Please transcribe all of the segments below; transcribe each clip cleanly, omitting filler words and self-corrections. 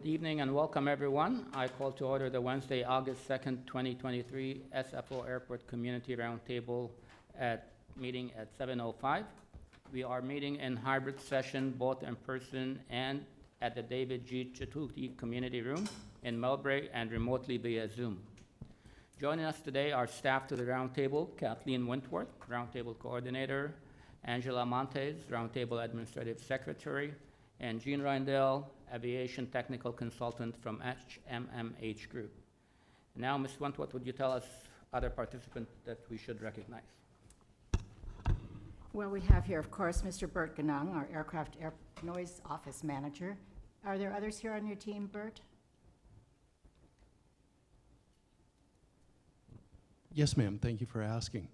Good evening and welcome everyone. I call to order the Wednesday, August 2nd, 2023 SFO Airport Community Roundtable meeting at 7:05. We are meeting in hybrid session both in person and at the David G. Chituti Community Room in Melbury and remotely via Zoom. Joining us today are staff to the Roundtable, Kathleen Wentworth, Roundtable Coordinator, Angela Montes, Roundtable Administrative Secretary, and Jean Reindell, Aviation Technical Consultant from HMMH Group. Now, Ms. Wentworth, would you tell us other participants that we should recognize? Well, we have here, of course, Mr. Bert Ganong, our Aircraft Air Noise Office Manager. Are there others here on your team, Bert? Yes, ma'am. Thank you for asking.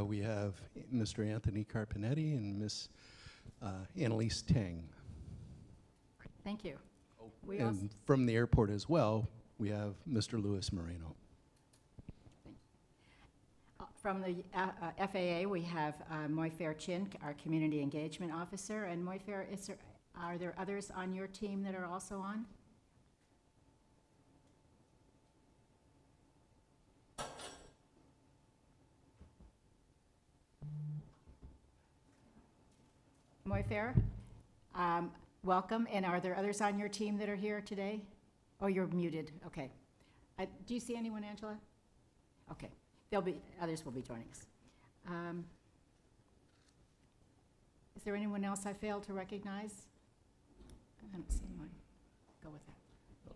We have Mr. Anthony Carpinetti and Ms. Annalise Tang. Thank you. And from the airport as well, we have Mr. Luis Moreno. From the FAA, we have Moifer Chin, our Community Engagement Officer. And Moifer, are there others on your team that are also on? Moifer, welcome. And are there others on your team that are here today? Oh, you're muted. Okay. Do you see anyone, Angela? Okay. Others will be joining us. Is there anyone else I failed to recognize? I don't see anyone. Go with that.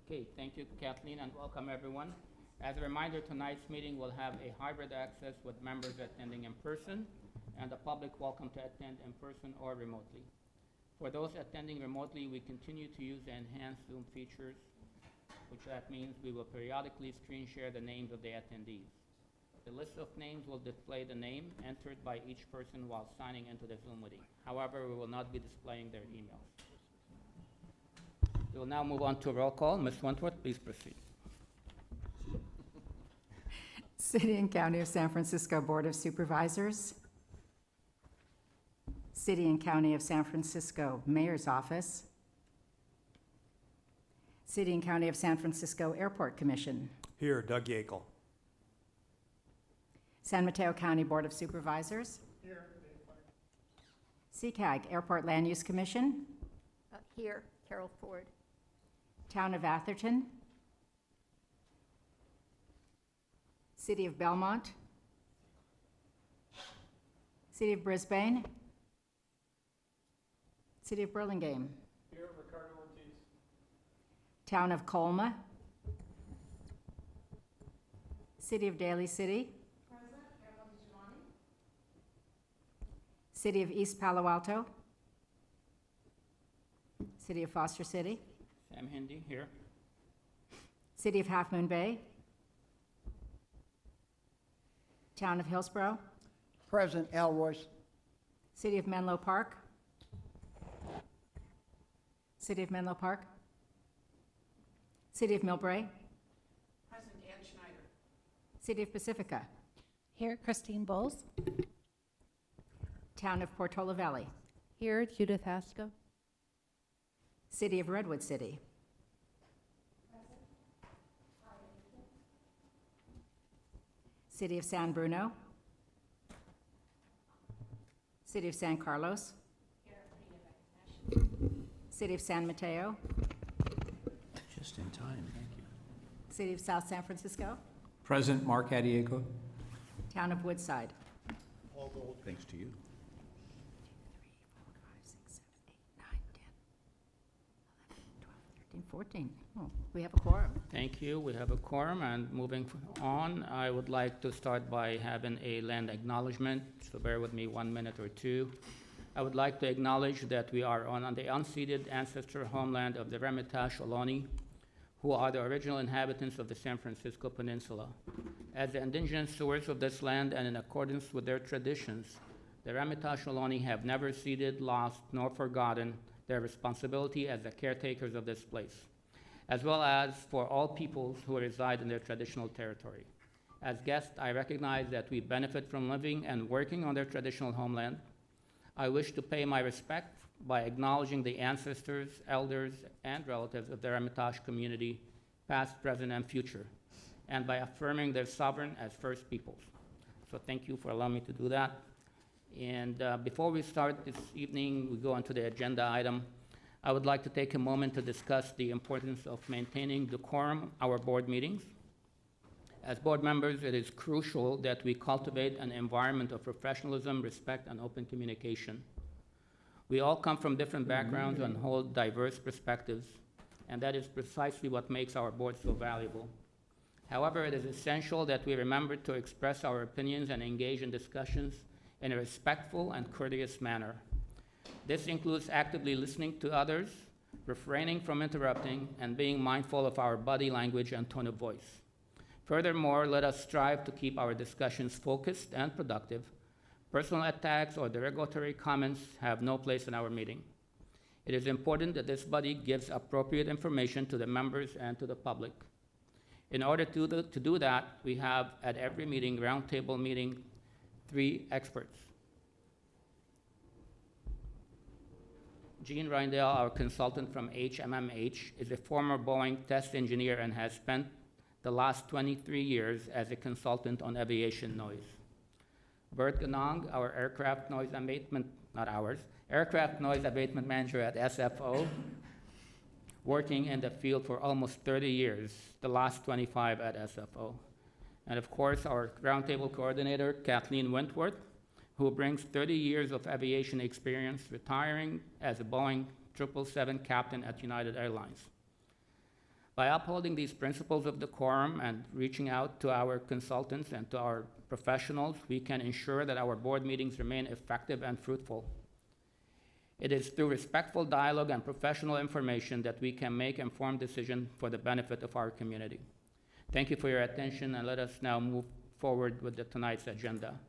Okay, thank you, Kathleen, and welcome everyone. As a reminder, tonight's meeting will have a hybrid access with members attending in person and the public welcome to attend in person or remotely. For those attending remotely, we continue to use the enhanced Zoom features, which that means we will periodically screen share the names of the attendees. The list of names will display the name entered by each person while signing into the Zoom meeting. However, we will not be displaying their emails. We will now move on to roll call. Ms. Wentworth, please proceed. City and County of San Francisco Board of Supervisors. City and County of San Francisco Mayor's Office. City and County of San Francisco Airport Commission. Here, Doug Yakel. San Mateo County Board of Supervisors. Here. CCAG Airport Land Use Commission. Here, Carol Ford. Town of Atherton. City of Belmont. City of Brisbane. City of Burlingame. Here, Ricardo Ortiz. Town of Colma. City of Daly City. Present, Emily Giovanni. City of East Palo Alto. City of Foster City. Sam Hindi, here. City of Half Moon Bay. Town of Hillsborough. Present, Al Royce. City of Menlo Park. City of Menlo Park. City of Millbrae. Present, Ann Schneider. City of Pacifica. Here, Christine Bowles. Town of Portola Valley. Here, Judith Haskell. City of Redwood City. City of San Bruno. City of San Carlos. City of San Mateo. Just in time, thank you. City of South San Francisco. Present, Mark Adiego. Town of Woodside. All gold. Thanks to you. 14. Oh, we have a quorum. Thank you. We have a quorum, and moving on, I would like to start by having a land acknowledgement, so bear with me 1 minute or two. I would like to acknowledge that we are on the unceded ancestral homeland of the Remitash Ohlone, who are the original inhabitants of the San Francisco Peninsula. As the indigenous stewards of this land and in accordance with their traditions, the Remitash Ohlone have never ceded, lost, nor forgotten their responsibility as the caretakers of this place, as well as for all peoples who reside in their traditional territory. As guests, I recognize that we benefit from living and working on their traditional homeland. I wish to pay my respect by acknowledging the ancestors, elders, and relatives of the Hermitage community, past, present, and future, and by affirming their sovereign as First Peoples. So thank you for allowing me to do that. And before we start this evening, we go into the agenda item. I would like to take a moment to discuss the importance of maintaining decorum our board meetings. As board members, it is crucial that we cultivate an environment of professionalism, respect, and open communication. We all come from different backgrounds and hold diverse perspectives, and that is precisely what makes our board so valuable. However, it is essential that we remember to express our opinions and engage in discussions in a respectful and courteous manner. This includes actively listening to others, refraining from interrupting, and being mindful of our body language and tone of voice. Furthermore, let us strive to keep our discussions focused and productive. Personal attacks or derogatory comments have no place in our meeting. It is important that this body gives appropriate information to the members and to the public. In order to do that, we have at every meeting, roundtable meeting, 3 experts. Gene Reindale, our consultant from HMMH, is a former Boeing test engineer and has spent the last 23 years as a consultant on aviation noise. Bert Ganong, our aircraft noise abatement manager at SFO, working in the field for almost 30 years, the last 25 at SFO. And of course, our roundtable coordinator, Kathleen Wentworth, who brings 30 years of aviation experience, retiring as a Boeing 777 captain at United Airlines. By upholding these principles of decorum and reaching out to our consultants and to our professionals, we can ensure that our board meetings remain effective and fruitful. It is through respectful dialogue and professional information that we can make informed decisions for the benefit of our community. Thank you for your attention, and let us now move forward with tonight's agenda.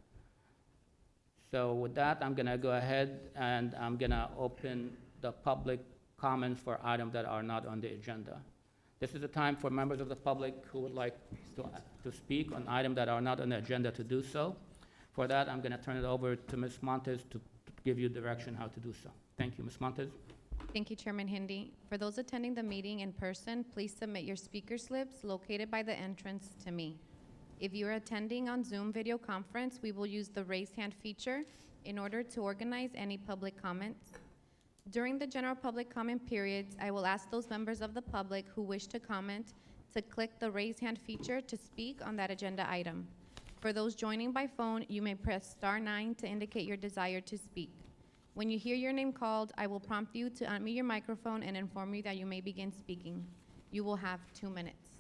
So with that, I'm going to go ahead and I'm going to open the public comments for items that are not on the agenda. This is a time for members of the public who would like to speak on items that are not on the agenda to do so. For that, I'm going to turn it over to Ms. Montes to give you direction how to do so. Thank you, Ms. Montes. Thank you, Chairman Hindi. For those attending the meeting in person, please submit your speaker slips located by the entrance to me. If you are attending on Zoom video conference, we will use the raise hand feature in order to organize any public comments. During the general public comment periods, I will ask those members of the public who wish to comment to click the raise hand feature to speak on that agenda item. For those joining by phone, you may press *9 to indicate your desire to speak. When you hear your name called, I will prompt you to unmute your microphone and inform you that you may begin speaking. You will have 2 minutes.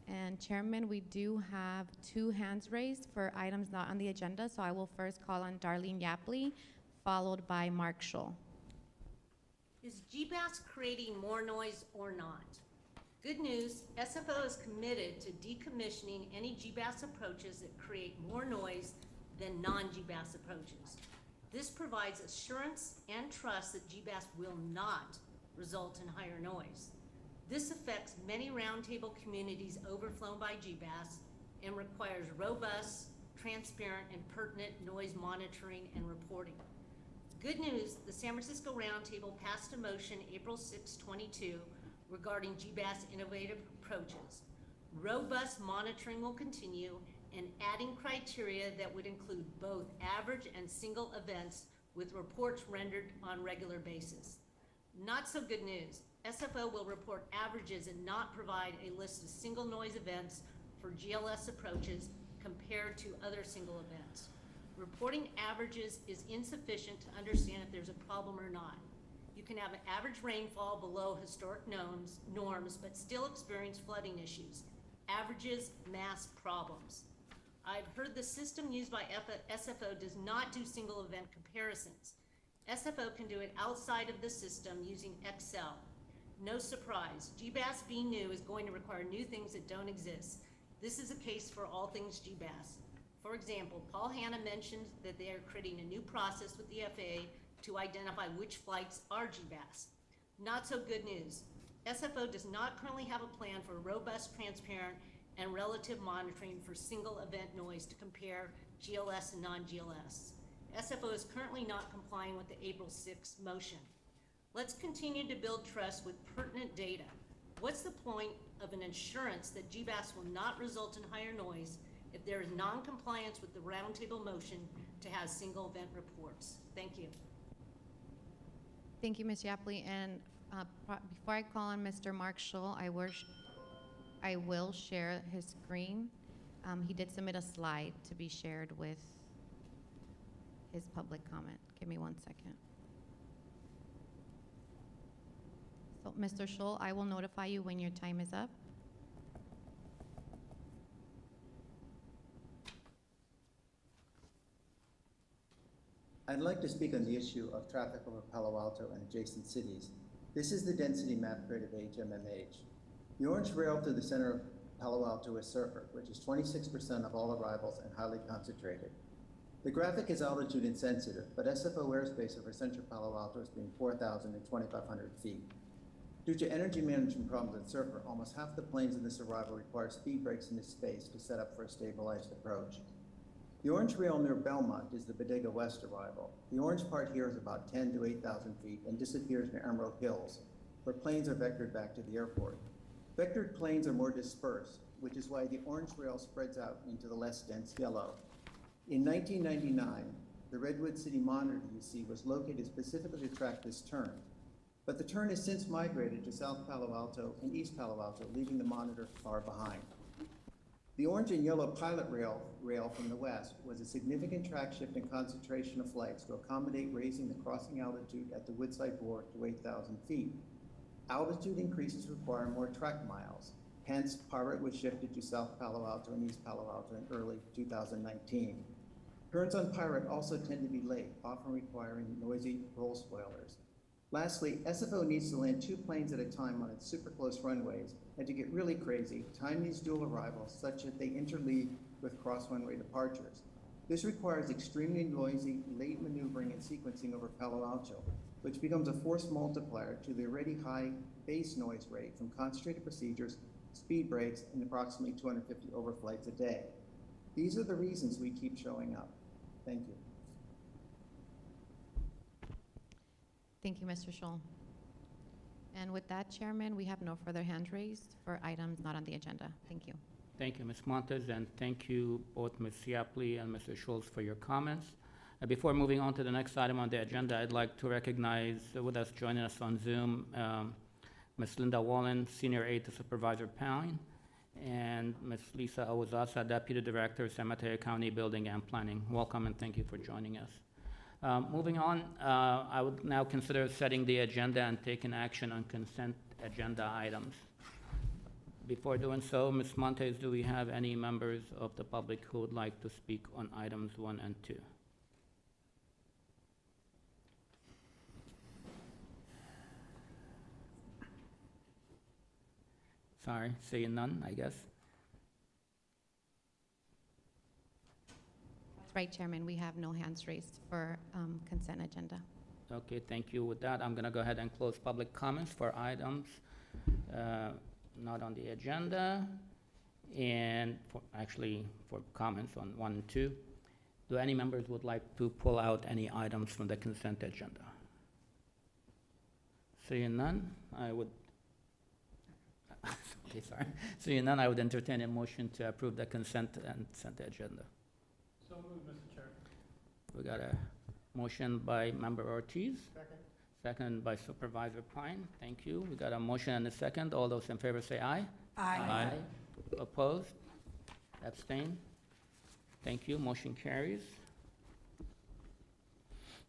And Chairman, we do have 2 hands raised for items not on the agenda, so I will first call on Darlene Yapley, followed by Mark Scholl. Is GBAS creating more noise or not? Good news, SFO is committed to decommissioning any GBAS approaches that create more noise than non-GBAS approaches. This provides assurance and trust that GBAS will not result in higher noise. This affects many roundtable communities overflown by GBAS and requires robust, transparent, and pertinent noise monitoring and reporting. Good news, the San Francisco Roundtable passed a motion April 6, 22 regarding GBAS innovative approaches. Robust monitoring will continue, and adding criteria that would include both average and single events with reports rendered on regular basis. Not so good news. SFO will report averages and not provide a list of single noise events for GLS approaches compared to other single events. Reporting averages is insufficient to understand if there's a problem or not. You can have an average rainfall below historic norms, but still experience flooding issues. Averages mask problems. I've heard the system used by SFO does not do single event comparisons. SFO can do it outside of the system using Excel. No surprise, GBAS being new is going to require new things that don't exist. This is a case for all things GBAS. For example, Paul Hanna mentioned that they are creating a new process with the FAA to identify which flights are GBAS. Not so good news. SFO does not currently have a plan for robust, transparent, and relative monitoring for single event noise to compare GLS and non-GLS. SFO is currently not complying with the April 6th motion. Let's continue to build trust with pertinent data. What's the point of an assurance that GBAS will not result in higher noise if there is non-compliance with the roundtable motion to have single event reports? Thank you. Thank you, Ms. Yapley. And before I call on Mr. Mark Scholl, I will share his screen. He did submit a slide to be shared with his public comment. Give me 1 second. So, Mr. Scholl, I will notify you when your time is up. I'd like to speak on the issue of traffic over Palo Alto and adjacent cities. This is the density map created by HMMH. The orange rail through the center of Palo Alto is Surfer, which is 26% of all arrivals and highly concentrated. The graphic is altitude insensitive, but SFO airspace over central Palo Alto is between 4,000 and 2,500 feet. Due to energy management problems at Surfer, almost half the planes in this arrival require speed breaks in this space to set up for a stabilized approach. The orange rail near Belmont is the Bodega West arrival. The orange part here is about 10 to 8,000 feet and disappears near Emerald Hills, where planes are vectored back to the airport. Vectored planes are more dispersed, which is why the orange rail spreads out into the less dense yellow. In 1999, the Redwood City Monitor you see was located specifically to track this turn, but the turn has since migrated to South Palo Alto and East Palo Alto, leaving the Monitor far behind. The orange and yellow pilot rail from the west was a significant track shift in concentration of flights to accommodate raising the crossing altitude at the Woodside Board to 8,000 feet. Altitude increases require more track miles. Hence, Pirate was shifted to South Palo Alto and East Palo Alto in early 2019. Turns on Pirate also tend to be late, often requiring noisy roll spoilers. Lastly, SFO needs to land 2 planes at a time on its super close runways, and to get really crazy, time these dual arrivals such that they interleave with cross runway departures. This requires extremely noisy, late maneuvering and sequencing over Palo Alto, which becomes a force multiplier to the already high base noise rate from concentrated procedures, speed breaks, and approximately 250 overflights a day. These are the reasons we keep showing up. Thank you. Thank you, Mr. Scholl. And with that, Chairman, we have no further hands raised for items not on the agenda. Thank you. Thank you, Ms. Montes, and thank you both Ms. Yapley and Mr. Schultz for your comments. Before moving on to the next item on the agenda, I'd like to recognize with us joining us on Zoom, Ms. Linda Wallen, Senior Aide to Supervisor Pine, and Ms. Lisa Awazasa, Deputy Director, Cemetery County Building and Planning. Welcome and thank you for joining us. Moving on, I would now consider setting the agenda and taking action on consent agenda items. Before doing so, Ms. Montes, do we have any members of the public who would like to speak on items 1 and 2? Sorry, seeing none, I guess. That's right, Chairman. We have no hands raised for consent agenda. Okay, thank you. With that, I'm going to go ahead and close public comments for items not on the agenda, and for comments on 1 and 2. Do any members would like to pull out any items from the consent agenda? Seeing none, I would okay, sorry. Seeing none, I would entertain a motion to approve the consent agenda. So moved, Mr. Chair. We got a motion by Member Ortiz. Second. Second by Supervisor Pine. Thank you. We got a motion and a second. All those in favor say aye. Aye. Opposed? Abstain? Thank you. Motion carries.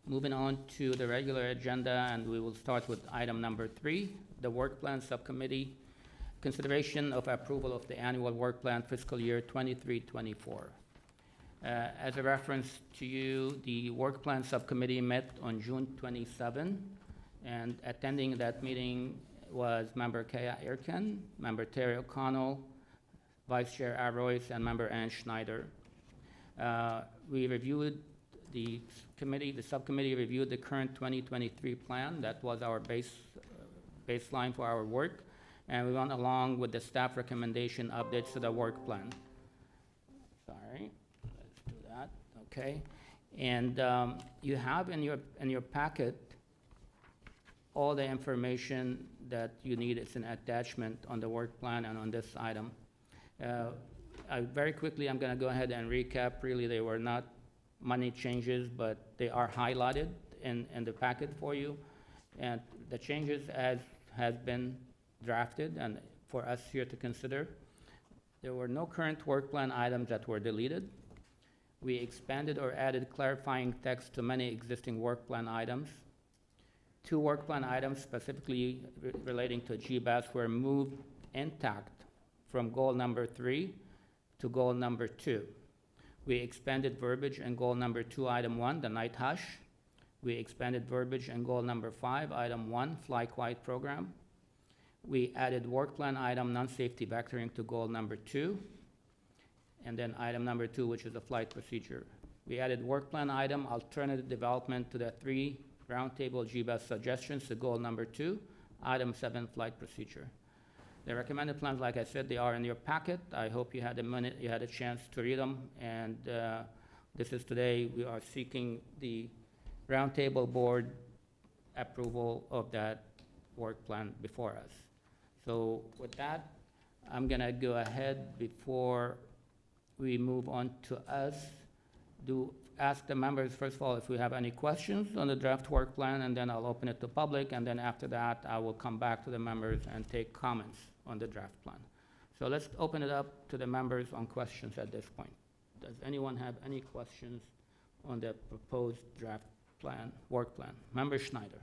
Moving on to the regular agenda, and we will start with item number 3, the Work Plan Subcommittee. Consideration of approval of the annual work plan fiscal year 23-24. As a reference to you, the Work Plan Subcommittee met on June 27, and attending that meeting was Member Kaya Erkin, Member Terry O'Connell, Vice Chair Arroyce, and Member Ann Schneider. We reviewed the subcommittee reviewed the current 2023 plan. That was our baseline for our work, and we went along with the staff recommendation updates to the work plan. Sorry, let's do that, okay. And you have in your packet all the information that you need. It's an attachment on the work plan and on this item. Very quickly, I'm going to go ahead and recap. Really, they were not money changes, but they are highlighted in the packet for you. And the changes as has been drafted and for us here to consider. There were no current work plan items that were deleted. We expanded or added clarifying text to many existing work plan items. 2 work plan items specifically relating to GBAS were moved intact from goal number 3 to goal number 2. We expanded verbiage in goal number 2, item 1, the night hush. We expanded verbiage in goal number 5, item 1, fly quiet program. We added work plan item non-safety vectoring to goal number 2. And then item number 2, which is the flight procedure. We added work plan item alternative development to the 3 roundtable GBAS suggestions to goal number 2, item 7, flight procedure. The recommended plans, like I said, they are in your packet. I hope you had a chance to read them. And this is today, we are seeking the roundtable board approval of that work plan before us. So with that, I'm gonna go ahead before we move on to us. Ask the members, first of all, if we have any questions on the draft work plan, and then I'll open it to public, and then after that, I will come back to the members and take comments on the draft plan. So let's open it up to the members on questions at this point. Does anyone have any questions on the proposed draft plan, work plan? Member Schneider.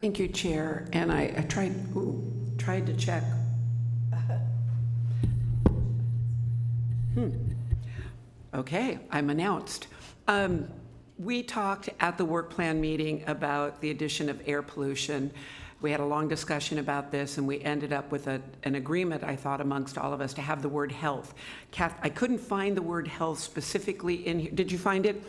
Thank you, Chair. And I tried to check. Okay, I'm announced. We talked at the work plan meeting about the addition of air pollution. We had a long discussion about this, and we ended up with an agreement, I thought, amongst all of us to have the word health. Kath, I couldn't find the word health specifically in here. Did you find it?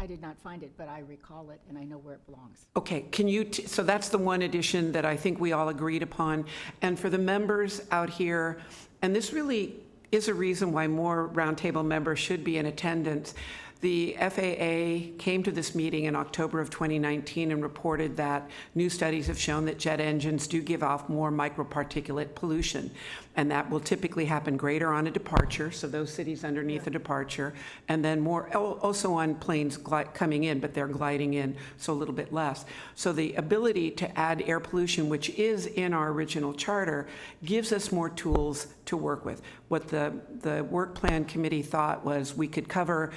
I did not find it, but I recall it and I know where it belongs. Okay, can you, so that's the one addition that I think we all agreed upon. And for the members out here, and this really is a reason why more roundtable members should be in attendance. The FAA came to this meeting in October of 2019 and reported that new studies have shown that jet engines do give off more microparticulate pollution. And that will typically happen greater on a departure, so those cities underneath a departure, and then more also on planes coming in, but they're gliding in, so a little bit less. So the ability to add air pollution, which is in our original charter, gives us more tools to work with. What the work plan committee thought was we could cover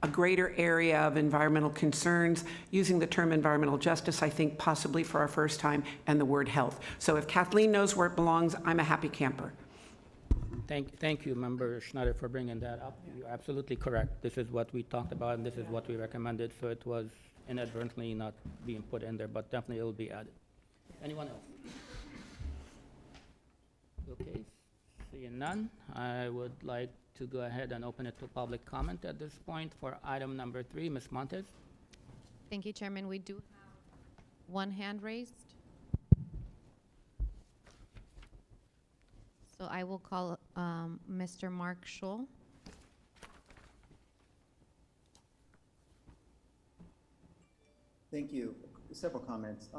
a greater area of environmental concerns, using the term environmental justice, I think possibly for our first time, and the word health. So if Kathleen knows where it belongs, I'm a happy camper. Thank you, Member Schneider, for bringing that up. You're absolutely correct. This is what we talked about, and this is what we recommended, so it was inadvertently not being put in there, but definitely it will be added. Anyone else? Okay, seeing none, I would like to go ahead and open it to public comment at this point for item number 3. Ms. Montes? Thank you, Chairman. We do have one hand raised. So I will call Mr. Mark Scholl. Thank you. Several comments.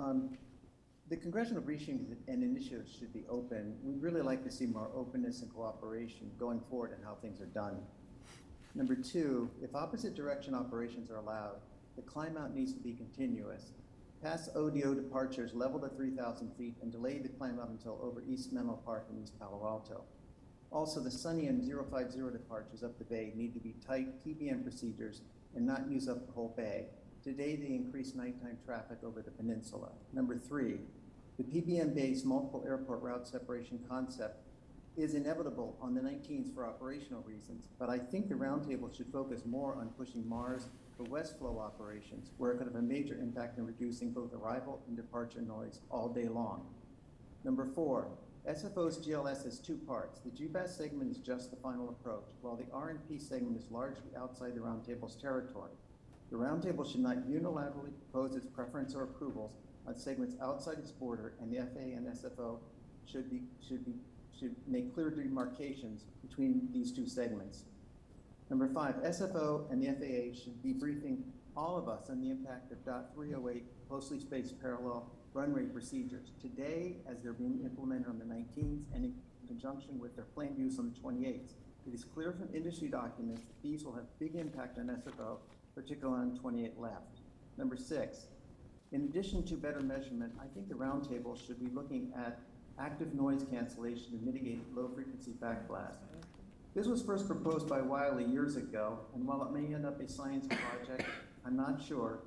The congressional briefings and initiatives should be open. We'd really like to see more openness and cooperation going forward in how things are done. Number 2, if opposite direction operations are allowed, the climb out needs to be continuous. Past ODO departures level to 3,000 feet and delay the climb out until over East Menlo Park and East Palo Alto. Also, the Sunny and 050 departures up the bay need to be tight PBM procedures and not use up the whole bay. Today, they increase nighttime traffic over the peninsula. Number 3, the PBM-based multiple airport route separation concept is inevitable on the 19th for operational reasons, but I think the roundtable should focus more on pushing Mars for West Flow operations, where it could have a major impact in reducing both arrival and departure noise all day long. Number 4, SFO's GLS has 2 parts. The GBAS segment is just the final approach, while the R&P segment is largely outside the roundtable's territory. The roundtable should not unilaterally propose its preference or approvals on segments outside its border, and the FAA and SFO should make clear demarcations between these 2 segments. Number 5, SFO and the FAA should be briefing all of us on the impact of .308 closely spaced parallel run rate procedures today as they're being implemented on the 19th and in conjunction with their planned use on the 28th. It is clear from industry documents that these will have big impact on SFO, particularly on 28 left. Number 6, in addition to better measurement, I think the roundtable should be looking at active noise cancellation to mitigate low-frequency backblast. This was first proposed by Wiley years ago, and while it may end up a science project, I'm not sure.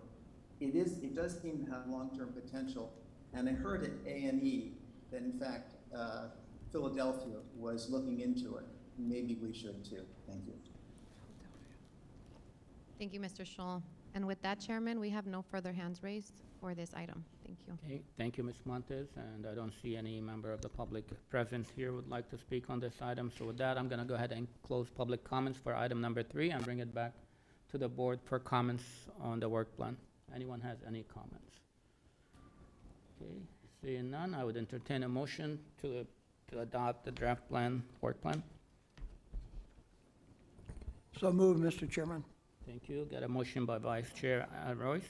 It does seem to have long-term potential, and I heard at A&E that in fact Philadelphia was looking into it. Maybe we should too. Thank you. Thank you, Mr. Scholl. And with that, Chairman, we have no further hands raised for this item. Thank you. Okay, thank you, Ms. Montes, and I don't see any member of the public present here would like to speak on this item. So with that, I'm gonna go ahead and close public comments for item number 3 and bring it back to the board for comments on the work plan. Anyone has any comments? Okay, seeing none, I would entertain a motion to adopt the draft plan, work plan. So moved, Mr. Chairman. Thank you. Got a motion by Vice Chair Royce,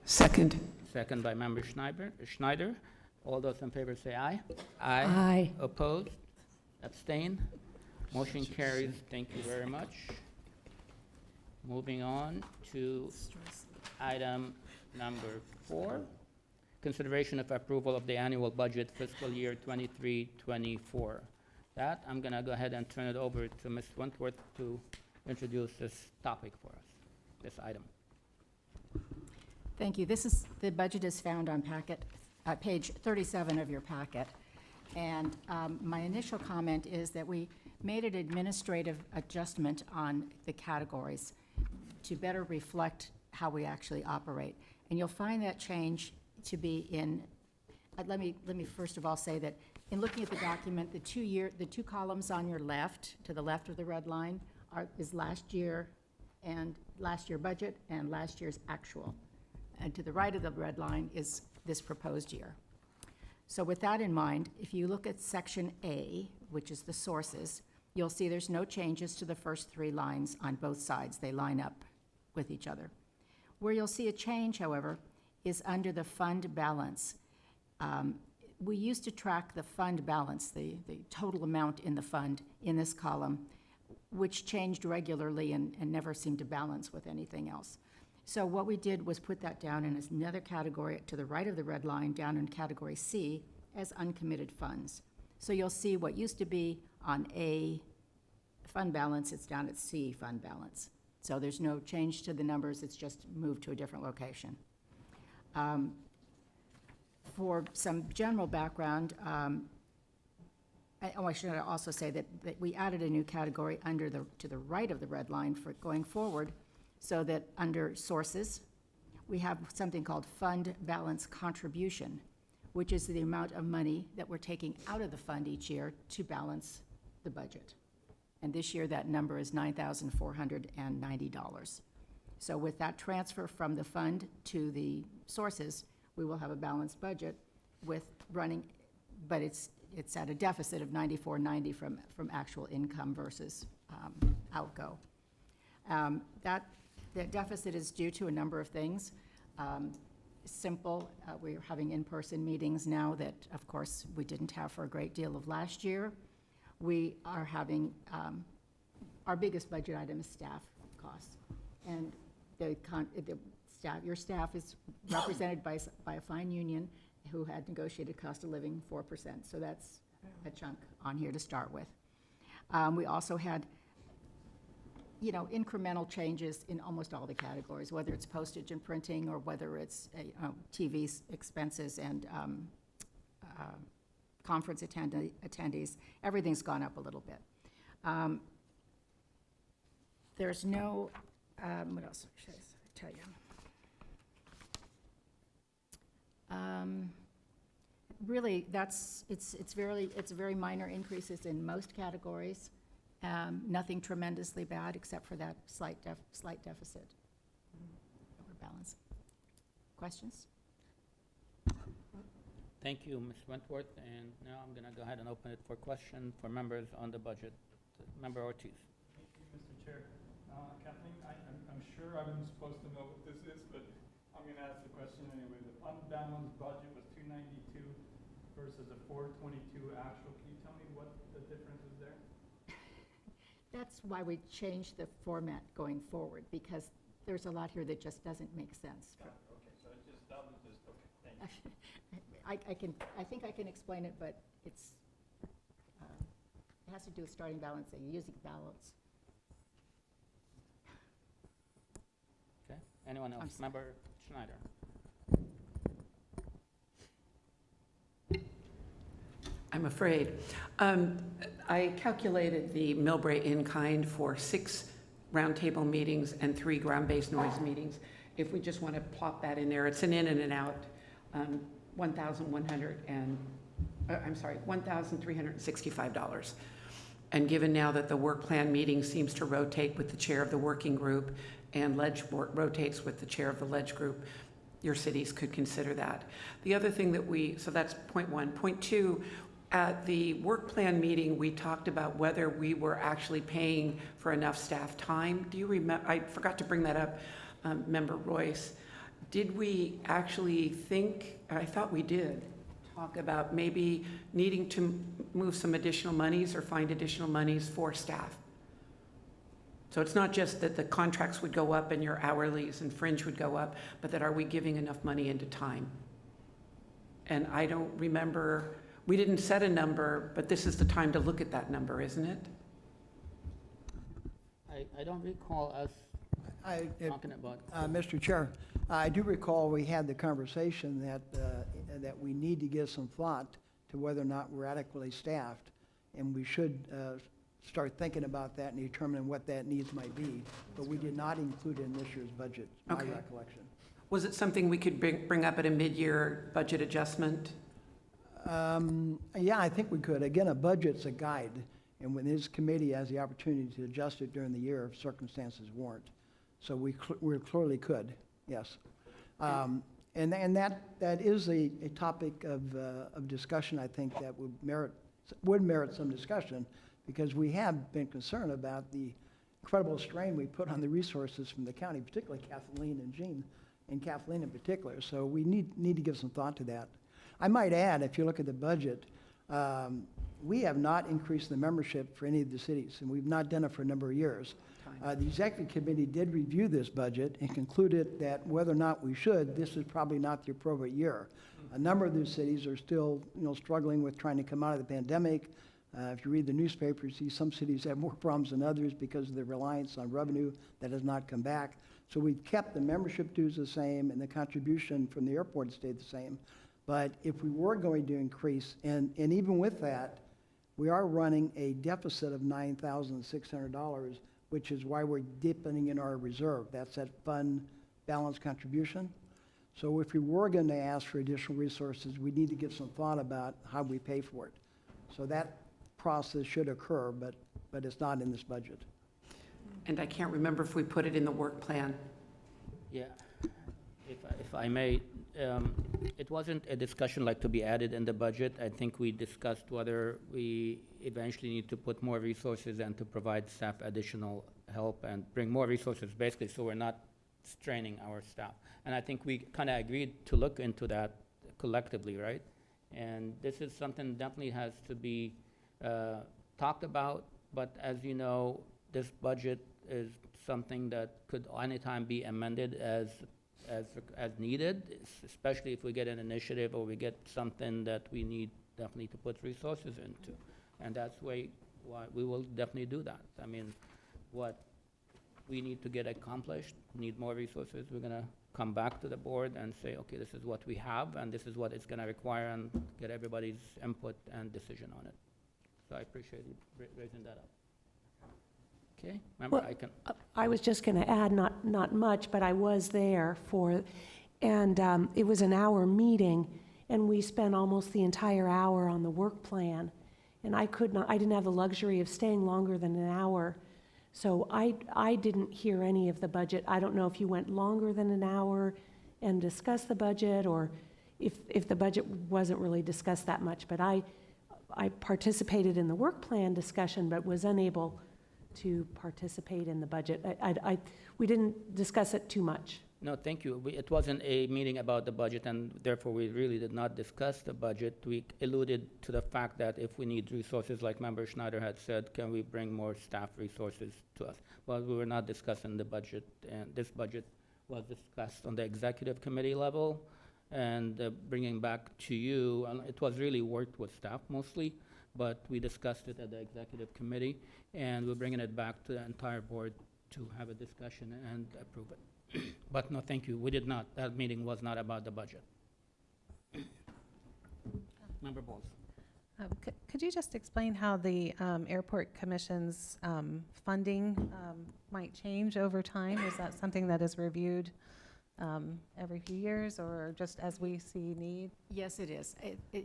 Second. second by Member Schneider. All those in favor say aye. Aye. Opposed? Abstain? Motion carries. Thank you very much. Moving on to item number 4, consideration of approval of the annual budget fiscal year 23-24. That, I'm gonna go ahead and turn it over to Ms. Wentworth to introduce this topic for us, this item. Thank you. The budget is found on page 37 of your packet. And my initial comment is that we made an administrative adjustment on the categories to better reflect how we actually operate. And you'll find that change to be in, let me first of all say that in looking at the document, the two columns on your left, to the left of the red line, is last year budget and last year's actual. And to the right of the red line is this proposed year. So with that in mind, if you look at section A, which is the sources, you'll see there's no changes to the first 3 lines on both sides. They line up with each other. Where you'll see a change, however, is under the fund balance. We used to track the fund balance, the total amount in the fund in this column, which changed regularly and never seemed to balance with anything else. So what we did was put that down in another category to the right of the red line, down in category C, as uncommitted funds. So you'll see what used to be on A fund balance, it's down at C fund balance. So there's no change to the numbers, it's just moved to a different location. For some general background, I should also say that we added a new category to the right of the red line for going forward, so that under sources, we have something called fund balance contribution, which is the amount of money that we're taking out of the fund each year to balance the budget. And this year, that number is $9,490. So with that transfer from the fund to the sources, we will have a balanced budget with running, but it's at a deficit of $9,490 from actual income versus outgo. That deficit is due to a number of things. Simple, we're having in-person meetings now that, of course, we didn't have for a great deal of last year. We are having, our biggest budget item is staff costs. And your staff is represented by a fine union who had negotiated cost of living 4%. So that's a chunk on here to start with. We also had, incremental changes in almost all the categories, whether it's postage and printing or whether it's TV expenses and conference attendees. Everything's gone up a little bit. There's no, what else should I tell you? Really, it's very minor increases in most categories. Nothing tremendously bad except for that slight deficit over balance. Questions? Thank you, Ms. Wentworth, and now I'm gonna go ahead and open it for question for members on the budget. Member Ortiz. Thank you, Mr. Chair. Kathleen, I'm sure I'm supposed to know what this is, but I'm going to ask the question anyway. The fund balance budget was 292 versus a 422 actual. Can you tell me what the difference is there? That's why we changed the format going forward, because there's a lot here that just doesn't make sense. Okay, so it just, that was just, okay, thank you. I think I can explain it, but it's, it has to do with starting balancing, using balance. Okay, anyone I'm else? sorry. Member Schneider? I'm afraid. I calculated the Millbrae in-kind for 6 roundtable meetings and 3 ground-based noise meetings. If we just want to plop that in there, it's an in and an out, $1,365. And given now that the work plan meeting seems to rotate with the chair of the working group and ledge rotates with the chair of the ledge group, your cities could consider that. The other thing that so that's point 1. Point 2, at the work plan meeting, we talked about whether we were actually paying for enough staff time. Do you remember? I forgot to bring that up, Member Royce. Did we actually think, I thought we did, talk about maybe needing to move some additional monies or find additional monies for staff? So it's not just that the contracts would go up and your hourlies and fringe would go up, but that are we giving enough money into time? And I don't remember, we didn't set a number, but this is the time to look at that number, isn't it? I don't recall us talking about. Mr. Chair, I do recall we had the conversation that we need to give some thought to whether or not we're adequately staffed, and we should start thinking about that and determining what that needs might be. But we did not include it in this year's budget, my Okay. recollection. Was it something we could bring up at a mid-year budget adjustment? Yeah, I think we could. Again, a budget's a guide, and when this committee has the opportunity to adjust it during the year if circumstances warrant. So we clearly could, yes. And that is a topic of discussion, I think, that would merit some discussion, because we have been concerned about the incredible strain we put on the resources from the county, particularly Kathleen and Jean, and Kathleen in particular. So we need to give some thought to that. I might add, if you look at the budget, we have not increased the membership for any of the cities, and we've not done it for a number of years. The executive committee did review this budget and concluded that whether or not we should, this is probably not the appropriate year. A number of these cities are still, struggling with trying to come out of the pandemic. If you read the newspaper, you see some cities have more problems than others because of the reliance on revenue that has not come back. So we've kept the membership dues the same, and the contribution from the airport stayed the same. But if we were going to increase, and even with that, we are running a deficit of $9,600, which is why we're deepening in our reserve. That's that fund balance contribution. So if we were going to ask for additional resources, we need to give some thought about how we pay for it. So that process should occur, but it's not in this budget. And I can't remember if we put it in the work plan. Yeah, if I may, it wasn't a discussion like to be added in the budget. I think we discussed whether we eventually need to put more resources and to provide staff additional help and bring more resources, basically, so we're not straining our staff. And I think we kind of agreed to look into that collectively, right? And this is something definitely has to be talked about, but as you know, this budget is something that could anytime be amended as needed, especially if we get an initiative or we get something that we need definitely to put resources into. And that's why we will definitely do that. I mean, what we need to get accomplished, need more resources, we're gonna come back to the board and say, okay, this is what we have and this is what it's gonna require, and get everybody's input and decision on it. So I appreciate you raising that up. Okay, remember, Well, I can, I was just going to add, not much, but I was there and it was an hour meeting, and we spent almost the entire hour on the work plan. And I didn't have the luxury of staying longer than an hour, so I didn't hear any of the budget. I don't know if you went longer than an hour and discussed the budget, or if the budget wasn't really discussed that much. But I participated in the work plan discussion, but was unable to participate in the budget. We didn't discuss it too much. No, thank you. It wasn't a meeting about the budget, and therefore we really did not discuss the budget. We alluded to the fact that if we need resources, like Member Schneider had said, can we bring more staff resources to us? But we were not discussing the budget, and this budget was discussed on the executive committee level, and bringing back to you, it was really worked with staff mostly, but we discussed it at the executive committee, and we're bringing it back to the entire board to have a discussion and approve it. But no, thank you, we did not. That meeting was not about the budget. Member Bowles. Could you just explain how the Airport Commission's funding might change over time? Is that something that is reviewed every few years, or just as we see need? Yes, it is.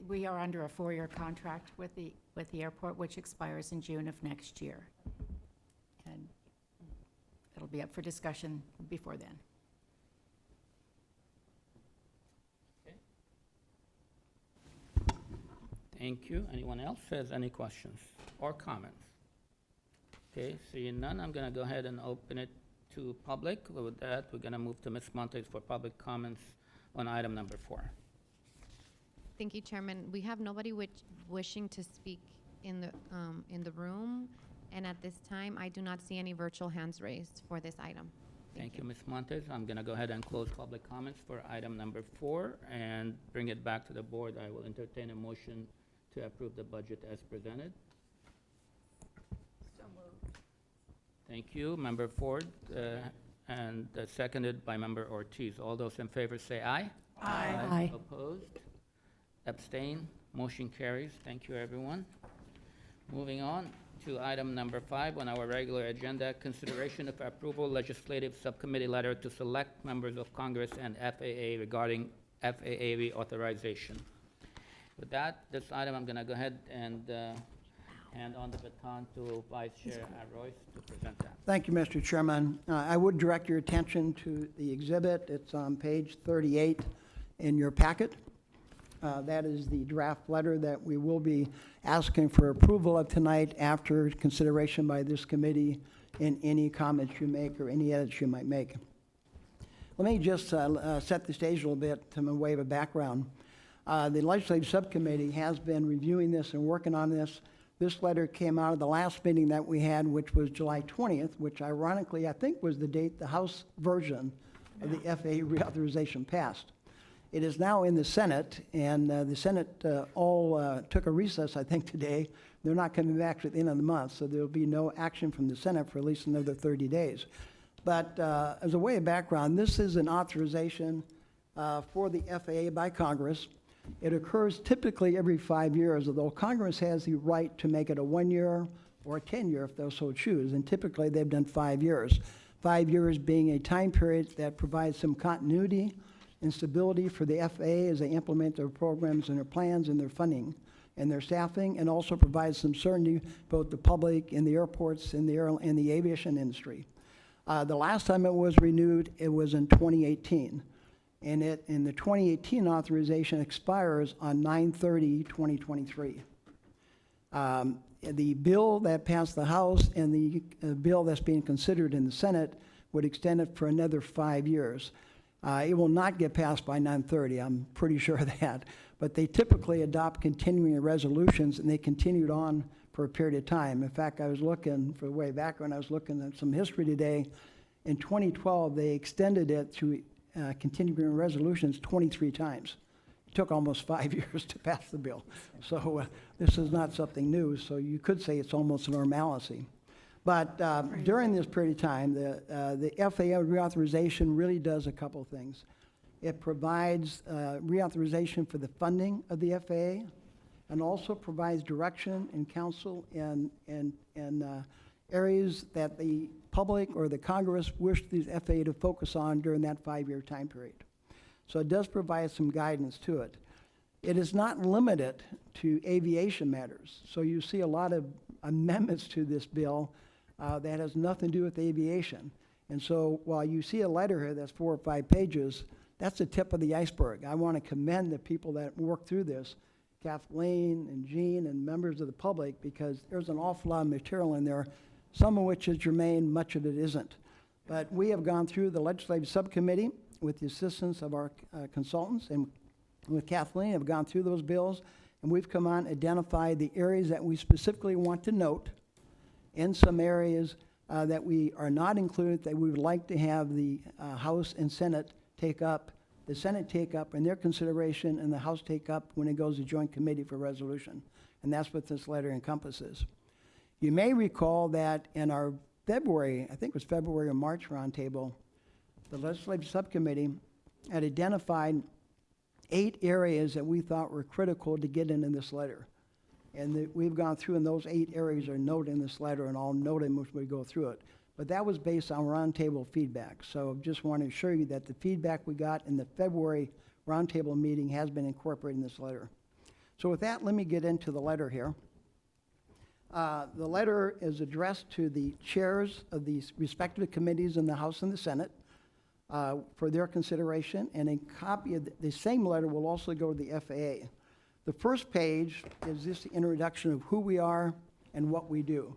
We are under a 4-year contract with the airport, which expires in June of next year. And it'll be up for discussion before then. Thank you. Anyone else has any questions or comments? Okay, seeing none, I'm gonna go ahead and open it to public. With that, we're gonna move to Ms. Montes for public comments on item number 4. Thank you, Chairman. We have nobody wishing to speak in the room, and at this time, I do not see any virtual hands raised for this item. Thank you, Ms. Montes. I'm gonna go ahead and close public comments for item number 4 and bring it back to the board. I will entertain a motion to approve the budget as presented. So moved. Thank you, Member Ford, and seconded by Member Ortiz. All those in favor say aye. Aye. Opposed? Abstain? Motion carries. Thank you, everyone. Moving on to item number 5 on our regular agenda, consideration of approval legislative subcommittee letter to select members of Congress and FAA regarding FAA reauthorization. With that, this item, I'm going to go ahead and hand on the baton to Vice Chair Royce to present that. Thank you, Mr. Chairman. I would direct your attention to the exhibit. It's on page 38 in your packet. That is the draft letter that we will be asking for approval of tonight after consideration by this committee in any comments you make or any edits you might make. Let me just set the stage a little bit to my way of a background. The Legislative Subcommittee has been reviewing this and working on this. This letter came out of the last meeting that we had, which was July 20th, which ironically I think was the date the House version of the FAA reauthorization passed. It is now in the Senate, and the Senate all took a recess, I think, today. They're not coming back at the end of the month, so there'll be no action from the Senate for at least another 30 days. But as a way of background, this is an authorization for the FAA by Congress. It occurs typically every 5 years, although Congress has the right to make it a 1-year or a 10-year if they'll so choose, and typically they've done 5 years. 5 years being a time period that provides some continuity and stability for the FAA as they implement their programs and their plans and their funding and their staffing, and also provides some certainty both the public and the airports and the aviation industry. The last time it was renewed, it was in 2018. And the 2018 authorization expires on 9/30/2023. The bill that passed the House and the bill that's being considered in the Senate would extend it for another 5 years. It will not get passed by 9/30, I'm pretty sure of that. But they typically adopt continuing resolutions, and they continued on for a period of time. In fact, I was looking, for way back when I was looking at some history today, in 2012, they extended it to continuing resolutions 23 times. It took almost 5 years to pass the bill. So this is not something new, so you could say it's almost a normalcy. But during this period of time, the FAA reauthorization really does a couple of things. It provides reauthorization for the funding of the FAA, and also provides direction and counsel in areas that the public or the Congress wish the FAA to focus on during that 5-year time period. So it does provide some guidance to it. It is not limited to aviation matters. So you see a lot of amendments to this bill that has nothing to do with aviation. And so while you see a letter here that's 4 or 5 pages, that's the tip of the iceberg. I want to commend the people that worked through this, Kathleen and Jean and members of the public, because there's an awful lot of material in there some of which is germane, much of it isn't. But we have gone through the legislative subcommittee with the assistance of our consultants and with Kathleen, have gone through those bills, and we've come on, identified the areas that we specifically want to note, and some areas that we are not included, that we would like to have the House and Senate take up, the Senate take up in their consideration, and the House take up when it goes to joint committee for resolution. And that's what this letter encompasses. You may recall that in our February, I think it was February or March roundtable, the legislative subcommittee had identified 8 areas that we thought were critical to get into this letter. And we've gone through, and those 8 areas are noted in this letter, and I'll note them as we go through it. But that was based on roundtable feedback. So just want to assure you that the feedback we got in the February roundtable meeting has been incorporated in this letter. So with that, let me get into the letter here. The letter is addressed to the chairs of these respective committees in the House and the Senate for their consideration, and a copy of the same letter will also go to the FAA. The first page is just the introduction of who we are and what we do.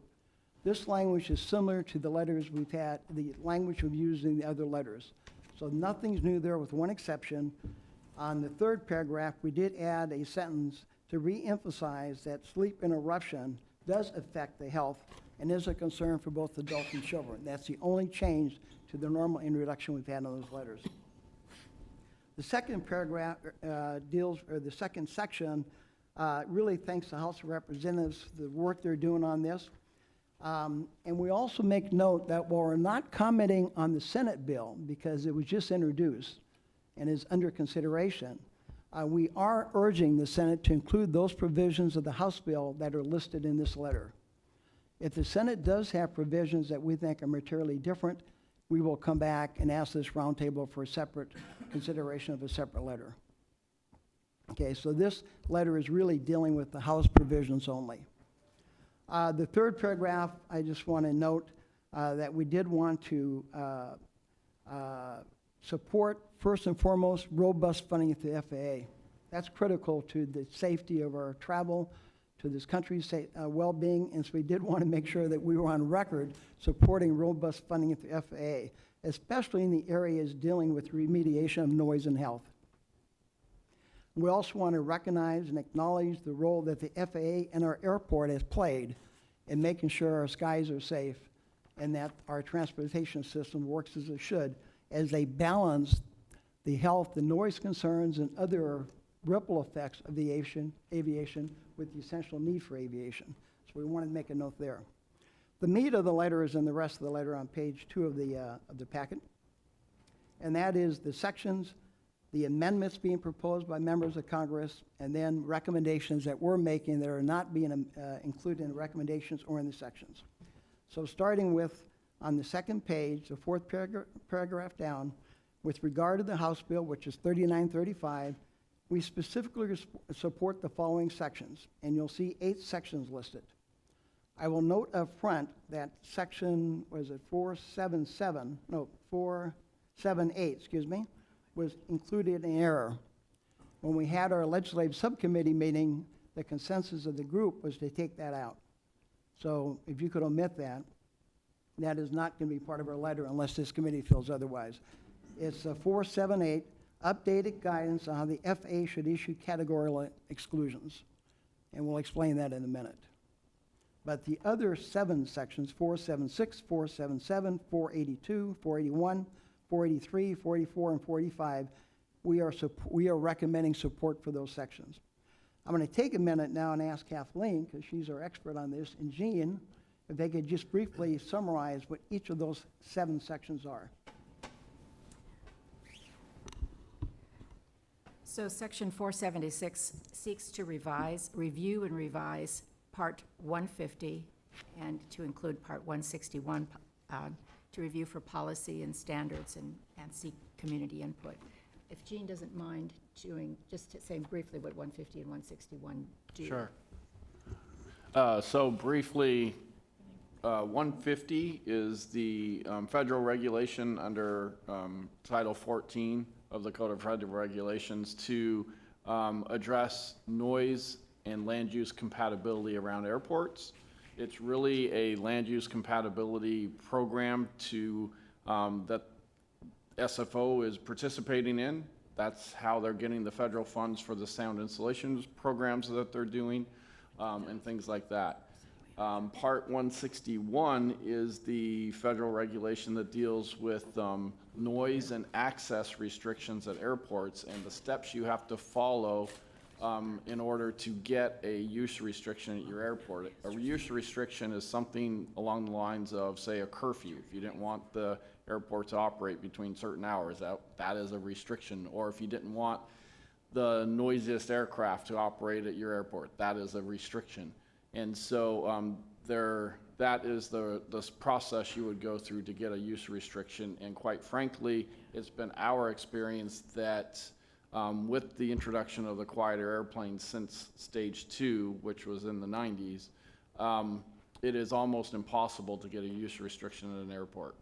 This language is similar to the letters we've had, the language we've used in the other letters. So nothing's new there with one exception. On the 3rd paragraph, we did add a sentence to re-emphasize that sleep interruption does affect the health and is a concern for both adults and children. That's the only change to the normal introduction we've had on those letters. The second paragraph the second section really thanks the House of Representatives for the work they're doing on this. And we also make note that while we're not commenting on the Senate bill because it was just introduced and is under consideration, we are urging the Senate to include those provisions of the House bill that are listed in this letter. If the Senate does have provisions that we think are materially different, we will come back and ask this roundtable for a separate consideration of a separate letter. Okay, so this letter is really dealing with the House provisions only. The 3rd paragraph, I just want to note that we did want to support, first and foremost, robust funding at the FAA. That's critical to the safety of our travel, to this country's well-being, and so we did want to make sure that we were on record supporting robust funding at the FAA, especially in the areas dealing with remediation of noise and health. We also want to recognize and acknowledge the role that the FAA and our airport has played in making sure our skies are safe and that our transportation system works as it should, as they balance the health, the noise concerns, and other ripple effects of aviation with the essential need for aviation. So we wanted to make a note there. The meat of the letter is in the rest of the letter on page 2 of the packet, and that is the sections, the amendments being proposed by members of Congress, and then recommendations that we're making that are not being included in the recommendations or in the sections. So starting with, on the 2nd page, the 4th paragraph down, with regard to the House bill, which is 3935, we specifically support the following sections, and you'll see 8 sections listed. I will note up front that section, was it 478, excuse me, was included in error. When we had our legislative subcommittee meeting, the consensus of the group was to take that out. So if you could omit that, that is not going to be part of our letter unless this committee feels otherwise. It's 478, updated guidance on how the FAA should issue categorical exclusions. And we'll explain that in a minute. But the other 7 sections, 476, 477, 482, 481, 483, 44, and 45, we are recommending support for those sections. I'm going to take a minute now and ask Kathleen, because she's our expert on this, and Jean, if they could just briefly summarize what each of those 7 sections are. So section 476 seeks to review and revise part 150 and to include part 161 to review for policy and standards and seek community input. If Jean doesn't mind doing, just to say briefly what 150 and 161 do. Sure. So briefly, 150 is the federal regulation under Title 14 of the Code of Federal Regulations to address noise and land use compatibility around airports. It's really a land use compatibility program to, that SFO is participating in. That's how they're getting the federal funds for the sound installations programs that they're doing, and things like that. Part 161 is the federal regulation that deals with noise and access restrictions at airports and the steps you have to follow in order to get a use restriction at your airport. A use restriction is something along the lines of, say, a curfew. If you didn't want the airport to operate between certain hours, that is a restriction. Or if you didn't want the noisiest aircraft to operate at your airport, that is a restriction. And so that is the process you would go through to get a use restriction. And quite frankly, it's been our experience that with the introduction of the quieter airplanes since stage 2, which was in the 90s, it is almost impossible to get a use restriction at an airport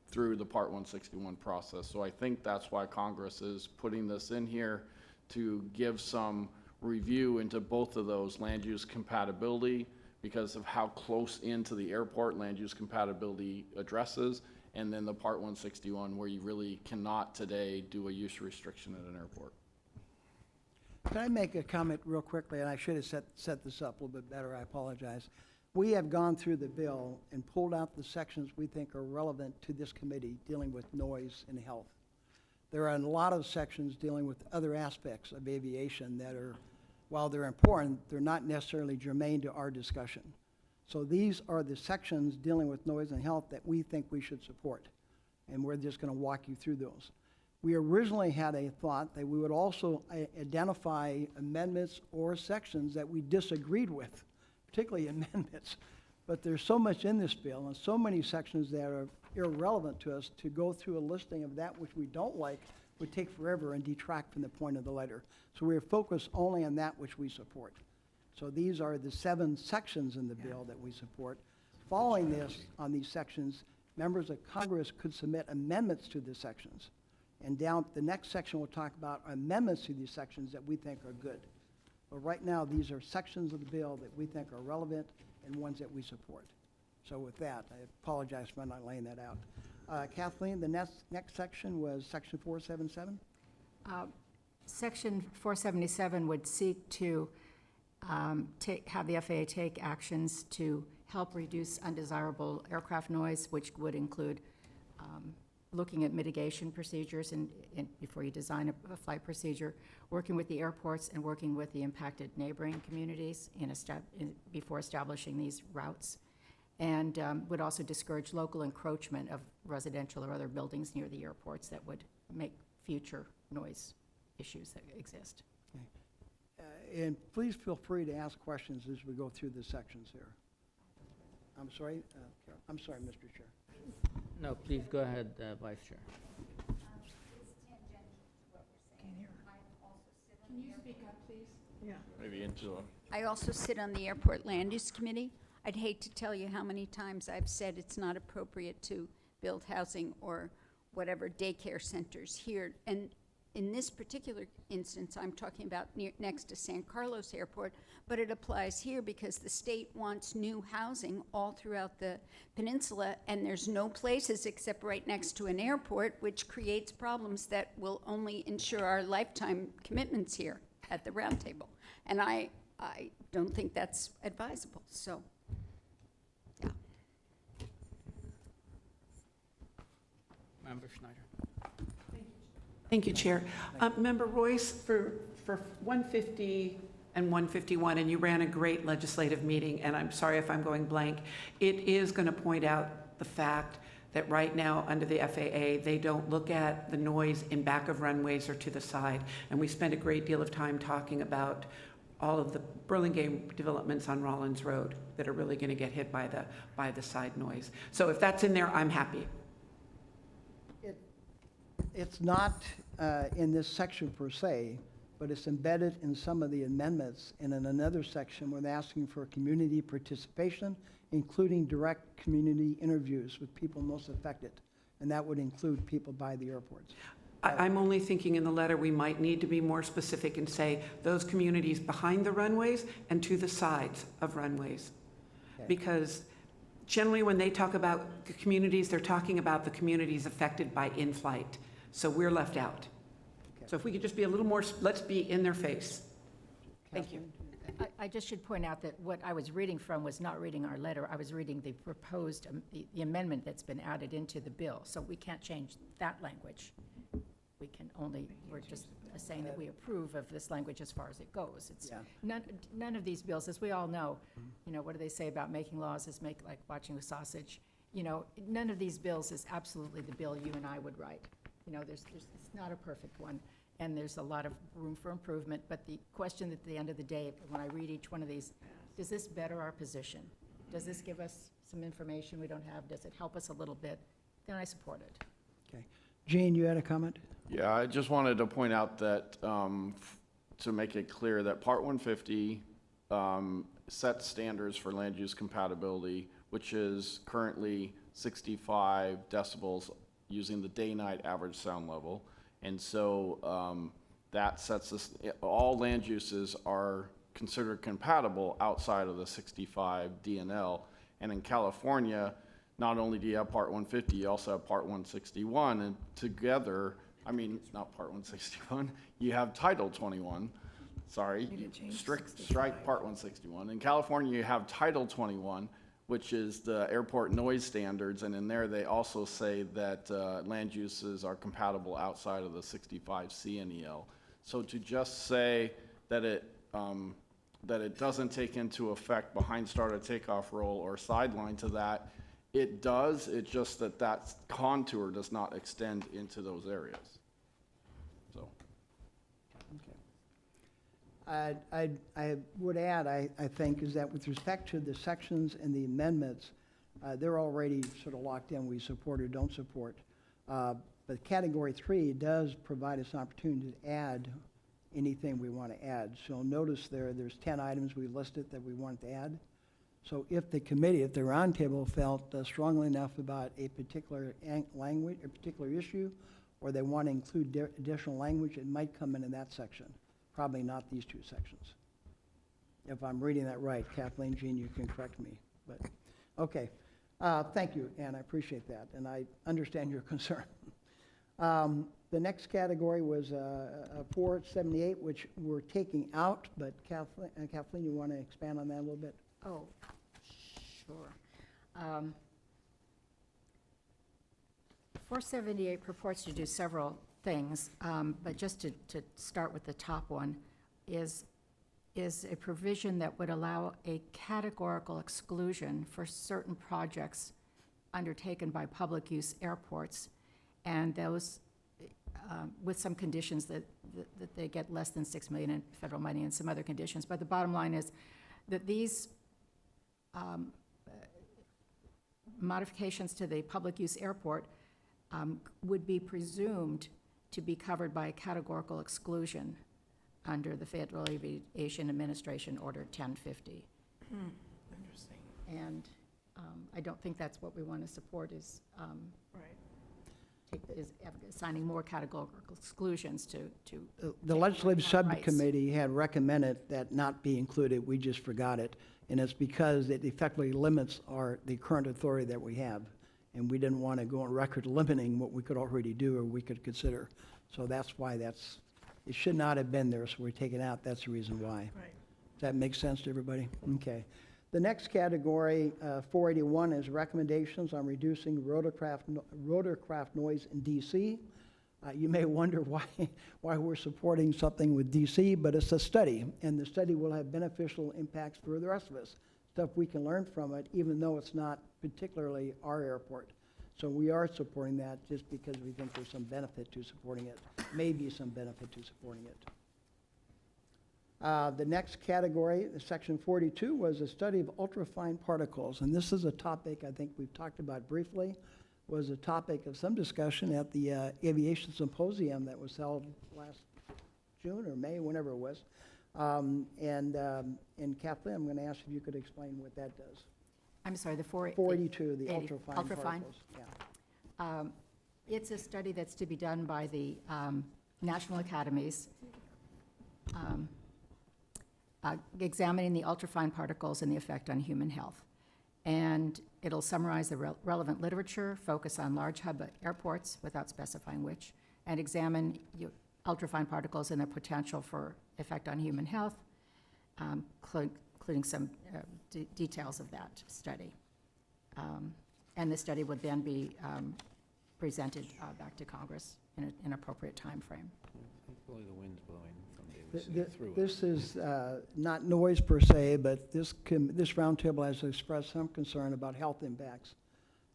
through the Part 161 process. So I think that's why Congress is putting this in here, to give some review into both of those, land use compatibility, because of how close into the airport land use compatibility addresses, and then the Part 161 where you really cannot today do a use restriction at an airport. Can I make a comment real quickly? And I should have set this up a little bit better. I apologize. We have gone through the bill and pulled out the sections we think are relevant to this committee dealing with noise and health. There are a lot of sections dealing with other aspects of aviation that are, while they're important, they're not necessarily germane to our discussion. So these are the sections dealing with noise and health that we think we should support. And we're just going to walk you through those. We originally had a thought that we would also identify amendments or sections that we disagreed with, particularly amendments. But there's so much in this bill and so many sections that are irrelevant to us, to go through a listing of that which we don't like would take forever and detract from the point of the letter. So we're focused only on that which we support. So these are the 7 sections in the bill that we support. Following this, on these sections, members of Congress could submit amendments to the sections. And down the next section, we'll talk about amendments to these sections that we think are good. But right now, these are sections of the bill that we think are relevant and ones that we support. So with that, I apologize for not laying that out. Kathleen, the next section was section 477? Section 477 would seek to have the FAA take actions to help reduce undesirable aircraft noise, which would include looking at mitigation procedures and before you design a flight procedure, working with the airports and working with the impacted neighboring communities before establishing these routes, and would also discourage local encroachment of residential or other buildings near the airports that would make future noise issues that exist. Okay. And please feel free to ask questions as we go through the sections here. I'm sorry, I'm sorry, Mr. Chair. No, please go ahead, Vice Chair. Can you speak up, please? Yeah. Maybe into a... I also sit on the Airport Land Use Committee. I'd hate to tell you how many times I've said it's not appropriate to build housing or whatever daycare centers here. And in this particular instance, I'm talking about next to San Carlos Airport, but it applies here because the state wants new housing all throughout the peninsula, and there's no places except right next to an airport, which creates problems that will only ensure our lifetime commitments here at the Roundtable. And I don't think that's advisable, so, yeah. Member Schneider. Thank you, Chair. Member Royce, for 150 and 151, and you ran a great legislative meeting, and I'm sorry if I'm going blank, it is going to point out the fact that right now, under the FAA, they don't look at the noise in back of runways or to the side. And we spent a great deal of time talking about all of the Burlingame developments on Rollins Road that are really going to get hit by the side noise. So if that's in there, I'm happy. It's not in this section per se, but it's embedded in some of the amendments. And in another section, we're asking for community participation, including direct community interviews with people most affected. And that would include people by the airports. I'm only thinking in the letter we might need to be more specific and say those communities behind the runways and to the sides of runways. Because generally, when they talk about communities, they're talking about the communities affected by in-flight. So we're left out. Okay. So if we could just be a little more, let's be in their face. Thank you. I just should point out that what I was reading from was not reading our letter. I was reading the proposed, the amendment that's been added into the bill. So we can't change that language. We can only, we're just saying that we approve of this language as far as it goes. It's Yeah. none of these bills, as we all know, you know, what do they say about making laws is make like watching a sausage? You know, none of these bills is absolutely the bill you and I would write. You know, it's not a perfect one, and there's a lot of room for improvement, but the question at the end of the day, when I read each one of these, does this better our position? Does this give us some information we don't have? Does it help us a little bit? Then I support it. Okay. Gene, you had a comment? Yeah, I just wanted to point out that, to make it clear, that Part 150 sets standards for land use compatibility, which is currently 65 decibels using the day-night average sound level. And so that sets us, all land uses are considered compatible outside of the 65 DNL. And in California, not only do you have Part 150, you also have Part 161, and together, I mean, not Part 161, you have Title 21, sorry, strike Part 161. In California, you have Title 21, which is the airport noise standards, and in there, they also say that land uses are compatible outside of the 65 CNEL. So to just say that it doesn't take into effect behind start of takeoff roll or sideline to that, it does, it's just that that contour does not extend into those areas. So. Okay. I would add, I think, is that with respect to the sections and the amendments, they're already sort of locked in, we support or don't support. But Category 3 does provide us an opportunity to add anything we want to add. So notice there's 10 items we listed that we wanted to add. So if the committee, if the roundtable felt strongly enough about a particular language, a particular issue, or they want to include additional language, it might come in that section. Probably not these two sections. If I'm reading that right, Kathleen, Jean, you can correct me. But okay, thank you, Ann. I appreciate that, and I understand your concern. The next category was 478, which we're taking out. But Kathleen, you want to expand on that a little bit? Oh, sure. 478 purports to do several things, but just to start with the top one, is a provision that would allow a categorical exclusion for certain projects undertaken by public use airports, and those with some conditions that they get less than $6 million in federal money and some other conditions. But the bottom line is that these modifications to the public use airport would be presumed to be covered by a categorical exclusion under the Federal Aviation Administration Order 1050. Interesting. And I don't think that's what we want to support is assigning more categorical exclusions to The legislative rights. subcommittee had recommended that not be included. We just forgot it. And it's because it effectively limits the current authority that we have. And we didn't want to go on record limiting what we could already do or we could consider. So that's why it should not have been there, so we're taking it out. That's the reason why. Right. Does that make sense to everybody? Okay. The next category, 481, is recommendations on reducing rotorcraft noise in DC. You may wonder why we're supporting something with DC, but it's a study, and the study will have beneficial impacts for the rest of us, stuff we can learn from it, even though it's not particularly our airport. So we are supporting that just because we think there's some benefit to supporting it, maybe some benefit to supporting it. The next category, Section 42, was a study of ultrafine particles, and this is a topic I think we've talked about briefly, was a topic of some discussion at the aviation symposium that was held last June or May, whenever it was. And Kathleen, I'm going to ask if you could explain what that does. I'm sorry, the 42, the 80 ultrafine ultrafine? particles. Yeah. It's a study that's to be done by the national academies, examining the ultrafine particles and the effect on human health. And it'll summarize the relevant literature, focus on large hub airports without specifying which, and examine ultrafine particles and their potential for effect on human health, including some details of that study. And the study would then be presented back to Congress in an appropriate timeframe. Hopefully the wind's blowing from Davis City through it. This is not noise per se, but this roundtable has expressed some concern about health impacts.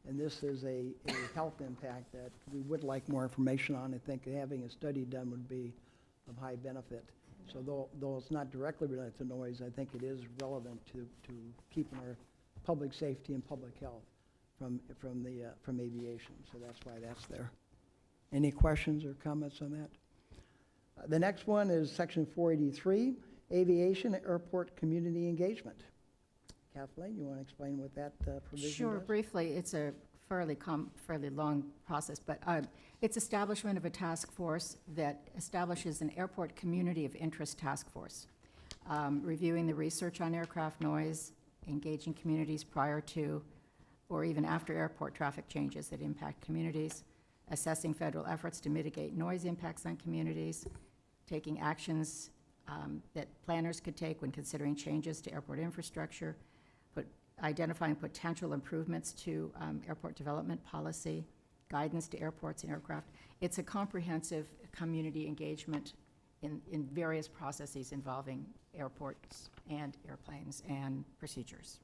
And this is a health impact that we would like more information on. I think having a study done would be of high benefit. So though it's not directly related to noise, I think it is relevant to keeping our public safety and public health from aviation. So that's why that's there. Any questions or comments on that? The next one is Section 483, Aviation Airport Community Engagement. Kathleen, you want to explain what that provision Sure, does? briefly, it's a fairly long process, but it's establishment of a task force that establishes an airport community of interest task force, reviewing the research on aircraft noise, engaging communities prior to or even after airport traffic changes that impact communities, assessing federal efforts to mitigate noise impacts on communities, taking actions that planners could take when considering changes to airport infrastructure, identifying potential improvements to airport development policy, guidance to airports and aircraft. It's a comprehensive community engagement in various processes involving airports and airplanes and procedures.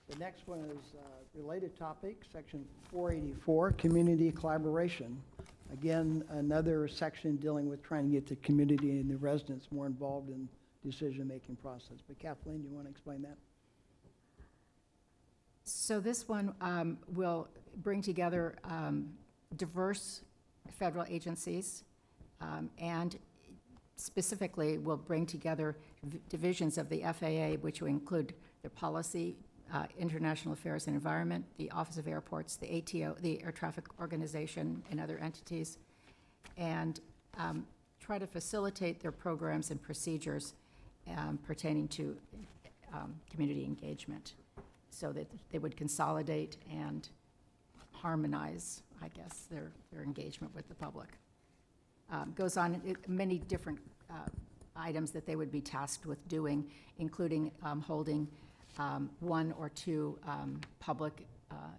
The next one is related topic, Section 484, Community Collaboration. Again, another section dealing with trying to get the community and the residents more involved in decision-making process. But Kathleen, you want to explain that? So this one will bring together diverse federal agencies and specifically will bring together divisions of the FAA, which will include their policy, International Affairs and Environment, the Office of Airports, the ATO, the Air Traffic Organization, and other entities, and try to facilitate their programs and procedures pertaining to community engagement so that they would consolidate and harmonize, I guess, their engagement with the public. Goes on many different items that they would be tasked with doing, including holding one or two public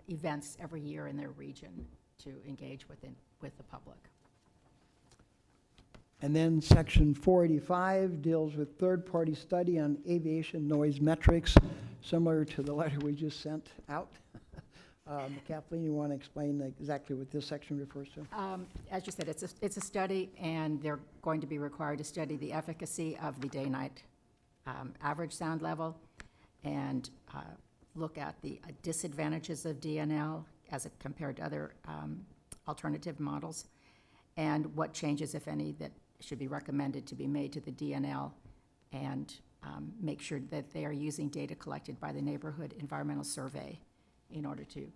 events every year in their region to engage with the public. And then Section 485 deals with third-party study on aviation noise metrics, similar to the letter we just sent out. Kathleen, you want to explain exactly what this section refers to? As you said, it's a study, and they're going to be required to study the efficacy of the day-night average sound level and look at the disadvantages of DNL as compared to other alternative models, and what changes, if any, that should be recommended to be made to the DNL, and make sure that they are using data collected by the Neighborhood Environmental Survey in order to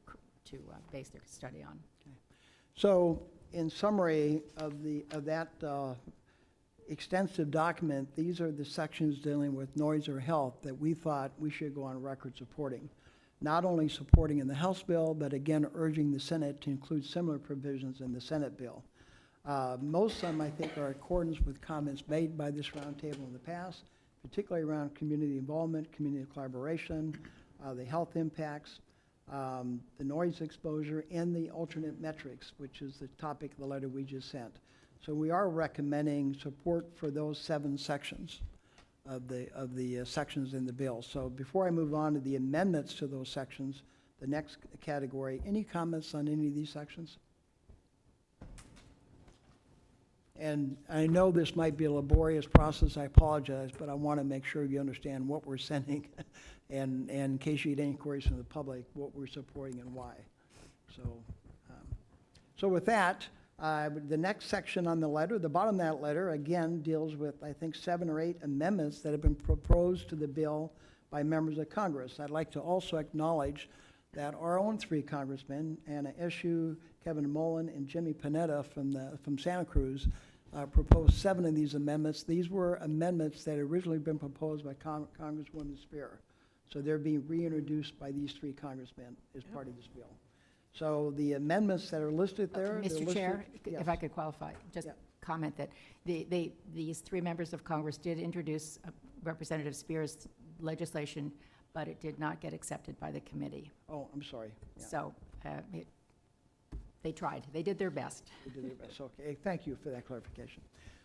base their study on. So, in summary of that extensive document, these are the sections dealing with noise or health that we thought we should go on record supporting. Not only supporting in the House bill, but again urging the Senate to include similar provisions in the Senate bill. Most of them, I think, are in accordance with comments made by this roundtable in the past, particularly around community involvement, community collaboration, the health impacts, the noise exposure, and the alternate metrics, which is the topic of the letter we just sent. So we are recommending support for those 7 sections of the sections in the bill. So before I move on to the amendments to those sections, the next category, any comments on any of these sections? And I know this might be a laborious process, I apologize, but I want to make sure you understand what we're sending and in case you get any queries from the public, what we're supporting and why. So with that, the next section on the letter, the bottom of that letter, again, deals with, I think, 7 or 8 amendments that have been proposed to the bill by members of Congress. I'd like to also acknowledge that our own 3 congressmen, Anna Eshoo, Kevin Mullen, and Jimmy Panetta from Santa Cruz, proposed 7 of these amendments. These were amendments that had originally been proposed by Congresswoman Spear. So they're being reintroduced by these three congressmen as part of this bill. So the amendments that are listed there. they're Mr. Chair, listed- if I yes. could qualify, just Yeah. comment that these three members of Congress did introduce Representative Spears' legislation, but it did not get accepted by the committee. Oh, I'm sorry. Yeah. So they tried. They did their best. They did their best. Okay, thank you for that clarification.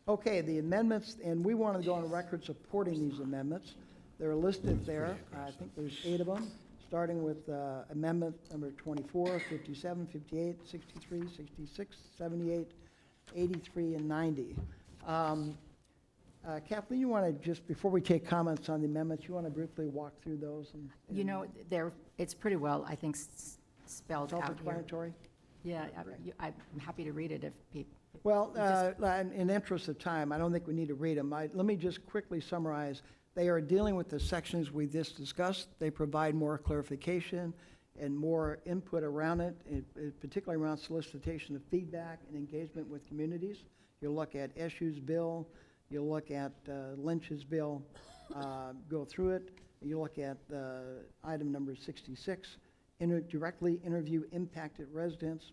Okay, the amendments, and we want to go on record supporting these amendments. They're listed there. I think there's 8 of them, starting with amendment number 24, 57, 58, 63, 66, 78, 83, and 90. Kathleen, you want to just, before we take comments on the amendments, you want to briefly walk through those? You know, it's pretty well, I think, spelled out here. Self-explanatory? Yeah, I'm happy to read it if people. Well, in the interest of time, I don't think we need to read them. Let me just quickly summarize. They are dealing with the sections we just discussed. They provide more clarification and more input around it, particularly around solicitation of feedback and engagement with communities. You'll look at Eshu's bill, you'll look at Lynch's bill, go through it. You look at item number 66, directly interview impacted residents.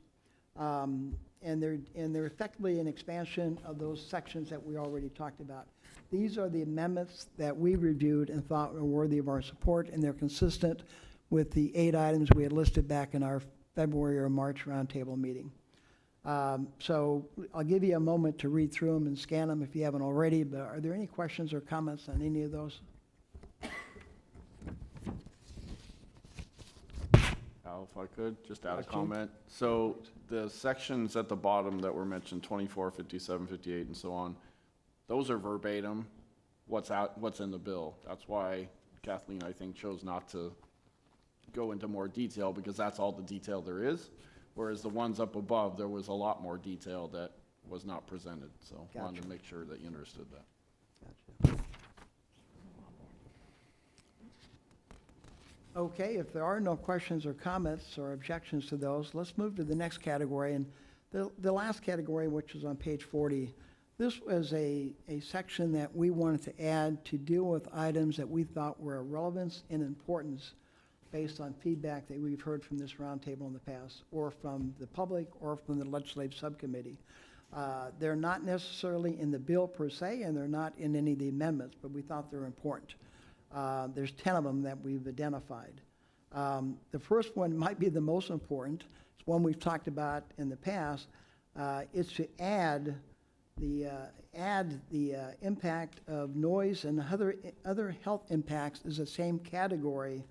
And they're effectively an expansion of those sections that we already talked about. These are the amendments that we reviewed and thought were worthy of our support, and they're consistent with the 8 items we had listed back in our February or March roundtable meeting. So I'll give you a moment to read through them and scan them if you haven't already, but are there any questions or comments on any of those? Al, if I could, just add a Question? comment. So the sections at the bottom that were mentioned, 24, 57, 58, and so on, those are verbatim what's in the bill. That's why Kathleen, I think, chose not to go into more detail, because that's all the detail there is. Whereas the ones up above, there was a lot more detail that was not presented. So I wanted to Gotcha. make sure that you understood that. Gotcha. Okay, if there are no questions or comments or objections to those, let's move to the next category. And the last category, which is on page 40, this was a section that we wanted to add to deal with items that we thought were of relevance and importance based on feedback that we've heard from this roundtable in the past, or from the public, or from the legislative subcommittee. They're not necessarily in the bill per se, and they're not in any of the amendments, but we thought they were important. There's 10 of them that we've identified. The first one might be the most important. It's one we've talked about in the past. It's to add the impact of noise and other health impacts is the same category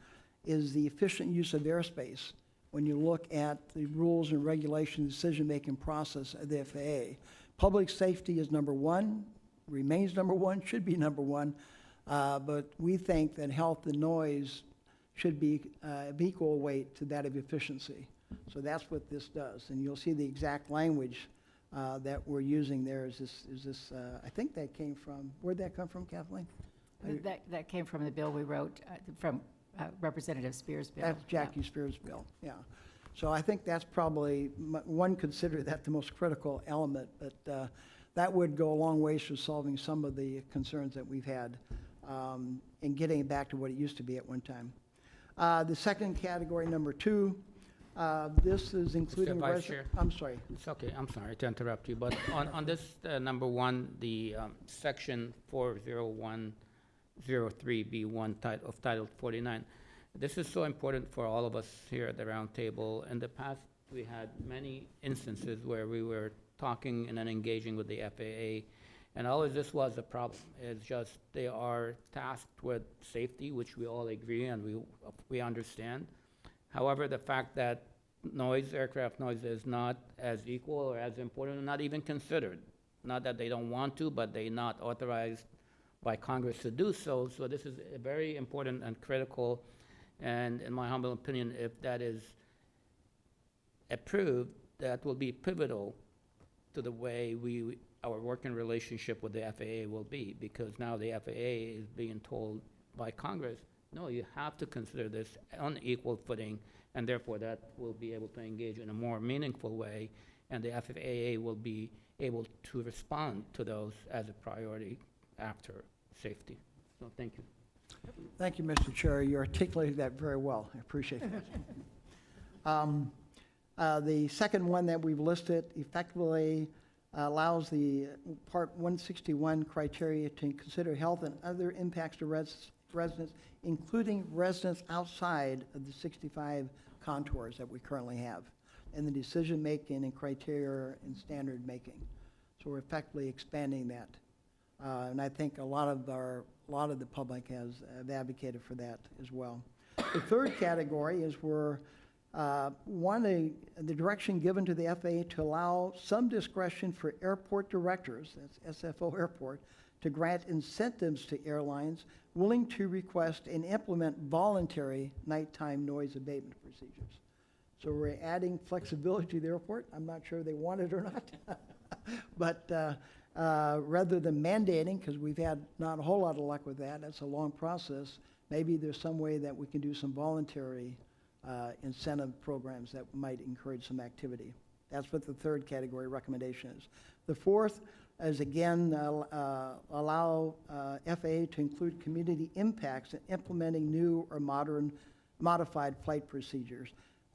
as the efficient use of airspace when you look at the rules and regulation decision-making process of the FAA. Public safety is number one, remains number one, should be number one, but we think that health and noise should be of equal weight to that of efficiency. So that's what this does, and you'll see the exact language that we're using there is this, I think that came from, where'd that come from, Kathleen? That came from the bill we wrote, from Representative Spears' bill. That's Yeah. Jackie Spears' bill, yeah. So I think that's probably, one consider that the most critical element, but that would go a long ways to solving some of the concerns that we've had and getting it back to what it used to be at one time. The second category, number 2, this is including. Vice Chair. I'm sorry. It's okay, I'm sorry to interrupt you, but on this number 1, the section 40103B1 of Title 49, this is so important for all of us here at the round table. In the past, we had many instances where we were talking and then engaging with the FAA, and always this was a problem. It's just they are tasked with safety, which we all agree and we understand. However, the fact that aircraft noise is not as equal or as important, not even considered. Not that they don't want to, but they're not authorized by Congress to do so. So this is a very important and critical, and in my humble opinion, if that is approved, that will be pivotal to the way our working relationship with the FAA will be, because now the FAA is being told by Congress, no, you have to consider this on equal footing, and therefore that will be able to engage in a more meaningful way, and the FAA will be able to respond to those as a priority after safety. So thank you. Thank you, Mr. Chair. You articulated that very well. I appreciate that. The second one that we've listed effectively allows the Part 161 criteria to consider health and other impacts to residents, including residents outside of the 65 contours that we currently have, and the decision-making and criteria and standard-making. So we're effectively expanding that. And I think a lot of the public have advocated for that as well. The third category is where the direction given to the FAA to allow some discretion for airport directors, that's SFO airport, to grant incentives to airlines willing to request and implement voluntary nighttime noise abatement procedures. So we're adding flexibility to the airport. I'm not sure they want it or not. But rather than mandating, because we've had not a whole lot of luck with that, that's a long process, maybe there's some way that we can do some voluntary incentive programs that might encourage some activity. That's what the third category recommendation is. The fourth is, again, allow FAA to include community impacts in implementing new or modified flight procedures.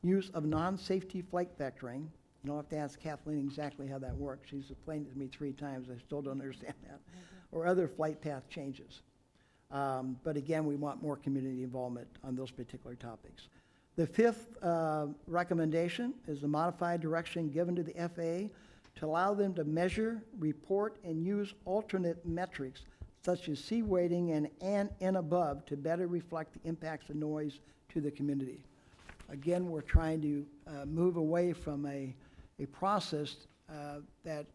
Use of non-safety flight vectoring. You don't have to ask Kathleen exactly how that works. She's explained it to me 3 times. I still don't understand that. Or other flight path changes. But again, we want more community involvement on those particular topics. The fifth recommendation is the modified direction given to the FAA to allow them to measure, report, and use alternate metrics such as C weighting and above to better reflect the impacts of noise to the community. Again, we're trying to move away from a process that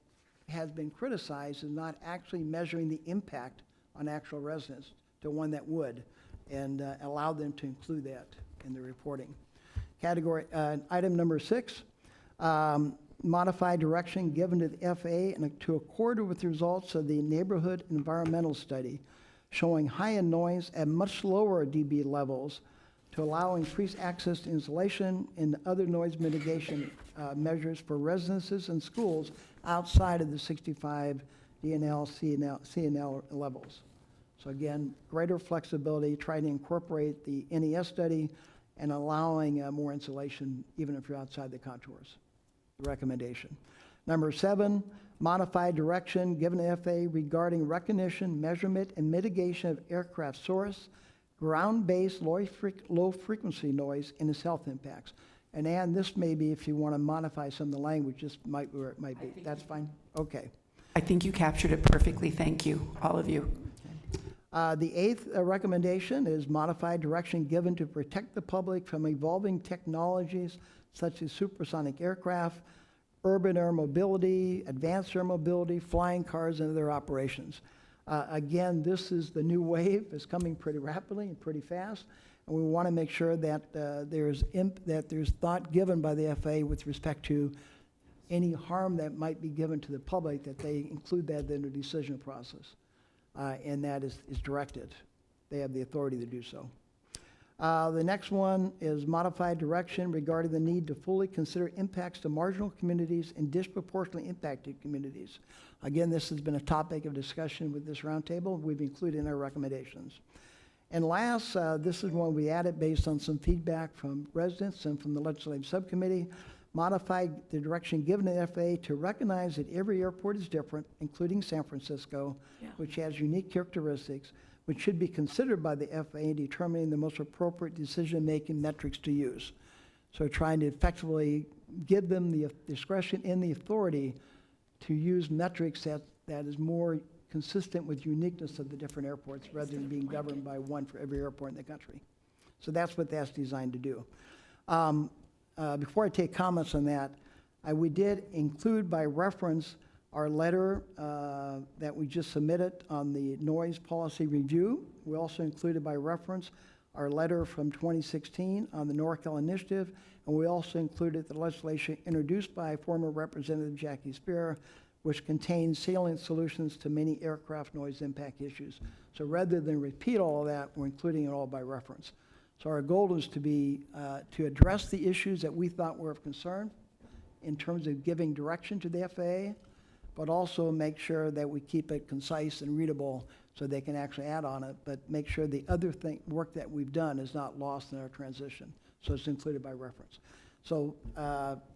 has been criticized as not actually measuring the impact on actual residents to one that would, and allow them to include that in the reporting. Item number 6, modified direction given to the FAA and to accord with the results of the neighborhood environmental study showing high-end noise at much lower dB levels to allow increased access to insulation and other noise mitigation measures for residences and schools outside of the 65 DNL, CNL levels. So again, greater flexibility, trying to incorporate the NES study and allowing more insulation even if you're outside the contours. The recommendation. Number 7, modified direction given to FAA regarding recognition, measurement, and mitigation of aircraft source, ground-based low-frequency noise, and its health impacts. And Ann, this may be, if you want to modify some of the language, just might where it might be. That's fine? Okay. I think you captured it perfectly. Thank you, all of you. The 8th recommendation is modified direction given to protect the public from evolving technologies such as supersonic aircraft, urban air mobility, advanced air mobility, flying cars, and other operations. Again, this is the new wave. It's coming pretty rapidly and pretty fast, and we want to make sure that there's thought given by the FAA with respect to any harm that might be given to the public, that they include that in their decision process. And that is directed. They have the authority to do so. The next one is modified direction regarding the need to fully consider impacts to marginal communities and disproportionately impacted communities. Again, this has been a topic of discussion with this roundtable. We've included in our recommendations. And last, this is one we added based on some feedback from residents and from the legislative subcommittee. Modified the direction given to the FAA to recognize that every airport is different, including San Francisco, which has unique characteristics, which should be considered by the FAA in determining the most appropriate decision-making metrics to use. So trying to effectively give them the discretion and the authority to use metrics that is more consistent with uniqueness of the different airports rather than being governed by one for every airport in the country. So that's what that's designed to do. Before I take comments on that, we did include by reference our letter that we just submitted on the noise policy review. We also included by reference our letter from 2016 on the NorCal initiative, and we also included the legislation introduced by former Representative Jackie Spear, which contains salient solutions to many aircraft noise impact issues. So rather than repeat all of that, we're including it all by reference. So our goal is to be to address the issues that we thought were of concern in terms of giving direction to the FAA, but also make sure that we keep it concise and readable so they can actually add on it, but make sure the other work that we've done is not lost in our transition. So it's included by reference. So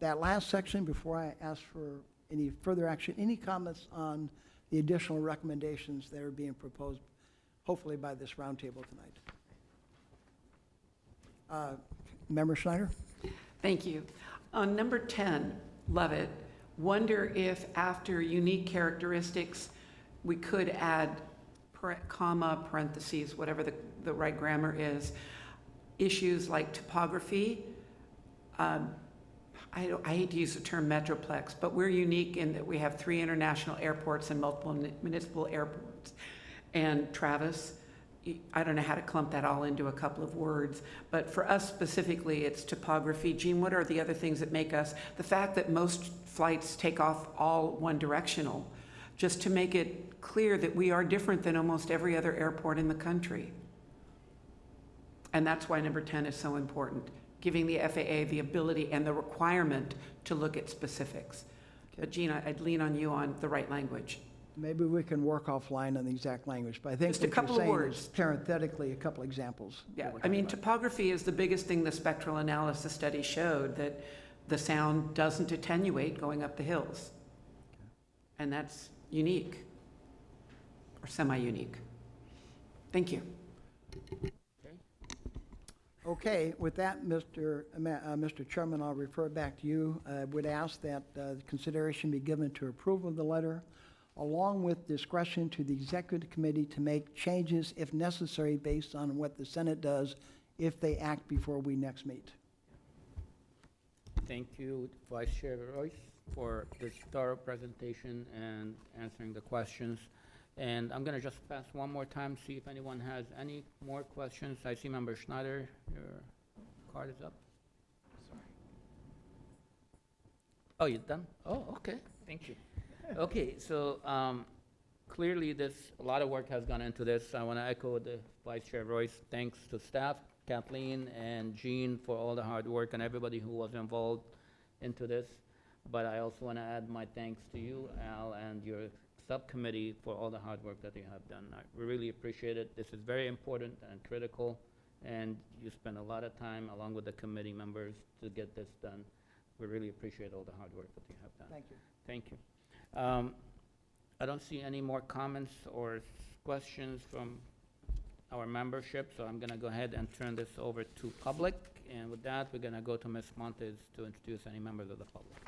that last section, before I ask for any further action, any comments on the additional recommendations that are being proposed, hopefully by this roundtable tonight? Member Schneider? Thank you. On number 10, love it. Wonder if after unique characteristics, we could add comma, parentheses, whatever the right grammar is, issues like topography. I hate to use the term metroplex, but we're unique in that we have 3 international airports and multiple municipal airports. And Travis, I don't know how to clump that all into a couple of words, but for us specifically, it's topography. Gene, what are the other things that make us, the fact that most flights take off all one directional, just to make it clear that we are different than almost every other airport in the country. And that's why number 10 is so important, giving the FAA the ability and the requirement to look at specifics. But Gene, I'd lean on you on the right language. Maybe we can work offline on the exact language, but I think Just a what couple you're of saying words. is parenthetically a couple examples. Yeah, I mean, topography is the biggest thing the spectral analysis study showed, that the sound doesn't attenuate going up the hills. And that's unique, or semi-unique. Thank you. Okay, with that, Mr. Chairman, I'll refer it back to you. I would ask that consideration be given to approval of the letter, along with discretion to the executive committee to make changes if necessary based on what the Senate does if they act before we next meet. Thank you, Vice Chair Royce, for this thorough presentation and answering the questions. And I'm going to just pass one more time, see if anyone has any more questions. I see Member Schneider, your card is up. Sorry. Oh, you're done? Oh, okay, thank you. Okay, so clearly a lot of work has gone into this. I want to echo the Vice Chair Royce. Thanks to staff, Kathleen and Jean, for all the hard work and everybody who was involved into this. But I also want to add my thanks to you, Al, and your subcommittee for all the hard work that you have done. We really appreciate it. This is very important and critical, and you spend a lot of time along with the committee members to get this done. We really appreciate all the hard work that you have done. Thank you. Thank you. I don't see any more comments or questions from our membership, so I'm going to go ahead and turn this over to public. And with that, we're going to go to Ms. Montes to introduce any members of the public.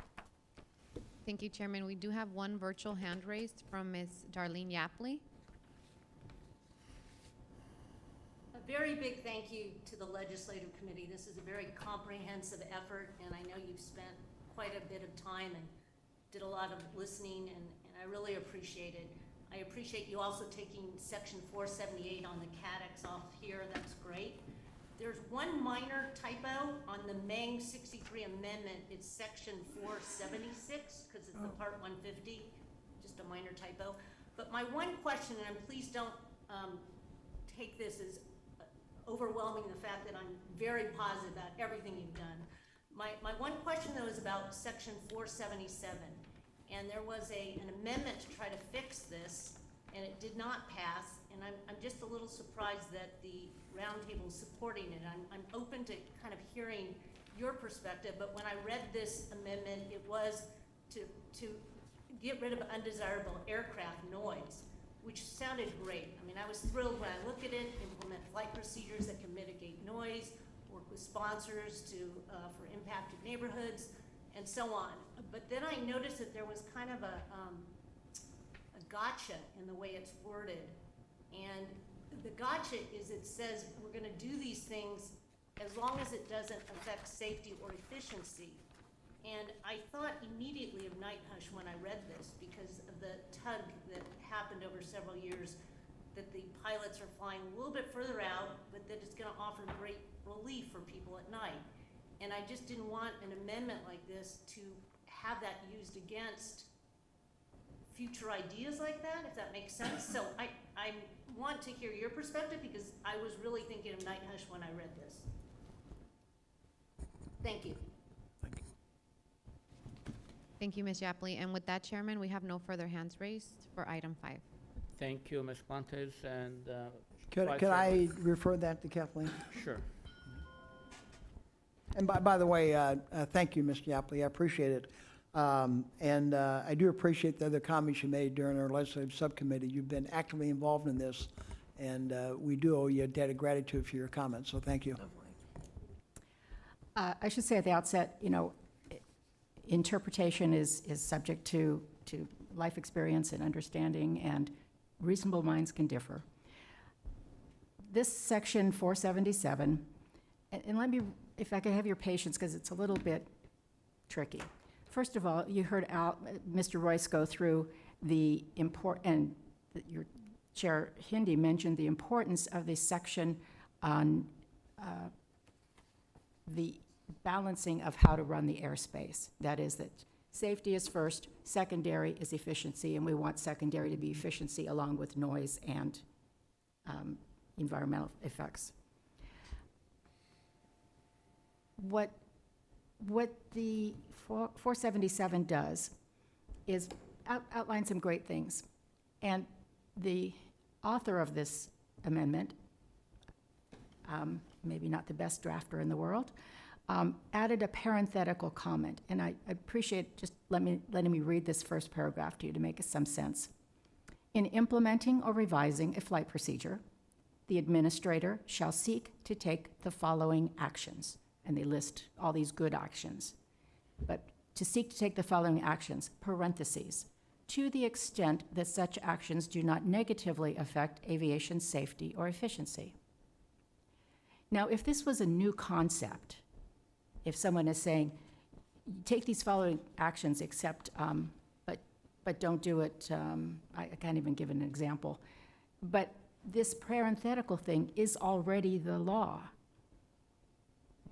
Thank you, Chairman. We do have one virtual hand raised from Ms. Darlene Yapley. A very big thank you to the Legislative Committee. This is a very comprehensive effort, and I know you've spent quite a bit of time and did a lot of listening, and I really appreciate it. I appreciate you also taking Section 478 on the CADX off here. That's great. There's one minor typo on the Meng 63 amendment. It's Section 476, because it's the Part 150, just a minor typo. But my one question, and please don't take this as overwhelming the fact that I'm very positive about everything you've done. My one question, though, is about Section 477. And there was an amendment to try to fix this, and it did not pass. And I'm just a little surprised that the Roundtable is supporting it. I'm open to kind of hearing your perspective, but when I read this amendment, it was to get rid of undesirable aircraft noise, which sounded great. I mean, I was thrilled when I looked at it, implement flight procedures that can mitigate noise, work with sponsors for impacted neighborhoods, and so on. But then I noticed that there was kind of a gotcha in the way it's worded. And the gotcha is it says we're going to do these things as long as it doesn't affect safety or efficiency. And I thought immediately of Night Hush when I read this because of the tug that happened over several years, that the pilots are flying a little bit further out, but that it's going to offer great relief for people at night. And I just didn't want an amendment like this to have that used against future ideas like that, if that makes sense. So I want to hear your perspective because I was really thinking of Night Hush when I read this. Thank you. Thank you, Ms. Yapley. And with that, Chairman, we have no further hands raised for item 5. Thank you, Ms. Montes, and Could Vice could Chair. I refer that to Kathleen? Sure. And by the way, thank you, Mr. Yapley, I appreciate it. And I do appreciate the other comments you made during our legislative subcommittee. You've been actively involved in this, and we do owe you a debt of gratitude for your comments, so thank you. I should say at the outset, you know, interpretation is subject to life experience and understanding, and reasonable minds can differ. This section 477, and let me, if I could have your patience, because it's a little bit tricky. First of all, you heard Mr. Royce go through the and your Chair Hindi mentioned the importance of the section on the balancing of how to run the airspace. That is that safety is first, secondary is efficiency, and we want secondary to be efficiency along with noise and environmental effects. What the 477 does is outline some great things. And the author of this amendment, maybe not the best drafter in the world, added a parenthetical comment. And I appreciate just letting me read this first paragraph to you to make some sense. In implementing or revising a flight procedure, the administrator shall seek to take the following actions. And they list all these good actions. But to seek to take the following actions, parentheses, to the extent that such actions do not negatively affect aviation safety or efficiency. Now, if this was a new concept, if someone is saying, take these following actions except, but don't do it, I can't even give an example, but this parenthetical thing is already the law.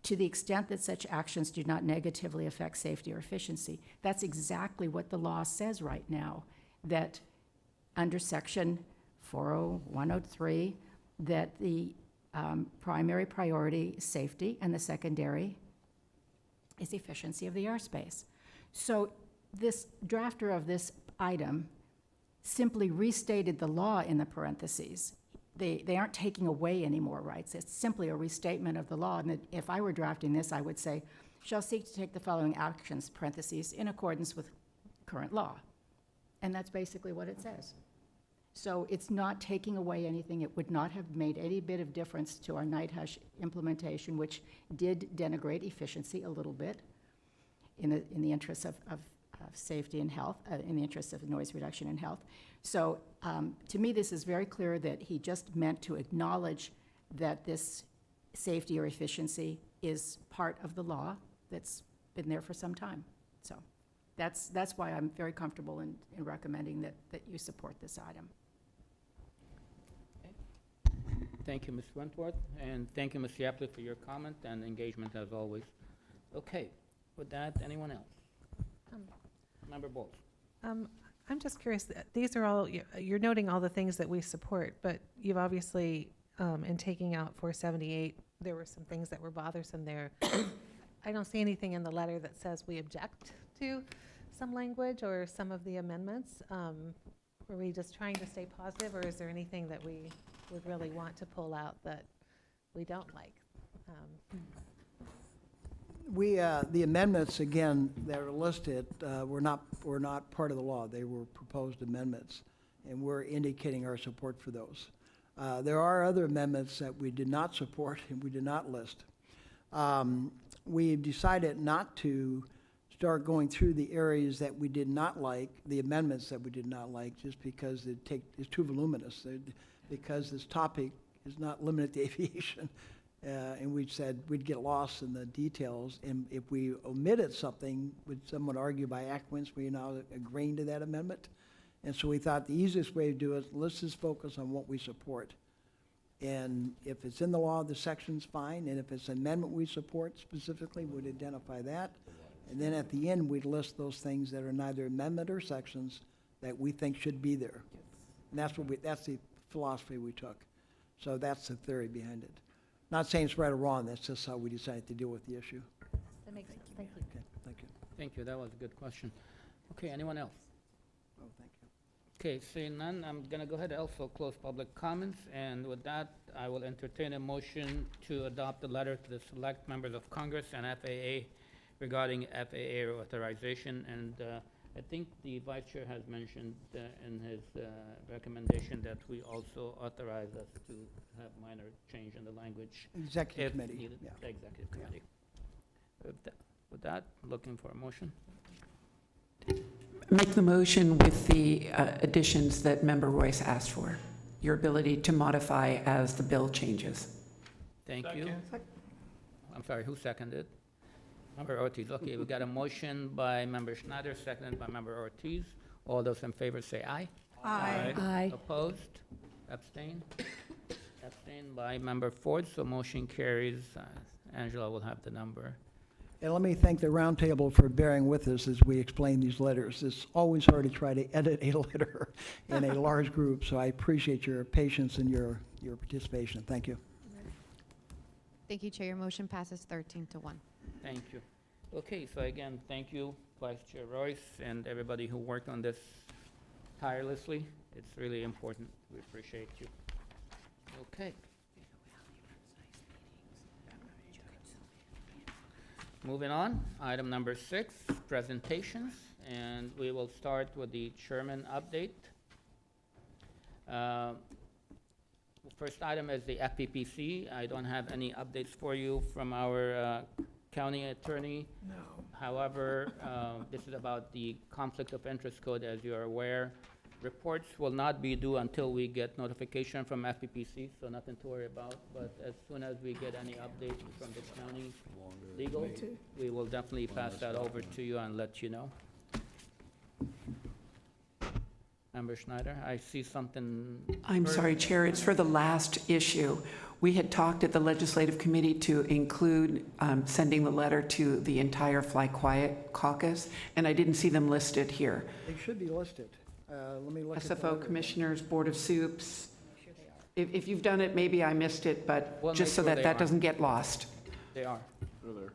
To the extent that such actions do not negatively affect safety or efficiency. That's exactly what the law says right now, that under section 40103, that the primary priority is safety and the secondary is efficiency of the airspace. So this drafter of this item simply restated the law in the parentheses. They aren't taking away any more rights. It's simply a restatement of the law. And if I were drafting this, I would say, shall seek to take the following actions, parentheses, in accordance with current law. And that's basically what it says. So it's not taking away anything. It would not have made any bit of difference to our night hush implementation, which did denigrate efficiency a little bit in the interest of safety and health, in the interest of noise reduction and health. So to me, this is very clear that he just meant to acknowledge that this safety or efficiency is part of the law that's been there for some time. So that's why I'm very comfortable in recommending that you support this item. Thank you, Ms. Wentworth, and thank you, Ms. Yapley, for your comment and engagement as always. Okay, with that, anyone else? Member Bowles. I'm just curious, these are all, you're noting all the things that we support, but you've obviously, in taking out 478, there were some things that were bothersome there. I don't see anything in the letter that says we object to some language or some of the amendments. Were we just trying to stay positive, or is there anything that we would really want to pull out that we don't like? The amendments, again, that are listed, were not part of the law. They were proposed amendments, and we're indicating our support for those. There are other amendments that we did not support and we did not list. We decided not to start going through the areas that we did not like, the amendments that we did not like, just because it's too voluminous, because this topic is not limited to aviation. And we said we'd get lost in the details, and if we omitted something, would someone argue by acquiescence we now agreeing to that amendment? And so we thought the easiest way to do it, let's just focus on what we support. And if it's in the law, the section's fine, and if it's an amendment we support specifically, we'd identify that. And then at the end, we'd list those things that are neither amendment or sections that we think should be there. And that's the philosophy we took. So that's the theory behind it. Not saying it's right or wrong, that's just how we decided to deal with the issue. That makes sense. Thank you. Okay, thank you. Thank you, that was a good question. Okay, anyone else? Oh, thank you. Okay, seeing none, I'm gonna go ahead and also close public comments, and with that, I will entertain a motion to adopt the letter to the select members of Congress and FAA regarding FAA reauthorization, and I think the Vice Chair has mentioned in his recommendation that we also authorize us to have minor change in the language Executive if Committee, needed, yeah. the Executive Committee. With that, looking for a motion. Make the motion with the additions that Member Royce asked for, your ability to modify as the bill changes. Thank you. Second. I'm sorry, who seconded? Member Ortiz. Okay, we got a motion by Member Schneider, seconded by Member Ortiz. All those in favor say aye. Aye. Aye. Opposed? Abstain? Abstained by Member Ford, so motion carries. Angela will have the number. And let me thank the Roundtable for bearing with us as we explain these letters. It's always hard to try to edit a letter in a large group, so I appreciate your patience and your participation. Thank you. Thank you, Chair. Your motion passes 13-1. Thank you. Okay, so again, thank you, Vice Chair Royce, and everybody who worked on this tirelessly. It's really important. We appreciate you. Okay. Moving on, item number 6, presentations, and we will start with the chairman update. First item is the FPPC. I don't have any updates for you from our county attorney. No. However, this is about the conflict of interest code, as you are aware. Reports will not be due until we get notification from FPPC, so nothing to worry about. But as soon as we get any updates from the county legal, we will definitely pass that over to you and let you know. Member Schneider, I see something. I'm sorry, Chair, it's for the last issue. We had talked at the Legislative Committee to include sending the letter to the entire Fly Quiet caucus, and I didn't see them listed here. They should be listed. Let me look at the SFO letter. Commissioners, Board of Soups. If you've done it, maybe I missed it, but We'll just make so sure that they that are. doesn't get lost. They are. They're there.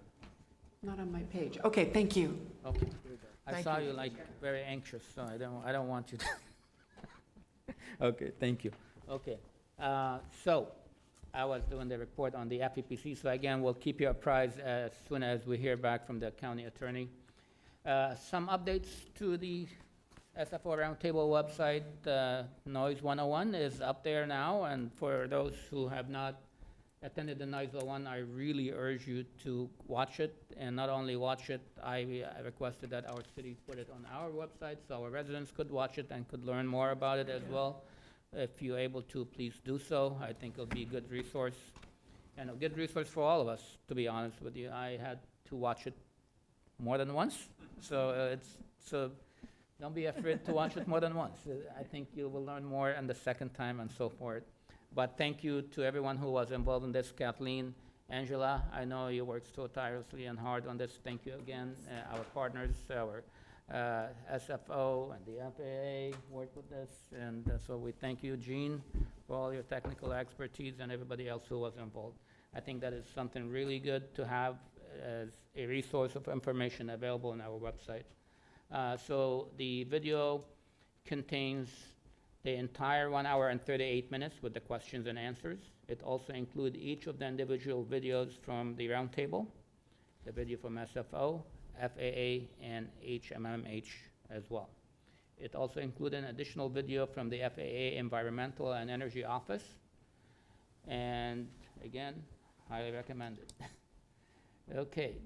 Not on my page. Okay, thank you. Okay. I Thank saw you. you like very anxious, so I don't want you to. Okay, thank you. Okay, so I was doing the report on the FPPC, so again, we'll keep you apprised as soon as we hear back from the county attorney. Some updates to the SFO Roundtable website. Noise 101 is up there now, and for those who have not attended the Noise 101, I really urge you to watch it, and not only watch it, I requested that our city put it on our website so our residents could watch it and could learn more about it as well. If you're able to, please do so. I think it'll be a good resource, and a good resource for all of us, to be honest with you. I had to watch it more than once, so don't be afraid to watch it more than once. I think you will learn more and the second time and so forth. But thank you to everyone who was involved in this. Kathleen, Angela, I know you worked so tirelessly and hard on this. Thank you again. Our partners, our SFO and the FAA worked with this. And so we thank you, Gene, for all your technical expertise and everybody else who was involved. I think that is something really good to have as a resource of information available on our website. So the video contains the entire 1 hour and 38 minutes with the questions and answers. It also includes each of the individual videos from the roundtable, the video from SFO, FAA, and HMMH as well. It also includes an additional video from the FAA Environmental and Energy Office. And again, highly recommend it. Okay.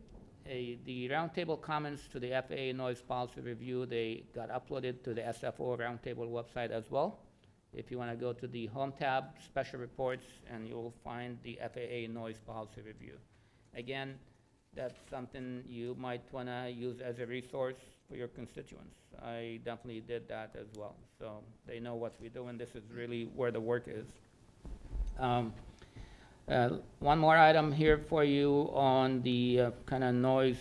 The roundtable comments to the FAA noise policy review, they got uploaded to the SFO roundtable website as well. If you want to go to the home tab, special reports, and you'll find the FAA noise policy review. Again, that's something you might want to use as a resource for your constituents. I definitely did that as well. So they know what we do, and this is really where the work is. One more item here for you on the kind of noise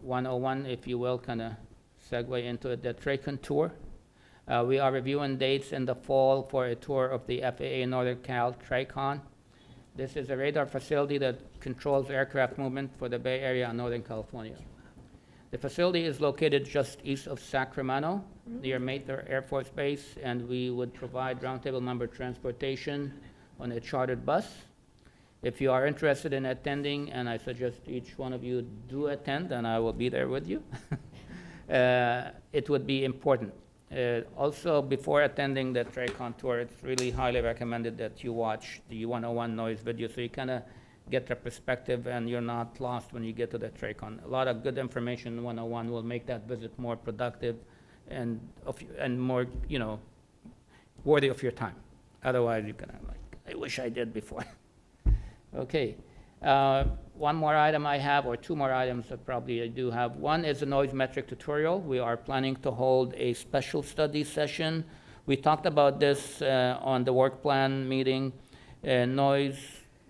101, if you will, kind of segue into it, the TRACON tour. We are reviewing dates in the fall for a tour of the FAA Northern Cal TRACON. This is a radar facility that controls aircraft movement for the Bay Area and Northern California. The facility is located just east of Sacramento, near Mather Air Force Base, and we would provide Roundtable member transportation on a chartered bus. If you are interested in attending, and I suggest each one of you do attend, and I will be there with you, it would be important. Also, before attending the TRACON tour, it's really highly recommended that you watch the 101 noise video so you kind of get the perspective and you're not lost when you get to the TRACON. A lot of good information in 101 will make that visit more productive and more, worthy of your time. Otherwise, you're gonna I wish I did before. Okay. One more item I have, or two more items that probably I do have. One is a noise metric tutorial. We are planning to hold a special study session. We talked about this on the work plan meeting. Noise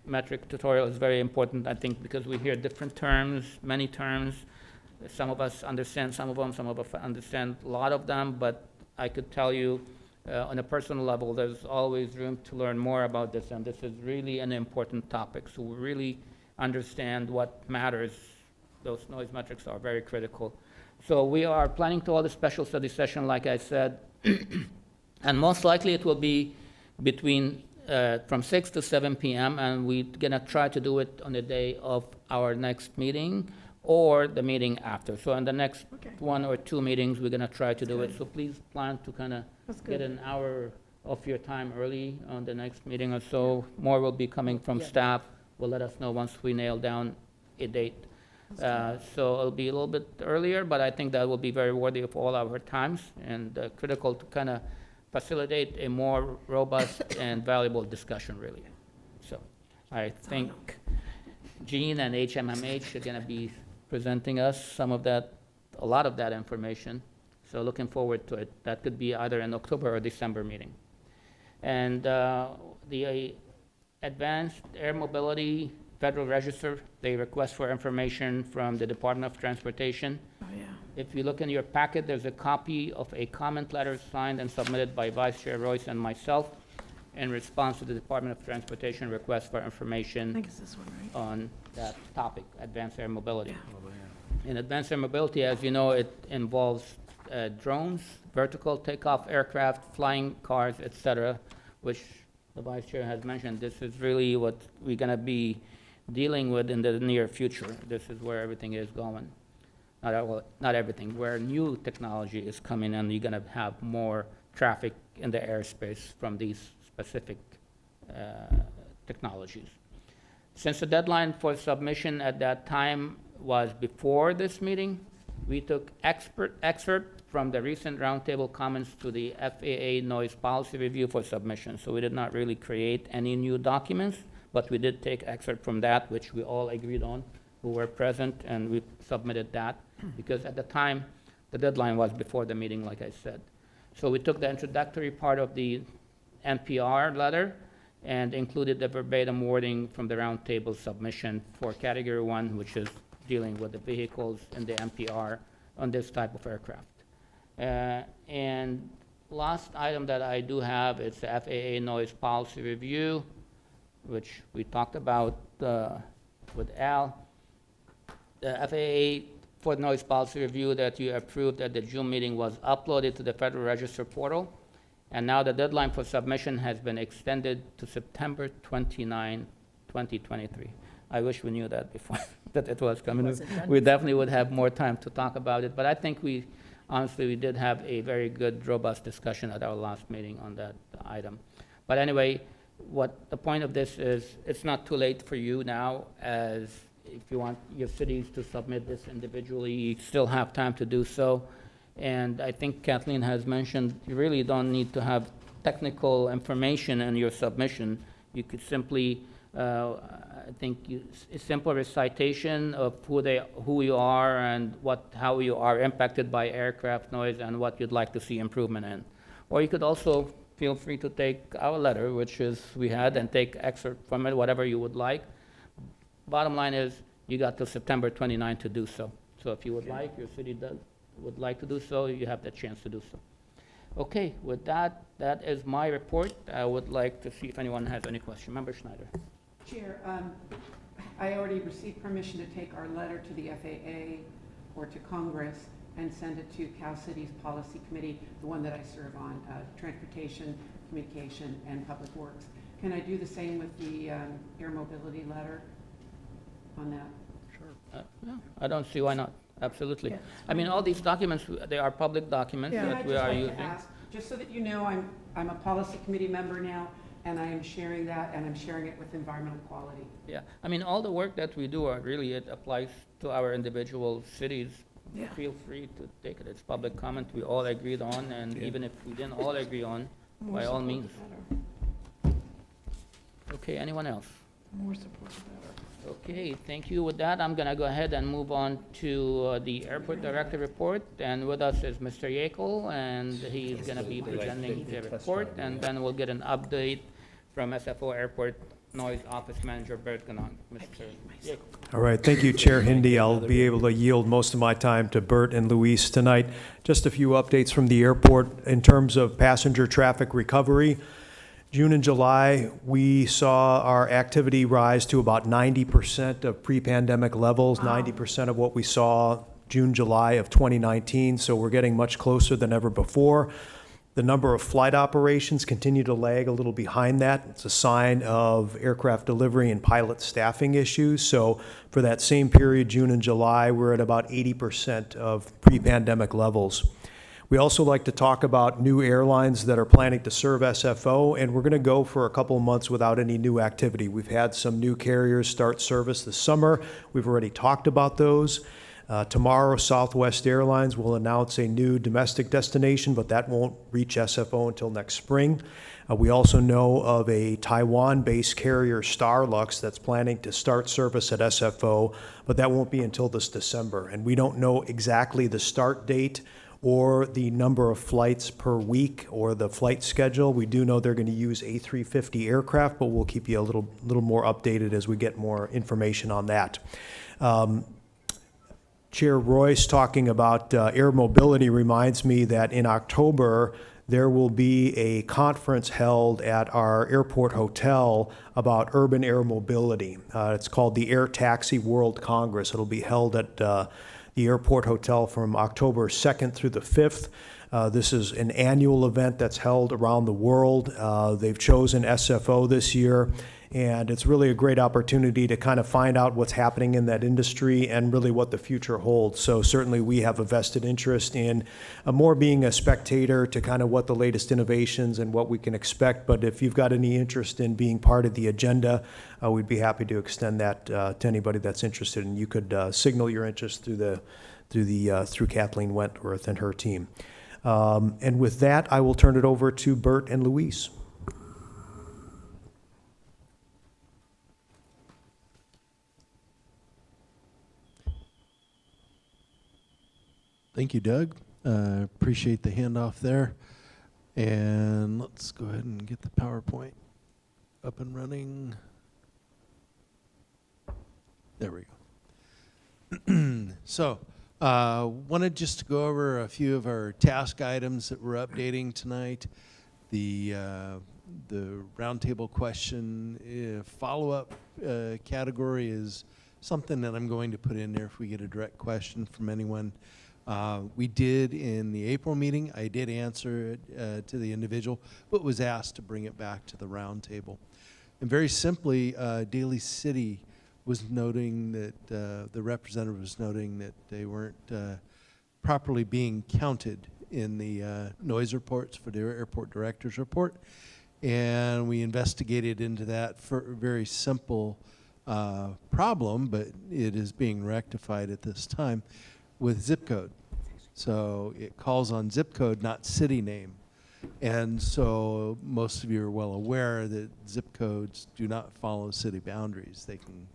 metric tutorial is very important, I think, because we hear different terms, many terms. Some of us understand some of them, some of us understand a lot of them, but I could tell you on a personal level, there's always room to learn more about this, and this is really an important topic. So we really understand what matters. Those noise metrics are very critical. So we are planning to hold a special study session, like I said, and most likely it will be between from 6 to 7 p.m., and we're gonna try to do it on the day of our next meeting or the meeting after. So in the next 1 or 2 meetings, we're gonna try to do it. So please plan to kind of get an hour of your time early on the next meeting or so. More will be coming from staff. Will let us know once we nail down a date. So it'll be a little bit earlier, but I think that will be very worthy of all our times and critical to kind of facilitate a more robust and valuable discussion, really. So I think Jean and HMMH are going to be presenting us a lot of that information. So looking forward to it. That could be either an October or December meeting. And the Advanced Air Mobility Federal Register, they request for information from the Department of Transportation. Oh, yeah. If you look in your packet, there's a copy of a comment letter signed and submitted by Vice Chair Royce and myself in response to the Department of Transportation request for I information think it's this one, right? on that topic, advanced air mobility. Yeah. In advanced air mobility, as you know, it involves drones, vertical takeoff aircraft, flying cars, etc., which the Vice Chair has mentioned. This is really what we're going to be dealing with in the near future. This is where everything is going. Not everything, where new technology is coming and you're going to have more traffic in the airspace from these specific technologies. Since the deadline for submission at that time was before this meeting, we took excerpt from the recent roundtable comments to the FAA noise policy review for submission. So we did not really create any new documents, but we did take excerpt from that, which we all agreed on, who were present, and we submitted that because at the time, the deadline was before the meeting, like I said. So we took the introductory part of the NPR letter and included the verbatim wording from the roundtable submission for Category 1, which is dealing with the vehicles in the NPR on this type of aircraft. And last item that I do have is the FAA noise policy review, which we talked about with Al. The FAA for noise policy review that you approved at the June meeting was uploaded to the Federal Register portal, and now the deadline for submission has been extended to September 29, 2023. I wish we knew that before, that it was coming. We definitely would have more time to talk about it, but I think honestly, we did have a very good, robust discussion at our last meeting on that item. But anyway, what the point of this is, it's not too late for you now, as if you want your cities to submit this individually, you still have time to do so. And I think Kathleen has mentioned, you really don't need to have technical information in your submission. You could simply, I think, a simple recitation of who you are and how you are impacted by aircraft noise and what you'd like to see improvement in. Or you could also feel free to take our letter, which is we had, and take excerpt from it, whatever you would like. Bottom line is, you got till September 29 to do so. So if you would like, your city would like to do so, you have the chance to do so. Okay, with that, that is my report. I would like to see if anyone has any question. Member Schneider. Chair, I already received permission to take our letter to the FAA. or to Congress and send it to Cal City's Policy Committee, the one that I serve on, Transportation, Communication, and Public Works. Can I do the same with the air mobility letter on that? Yeah, I don't see why not. Absolutely. Yeah. I mean, all these documents, they are public documents Yeah. that we I'd are just like using. to ask, just so that you know, I'm a policy committee member now, and I am sharing that, and I'm sharing it with environmental quality. Yeah, I mean, all the work that we do are really, it applies to our individual cities. Yeah. Feel free to take it. It's public comment we all agreed on, and even if we didn't all agree on, More by all support, means. the better. Okay, anyone else? More support, the better. Okay, thank you. With that, I'm gonna go ahead and move on to the airport director report. And with us is Mr. Yekel, and he's gonna be presenting the report, and then we'll get an update from SFO Airport Noise Office Manager Bert Ganong. Mr. Yekel. All right, thank you, Chair Hindi. I'll be able to yield most of my time to Bert and Luis tonight. Just a few updates from the airport in terms of passenger traffic recovery. June and July, we saw our activity rise to about 90% of pre-pandemic levels, 90% of what we saw June, July of 2019, so we're getting much closer than ever before. The number of flight operations continue to lag a little behind that. It's a sign of aircraft delivery and pilot staffing issues. So for that same period, June and July, we're at about 80% of pre-pandemic levels. We also like to talk about new airlines that are planning to serve SFO, and we're going to go for a couple of months without any new activity. We've had some new carriers start service this summer. We've already talked about those. Tomorrow, Southwest Airlines will announce a new domestic destination, but that won't reach SFO until next spring. We also know of a Taiwan-based carrier, Starlux, that's planning to start service at SFO, but that won't be until this December. And we don't know exactly the start date or the number of flights per week or the flight schedule. We do know they're going to use A350 aircraft, but we'll keep you a little more updated as we get more information on that. Chair Royce talking about air mobility reminds me that in October, there will be a conference held at our airport hotel about urban air mobility. It's called the Air Taxi World Congress. It'll be held at the airport hotel from October 2nd through the 5th. This is an annual event that's held around the world. They've chosen SFO this year, and it's really a great opportunity to kind of find out what's happening in that industry and really what the future holds. So certainly we have a vested interest in more being a spectator to kind of what the latest innovations and what we can expect. But if you've got any interest in being part of the agenda, we'd be happy to extend that to anybody that's interested. And you could signal your interest through Kathleen Wentworth and her team. And with that, I will turn it over to Bert and Luis. Thank you, Doug. Appreciate the handoff there. And let's go ahead and get the PowerPoint up and running. There we go. So, wanted just to go over a few of our task items that we're updating tonight. The roundtable question follow-up category is something that I'm going to put in there if we get a direct question from anyone. We did in the April meeting, I did answer it to the individual, but was asked to bring it back to the roundtable. And very simply, Daly City was noting that, the representative was noting that they weren't properly being counted in the noise reports for their airport director's report. And we investigated into that for a very simple problem, but it is being rectified at this time with zip code. So it calls on zip code, not city name. And so most of you are well aware that zip codes do not follow city boundaries. They can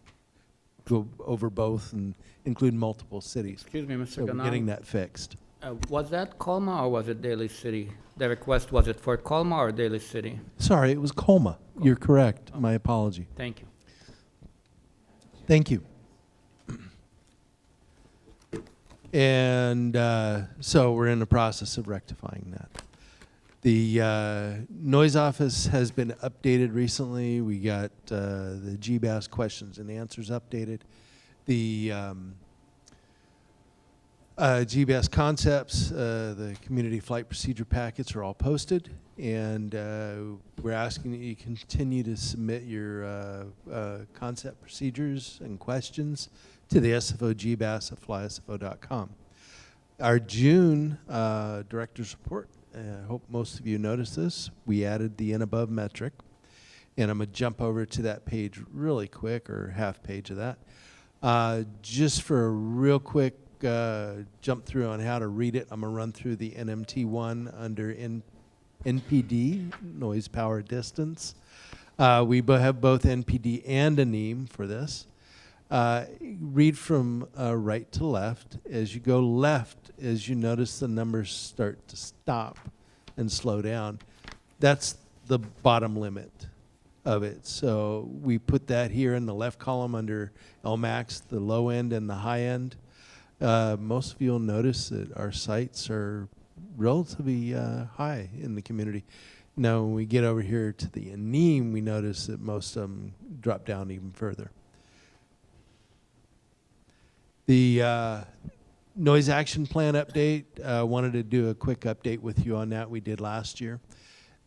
go over both and include multiple cities. Excuse me, Mr. So we're Ganong. getting that fixed. Was that Colma or was it Daly City? The request, was it for Colma or Daly City? Sorry, it was Colma. You're correct. My apology. Thank you. Thank you. And so we're in the process of rectifying that. The noise office has been updated recently. We got the GBAS questions and answers updated. The GBS concepts, the community flight procedure packets are all posted, and we're asking that you continue to submit your concept procedures and questions to the SFO GBAS at flysfo.com. Our June director's report, I hope most of you noticed this, we added the and above metric, and I'm going to jump over to that page really quick, or half page of that. Just for a real quick jump through on how to read it, I'm going to run through the NMT1 under NPD, noise, power, distance. We have both NPD and a NEM for this. Read from right to left. As you go left, as you notice the numbers start to stop and slow down, that's the bottom limit of it. So we put that here in the left column under LMAX, the low end and the high end. Most of you will notice that our sites are relatively high in the community. Now, when we get over here to the NEM, we notice that most of them drop down even further. The noise action plan update, wanted to do a quick update with you on that. We did last year.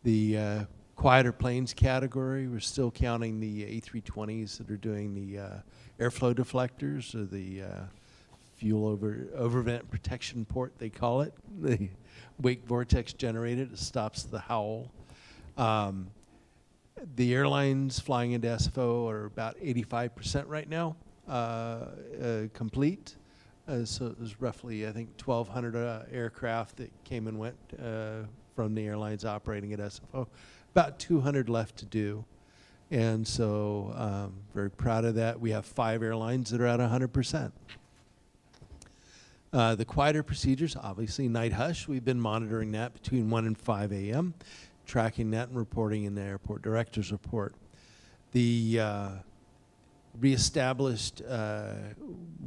The quieter planes category, we're still counting the A320s that are doing the airflow deflectors, or the fuel overvent protection port, they call it. The wake vortex generator that stops the howl. The airlines flying into SFO are about 85% right now complete. So it was roughly, I think, 1,200 aircraft that came and went from the airlines operating at SFO. About 200 left to do. And so very proud of that. We have 5 airlines that are at 100%. The quieter procedures, obviously night hush, we've been monitoring that between 1 and 5 a.m., tracking that and reporting in the airport director's report. The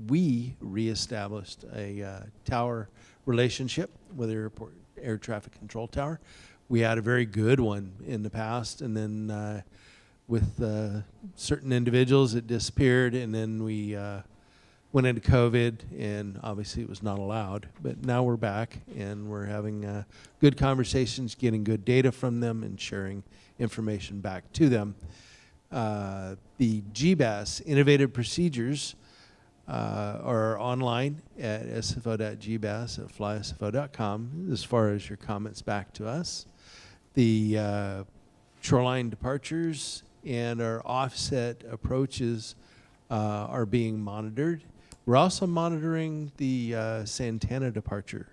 we reestablished a tower relationship with the airport air traffic control tower. We had a very good one in the past, and then with certain individuals it disappeared, and then we went into COVID, and obviously it was not allowed. But now we're back, and we're having good conversations, getting good data from them, and sharing information back to them. The GBAS innovative procedures are online at sfo.gbas at flysfo.com as far as your comments back to us. The shoreline departures and our offset approaches are being monitored. We're also monitoring the Santana departure,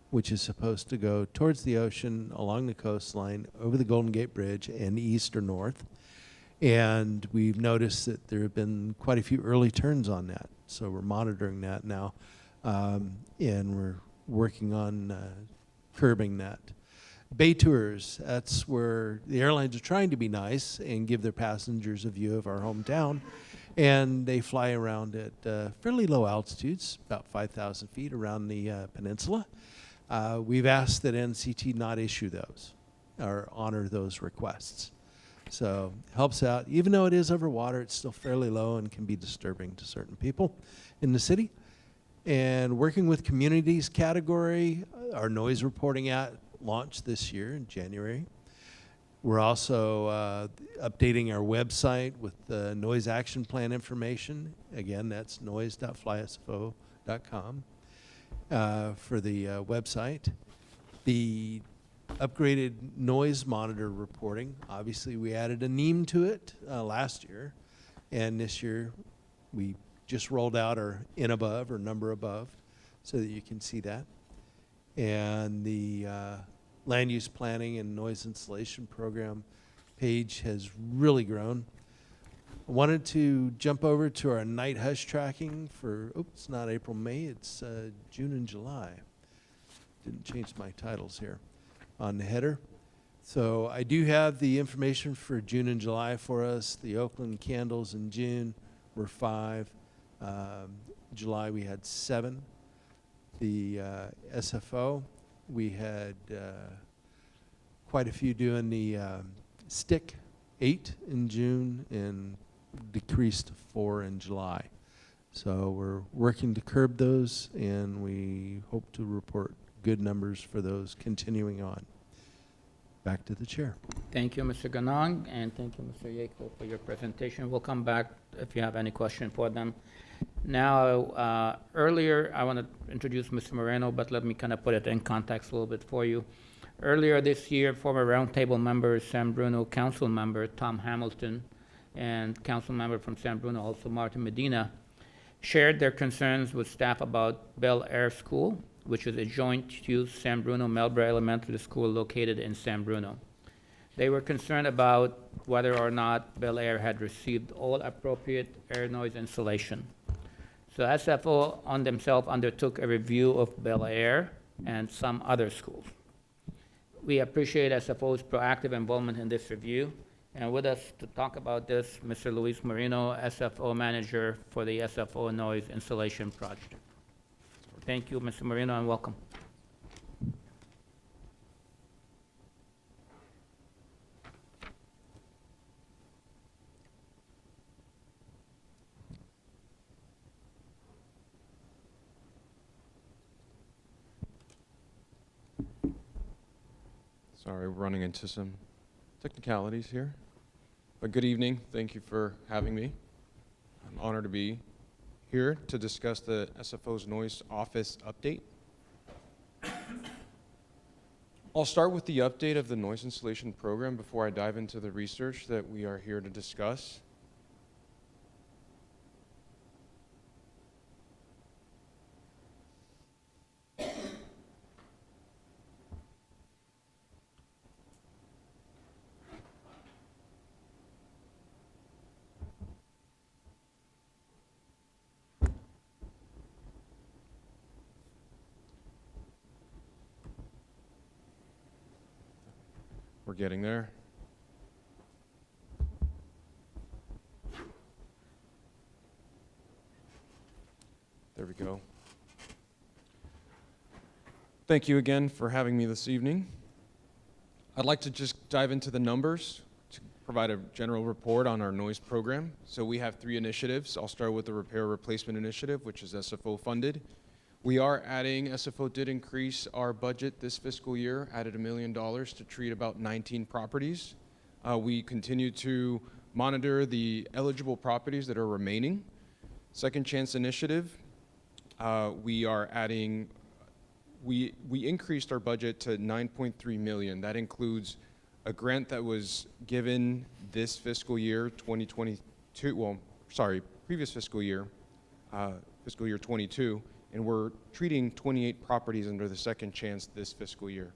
which is supposed to go towards the ocean, along the coastline, over the Golden Gate Bridge, and east or north. And we've noticed that there have been quite a few early turns on that. So we're monitoring that now, and we're working on curbing that. Bay tours, that's where the airlines are trying to be nice and give their passengers a view of our hometown. And they fly around at fairly low altitudes, about 5,000 feet around the peninsula. We've asked that NCT not issue those or honor those requests. So it helps out. Even though it is over water, it's still fairly low and can be disturbing to certain people in the city. And working with communities category, our noise reporting app launched this year in January. We're also updating our website with the noise action plan information. Again, that's noise.flysfo.com for the website. The upgraded noise monitor reporting, obviously we added a NEM to it last year, and this year we just rolled out our in above or number above so that you can see that. And the land use planning and noise installation program page has really grown. I wanted to jump over to our night hush tracking for, oops, not April, May, it's June and July. Didn't change my titles here on the header. So I do have the information for June and July for us. The Oakland candles in June were 5. July we had 7. The SFO, we had quite a few doing the stick, 8 in June, and decreased to 4 in July. So we're working to curb those, and we hope to report good numbers for those continuing on. Back to the chair. Thank you, Mr. Ganong, and thank you, Mr. Yako, for your presentation. We'll come back if you have any question for them. Now, earlier, I want to introduce Mr. Moreno, but let me kind of put it in context a little bit for you. Earlier this year, former Roundtable member San Bruno Council member Tom Hamilton and Council member from San Bruno, also Martin Medina, shared their concerns with staff about Bel Air School, which is a joint-use San Bruno-Melbra Elementary School located in San Bruno. They were concerned about whether or not Bel Air had received all appropriate air noise insulation. So SFO on themselves undertook a review of Bel Air and some other schools. We appreciate SFO's proactive involvement in this review. And with us to talk about this, Mr. Luis Marino, SFO manager for the SFO Noise Insulation Project. Thank you, Mr. Marino, and welcome. Sorry, we're running into some technicalities here. But good evening. Thank you for having me. I'm honored to be here to discuss the SFO's Noise Office update. I'll start with the update of the noise insulation program before I dive into the research that we are here to discuss. We're getting there. There we go. Thank you again for having me this evening. I'd like to just dive into the numbers to provide a general report on our noise program. So we have 3 initiatives. I'll start with the Repair Replacement Initiative, which is SFO funded. We are adding, SFO did increase our budget this fiscal year, added $1 million to treat about 19 properties. We continue to monitor the eligible properties that are remaining. Second Chance Initiative, we are adding, we increased our budget to $9.3 million. That includes a grant that was given this fiscal year, 2022, well, sorry, previous fiscal year 22. And we're treating 28 properties under the Second Chance this fiscal year.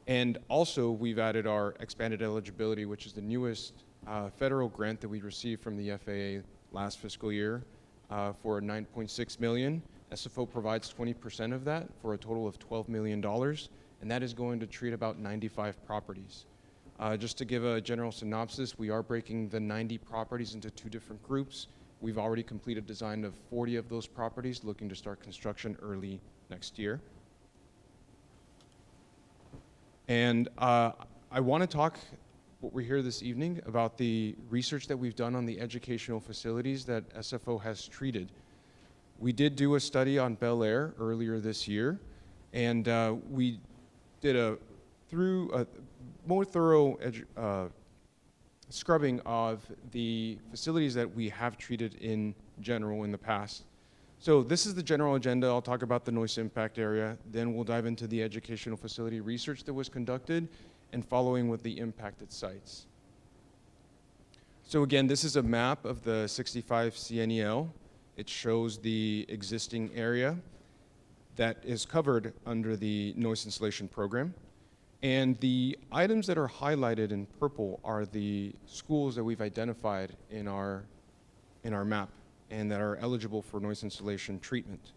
And also, we've added our expanded eligibility, which is the newest federal grant that we received from the FAA last fiscal year for $9.6 million. SFO provides 20% of that for a total of $12 million, and that is going to treat about 95 properties. Just to give a general synopsis, we are breaking the 90 properties into 2 different groups. We've already completed design of 40 of those properties, looking to start construction early next year. And I want to talk, what we're here this evening, about the research that we've done on the educational facilities that SFO has treated. We did do a study on Bel Air earlier this year, and we did a more thorough scrubbing of the facilities that we have treated in general in the past. So this is the general agenda. I'll talk about the noise impact area, then we'll dive into the educational facility research that was conducted, and following with the impacted sites. So again, this is a map of the 65 CNEL. It shows the existing area that is covered under the noise insulation program. And the items that are highlighted in purple are the schools that we've identified in our map and that are eligible for noise insulation treatment.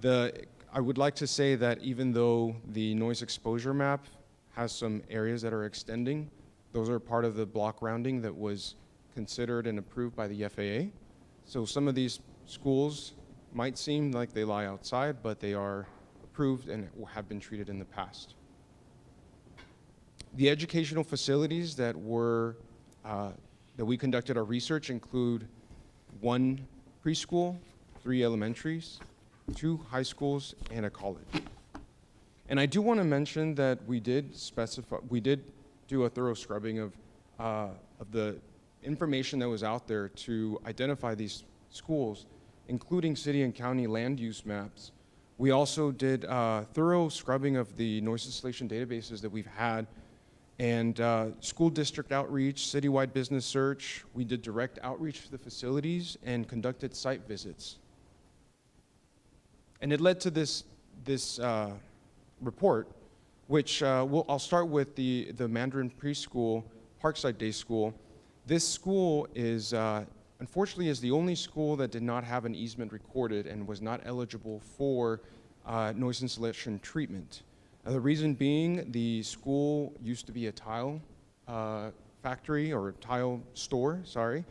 I would like to say that even though the noise exposure map has some areas that are extending, those are part of the block rounding that was considered and approved by the FAA. So some of these schools might seem like they lie outside, but they are approved and have been treated in the past. The educational facilities that we conducted our research include 1 preschool, 3 elementaries, 2 high schools, and a college. And I do want to mention that we did do a thorough scrubbing of the information that was out there to identify these schools, including city and county land use maps. We also did thorough scrubbing of the noise installation databases that we've had, and school district outreach, citywide business search. We did direct outreach to the facilities and conducted site visits. And it led to this report, which I'll start with the Mandarin Preschool, Parkside Day School. This school is, unfortunately, is the only school that did not have an easement recorded and was not eligible for noise insulation treatment. The reason being, the school used to be a tile factory, or a tile store, sorry,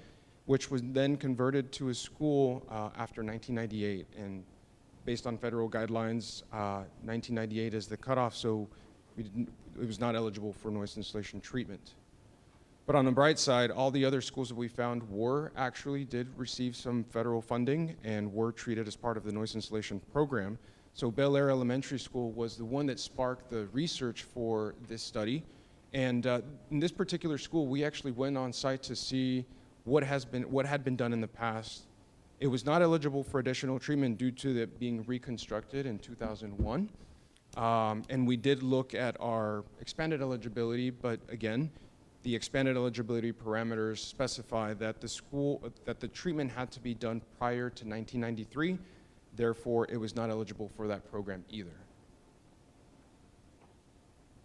which was then converted to a school after 1998. And based on federal guidelines, 1998 is the cutoff, so it was not eligible for noise insulation treatment. But on the bright side, all the other schools that we found did receive some federal funding and were treated as part of the noise insulation program. So Bel Air Elementary School was the one that sparked the research for this study. And in this particular school, we actually went on site to see what had been done in the past. It was not eligible for additional treatment due to it being reconstructed in 2001. And we did look at our expanded eligibility, but again, the expanded eligibility parameters specify that the treatment had to be done prior to 1993. Therefore, it was not eligible for that program either.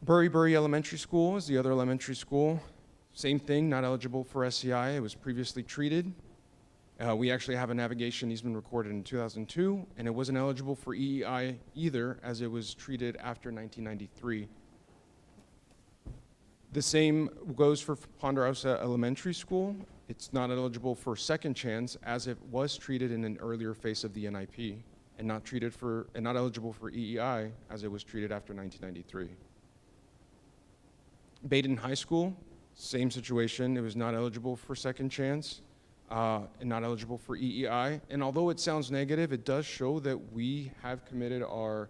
Bury Elementary School is the other elementary school. Same thing, not eligible for SEI. It was previously treated. We actually have a navigation easement recorded in 2002, and it wasn't eligible for EEI either, as it was treated after 1993. The same goes for Ponderosa Elementary School. It's not eligible for second chance, as it was treated in an earlier phase of the NIP, and not eligible for EEI, as it was treated after 1993. Baden High School, same situation. It was not eligible for second chance, and not eligible for EEI. And although it sounds negative, it does show that we have committed our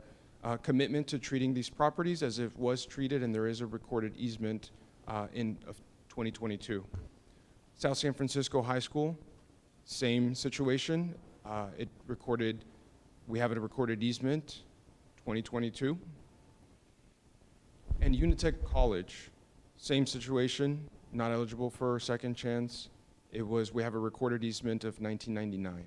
commitment to treating these properties as it was treated, and there is a recorded easement in 2022. South San Francisco High School, same situation. We have a recorded easement, 2022. And Unitech College, same situation, not eligible for second chance. We have a recorded easement of 1999.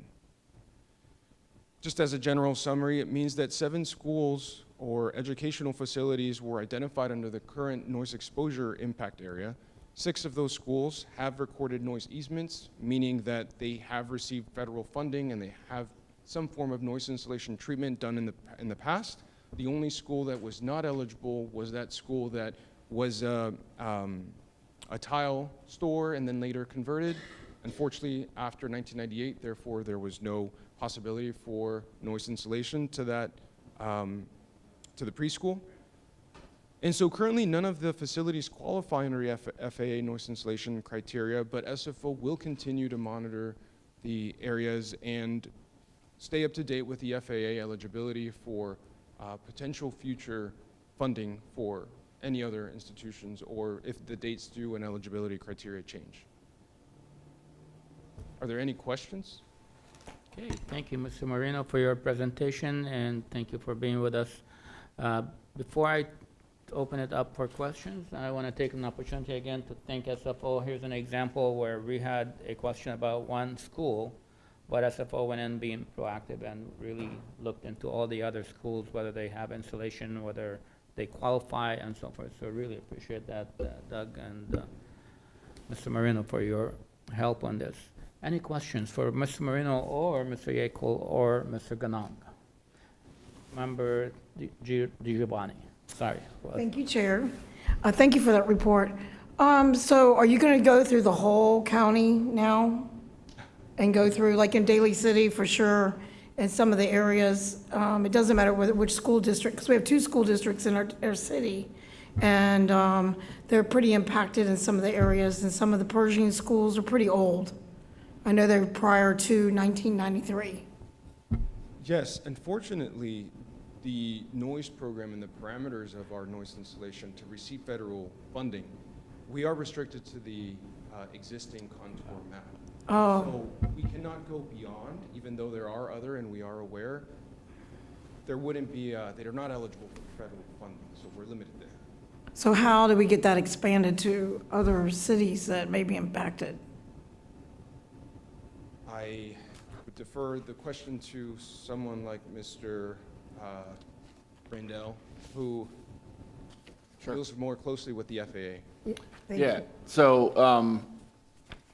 Just as a general summary, it means that 7 schools or educational facilities were identified under the current noise exposure impact area. 6 of those schools have recorded noise easements, meaning that they have received federal funding and they have some form of noise insulation treatment done in the past. The only school that was not eligible was that school that was a tile store and then later converted. Unfortunately, after 1998, therefore, there was no possibility for noise insulation to that to the preschool. And so currently, none of the facilities qualify under the FAA noise insulation criteria, but SFO will continue to monitor the areas and stay up to date with the FAA eligibility for potential future funding for any other institutions, or if the dates due and eligibility criteria change. Are there any questions? Okay, thank you, Mr. Moreno, for your presentation, and thank you for being with us. Before I open it up for questions, I want to take an opportunity again to thank SFO. Here's an example where we had a question about one school, but SFO went in being proactive and really looked into all the other schools, whether they have insulation, whether they qualify, and so forth. So really appreciate that, Doug and Mr. Moreno, for your help on this. Any questions for Mr. Moreno or Mr. Yackel or Mr. Ganong? Member Giovanni, sorry. Thank you, Chair. Thank you for that report. So are you going to go through the whole county now? And go through, like in Daly City for sure, and some of the areas, it doesn't matter which school district, because we have 2 school districts in our city. And they're pretty impacted in some of the areas, and some of the Pershing schools are pretty old. I know they're prior to 1993. Yes, unfortunately, the noise program and the parameters of our noise installation to receive federal funding, we are restricted to the existing contour map. Oh. So we cannot go beyond, even though there are other, and we are aware, there wouldn't be, they're not eligible for federal funding, so we're limited there. So how do we get that expanded to other cities that may be impacted? I would defer the question to someone like Mr. Brandell, who deals more closely with the FAA. Thank Yeah, you. so,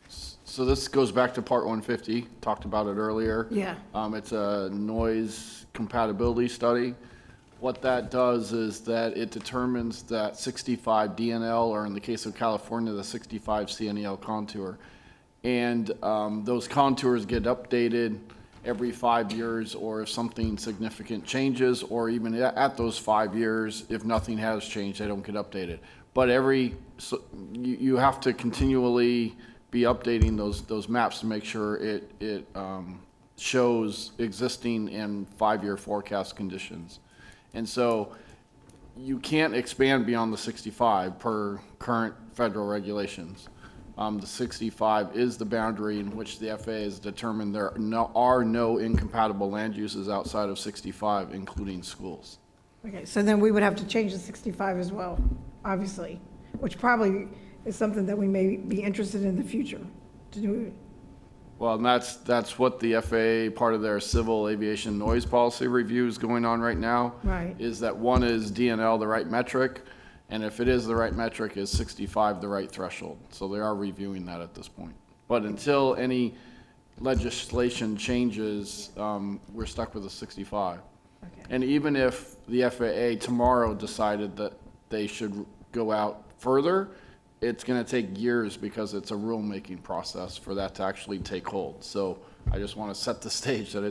so this goes back to Part 150, talked about it earlier. Yeah. It's a noise compatibility study. What that does is that it determines that 65 DNL, or in the case of California, the 65 CNEL contour. And those contours get updated every 5 years, or if something significant changes, or even at those 5 years, if nothing has changed, they don't get updated. But you have to continually be updating those maps to make sure it shows existing and 5-year forecast conditions. And so you can't expand beyond the 65 per current federal regulations. The 65 is the boundary in which the FAA has determined there are no incompatible land uses outside of 65, including schools. Okay, so then we would have to change the 65 as well, obviously, which probably is something that we may be interested in the future to do. Well, and that's what the FAA, part of their civil aviation noise policy review is going on right now. Right. Is that one is DNL the right metric? And if it is the right metric, is 65 the right threshold? So they are reviewing that at this point. But until any legislation changes, we're stuck with the 65. Okay. And even if the FAA tomorrow decided that they should go out further, it's going to take years because it's a rulemaking process for that to actually take hold. So I just want to set the stage that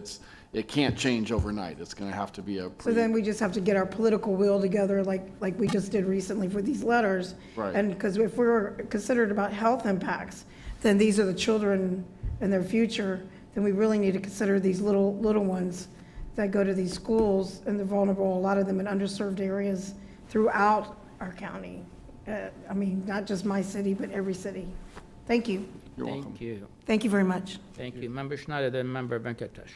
it can't change overnight. It's going to have to be a So then we just have to get our political will together like we just did recently for these letters. Right. And because if we're considered about health impacts, then these are the children and their future, then we really need to consider these little ones that go to these schools, and they're vulnerable, a lot of them in underserved areas throughout our county. I mean, not just my city, but every city. Thank you. You're welcome. Thank you. Thank you very much. Thank you. Member Schneider, then Member Venkatesh.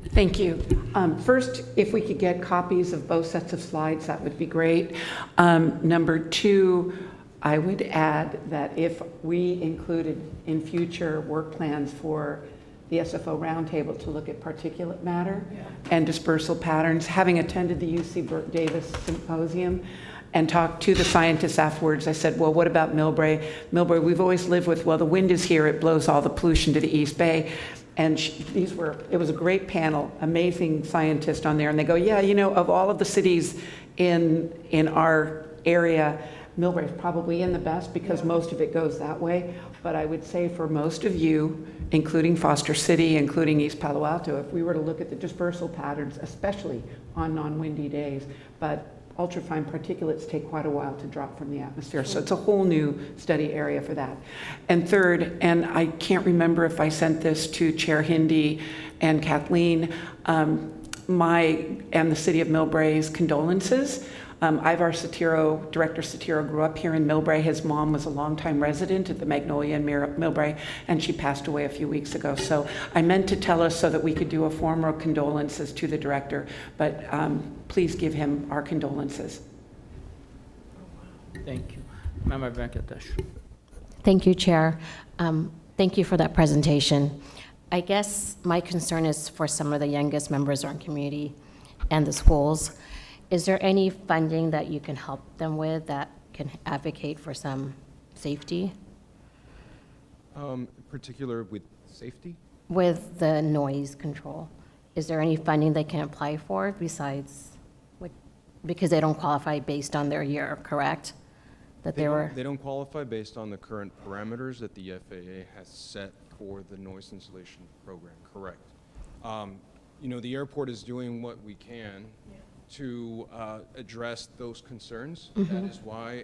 Thank you. First, if we could get copies of both sets of slides, that would be great. Number two, I would add that if we included in future work plans for the SFO Roundtable to look at particulate matter and dispersal patterns, having attended the UC Burt Davis Symposium and talked to the scientists afterwards, I said, well, what about Millbrae? Millbrae, we've always lived with, well, the wind is here, it blows all the pollution to the East Bay. And it was a great panel, amazing scientists on there. And they go, yeah, you know, of all of the cities in our area, Millbrae is probably in the best because most of it goes that way. But I would say for most of you, including Foster City, including East Palo Alto, if we were to look at the dispersal patterns, especially on non-windy days, but ultrafine particulates take quite a while to drop from the atmosphere. So it's a whole new study area for that. And third, and I can't remember if I sent this to Chair Hindi and Kathleen, and the city of Millbrae's condolences. Ivar Satiro, Director Satiro, grew up here in Millbrae. His mom was a longtime resident at the Magnolia in Millbrae, and she passed away a few weeks ago. So I meant to tell us so that we could do a formal condolences to the director, but please give him our condolences. Thank you. Member Venkatesh. Thank you, Chair. Thank you for that presentation. I guess my concern is for some of the youngest members of our community and the schools. Is there any funding that you can help them with that can advocate for some safety? Particular with safety? With the noise control? Is there any funding they can apply for besides, because they don't qualify based on their year, correct? That they were. They don't qualify based on the current parameters that the FAA has set for the noise installation program, correct. You know, the airport is doing what we can to address those concerns. That is why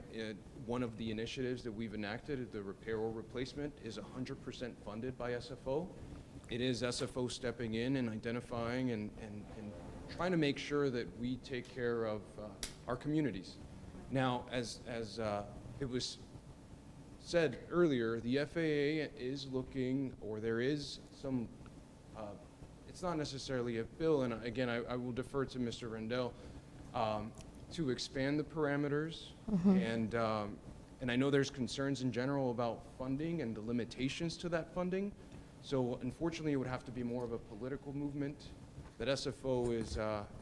one of the initiatives that we've enacted, the repair or replacement, is 100% funded by SFO. It is SFO stepping in and identifying and trying to make sure that we take care of our communities. Now, as it was said earlier, the FAA is looking, or there is some, it's not necessarily a bill, and again, I will defer to Mr. Rendell, to expand the parameters, and I know there's concerns in general about funding and the limitations to that funding. So unfortunately, it would have to be more of a political movement that SFO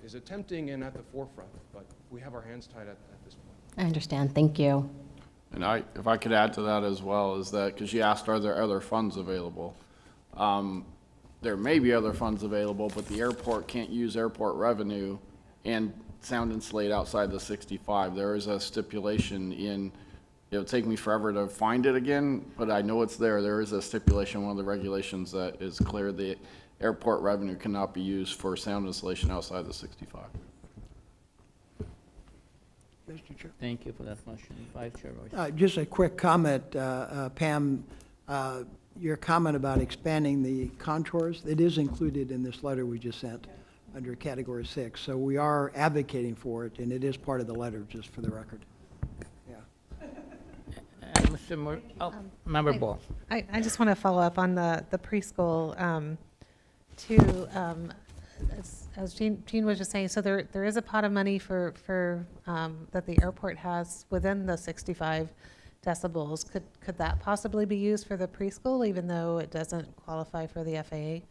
is attempting and at the forefront, but we have our hands tied at this point. I understand. Thank you. And if I could add to that as well, is that, because you asked, are there other funds available? There may be other funds available, but the airport can't use airport revenue and sound insulate outside the 65. There is a stipulation in, it'll take me forever to find it again, but I know it's there. There is a stipulation, one of the regulations that is clear, the airport revenue cannot be used for sound insulation outside the 65. Mr. Chair. Thank you for that motion. Vice Chair Royce. Just a quick comment, Pam, your comment about expanding the contours, it is included in this letter we just sent under Category 6. So we are advocating for it, and it is part of the letter, just for the record. Yeah. Mr. Member Ball. I just want to follow up on the preschool, too, as Jean was just saying, so there is a pot of money for that the airport has within the 65 decibels. Could that possibly be used for the preschool, even though it doesn't qualify for the FAA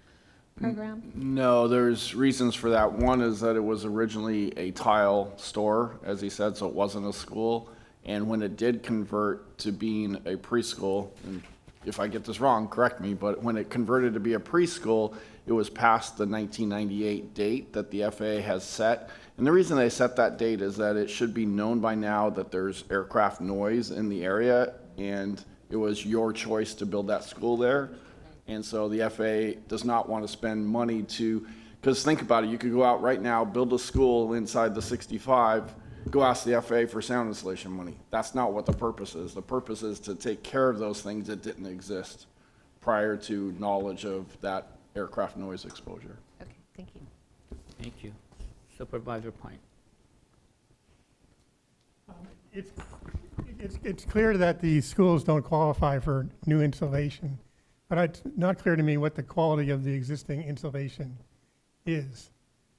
program? No, there's reasons for that. One is that it was originally a tile store, as he said, so it wasn't a school. And when it did convert to being a preschool, and if I get this wrong, correct me, but when it converted to be a preschool, it was past the 1998 date that the FAA has set. And the reason they set that date is that it should be known by now that there's aircraft noise in the area, and it was your choice to build that school there. And so the FAA does not want to spend money to, because think about it, you could go out right now, build a school inside the 65, go ask the FAA for sound insulation money. That's not what the purpose is. The purpose is to take care of those things that didn't exist prior to knowledge of that aircraft noise exposure. Okay, thank you. Thank you. Supervisor Pine. It's clear that the schools don't qualify for new insulation, but it's not clear to me what the quality of the existing insulation is.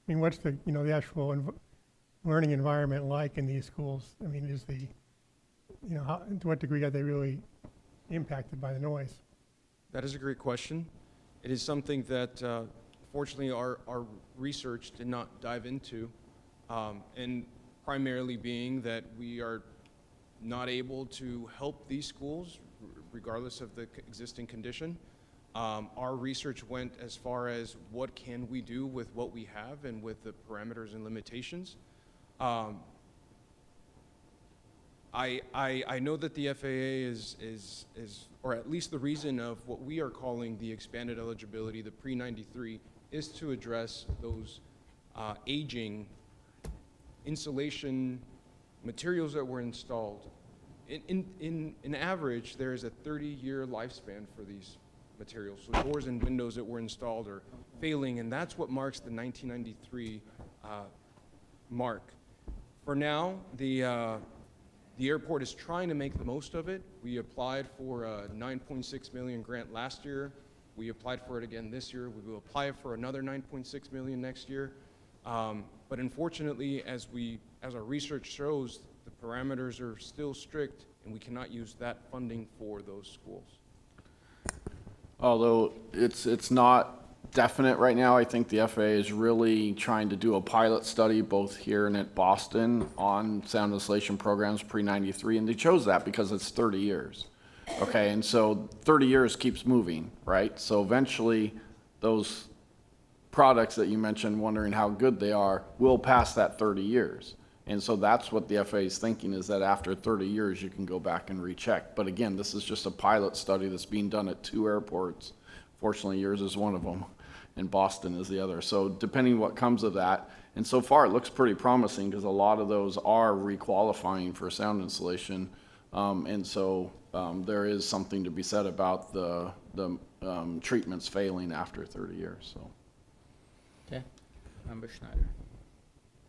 I mean, what's the actual learning environment like in these schools? I mean, is the, to what degree are they really impacted by the noise? That is a great question. It is something that, fortunately, our research did not dive into, and primarily being that we are not able to help these schools, regardless of the existing condition. Our research went as far as what can we do with what we have and with the parameters and limitations. I know that the FAA is, or at least the reason of what we are calling the expanded eligibility, the pre-93, is to address those aging insulation materials that were installed. In average, there is a 30-year lifespan for these materials. So doors and windows that were installed are failing, and that's what marks the 1993 mark. For now, the airport is trying to make the most of it. We applied for a $9.6 million grant last year. We applied for it again this year. We will apply for another $9.6 million next year. But unfortunately, as our research shows, the parameters are still strict, and we cannot use that funding for those schools. Although it's not definite right now, I think the FAA is really trying to do a pilot study both here and at Boston on sound insulation programs pre-93, and they chose that because it's 30 years. Okay, and so 30 years keeps moving, right? So eventually those products that you mentioned, wondering how good they are, will pass that 30 years. And so that's what the FAA is thinking, is that after 30 years, you can go back and recheck. But again, this is just a pilot study that's being done at 2 airports. Fortunately, yours is one of them, and Boston is the other. So depending what comes of that, And so far, it looks pretty promising because a lot of those are requalifying for sound insulation. And so there is something to be said about the treatments failing after 30 years, so. Okay, Member Schneider.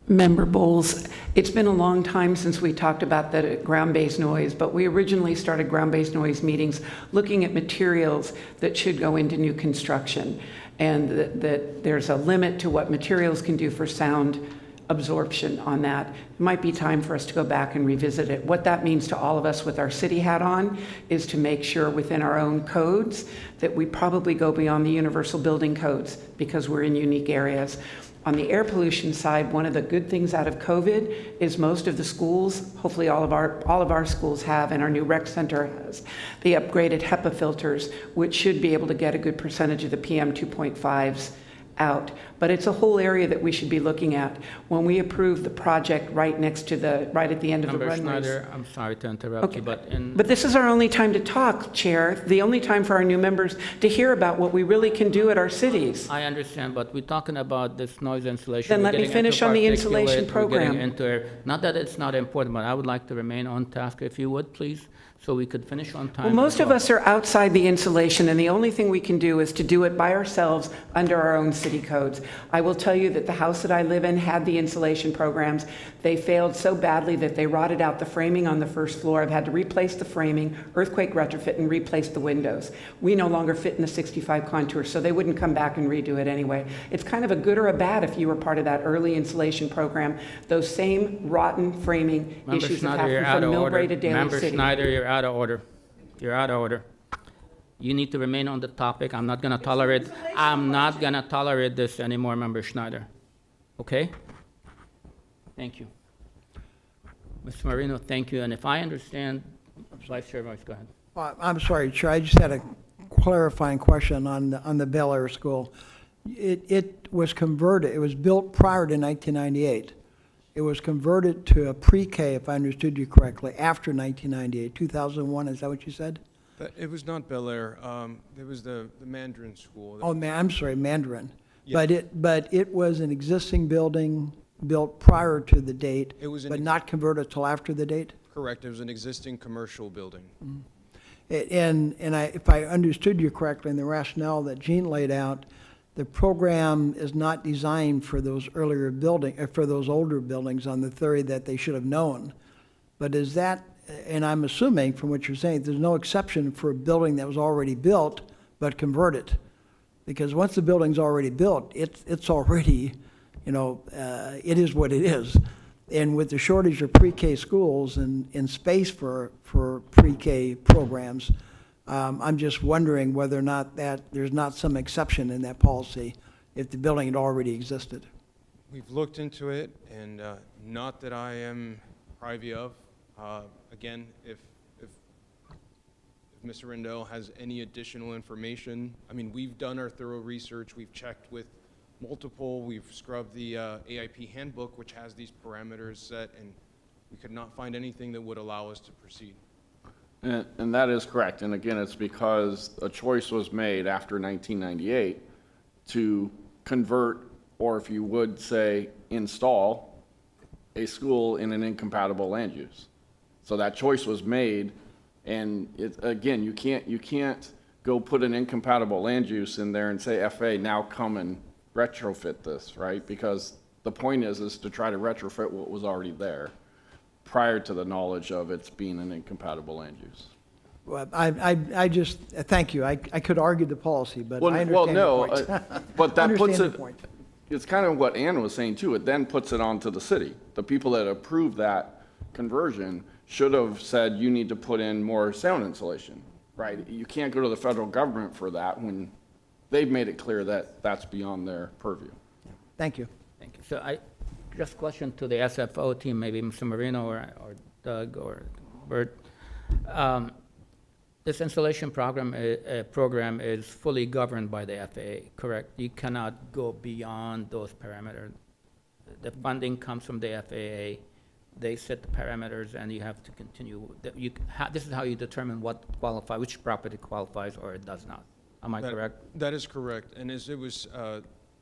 Member Bowles, it's been a long time since we talked about the ground-based noise, but we originally started ground-based noise meetings looking at materials that should go into new construction, and that there's a limit to what materials can do for sound absorption on that. It might be time for us to go back and revisit it. What that means to all of us with our city hat on is to make sure within our own codes that we probably go beyond the universal building codes because we're in unique areas. On the air pollution side, one of the good things out of COVID is most of the schools, hopefully all of our schools have, and our new rec center has, the upgraded HEPA filters, which should be able to get a good percentage of the PM 2.5s out. But it's a whole area that we should be looking at. When we approve the project right at the end of the Member runways. Schneider, I'm sorry to interrupt Okay. you, but But this is our only time to talk, Chair, the only time for our new members to hear about what we really can do at our cities. I understand, but we're talking about this noise insulation. Then We're let me getting finish into on the particulate, insulation we're program. getting into, not that it's not important, but I would like to remain on task, if you would, please, so we could finish on time. Well, most of us are outside the insulation, and the only thing we can do is to do it by ourselves under our own city codes. I will tell you that the house that I live in had the insulation programs. They failed so badly that they rotted out the framing on the first floor. I've had to replace the framing, earthquake retrofit, and replace the windows. We no longer fit in the 65 contour, so they wouldn't come back and redo it anyway. It's kind of a good or a bad if you were part of that early insulation program. Those same rotten framing Member issues have Schneider, you're happened out from of order. Millbrae to Daly Member City. Schneider, you're out of order. You're out of order. You need to remain on the topic. I'm not gonna tolerate this anymore, Member Schneider. Okay? Thank you. Mr. Marino, thank you. And if I understand, Vice Chair Vice, go ahead. I'm sorry, Chair, I just had a clarifying question on the Bel Air School. It was converted, it was built prior to 1998. It was converted to a pre-K, if I understood you correctly, after 1998, 2001, is that what you said? It was not Bel Air, it was the Mandarin School. Oh, I'm sorry, Mandarin. Yeah. But it was an existing building built prior to the date, It was but not converted till after the date? Correct, it was an existing commercial building. If I understood you correctly in the rationale that Jean laid out, the program is not designed for those for those older buildings on the theory that they should have known. But is that, and I'm assuming from what you're saying, there's no exception for a building that was already built but converted? Because once the building's already built, it's already, it is what it is. And with the shortage of pre-K schools and space for pre-K programs, I'm just wondering whether or not there's not some exception in that policy if the building had already existed. We've looked into it, and not that I am privy of. Again, if Mr. Rendell has any additional information, I mean, we've done our thorough research, we've checked with multiple, we've scrubbed the AIP handbook, which has these parameters set, and we could not find anything that would allow us to proceed. And that is correct. And again, it's because a choice was made after 1998 to convert, or if you would say, install a school in an incompatible land use. So that choice was made, and again, you can't go put an incompatible land use in there and say, FA, now come and retrofit this, right? Because the point is to try to retrofit what was already there prior to the knowledge of its being an incompatible land use. Well, I just, thank you. I could argue the policy, but I understand Well, your no, point. but that puts Understand it, the point. it's kind of what Ann was saying too. It then puts it onto the city. The people that approved that conversion should have said, you need to put in more sound insulation, right? You can't go to the federal government for that when they've made it clear that that's beyond their purview. Thank you. Thank you. So just question to the SFO team, maybe Mr. Marino or Doug or Bert. This installation program is fully governed by the FAA, correct? You cannot go beyond those parameters. The funding comes from the FAA. They set the parameters, and you have to continue. This is how you determine which property qualifies or it does not. Am I correct? That is correct. And as it was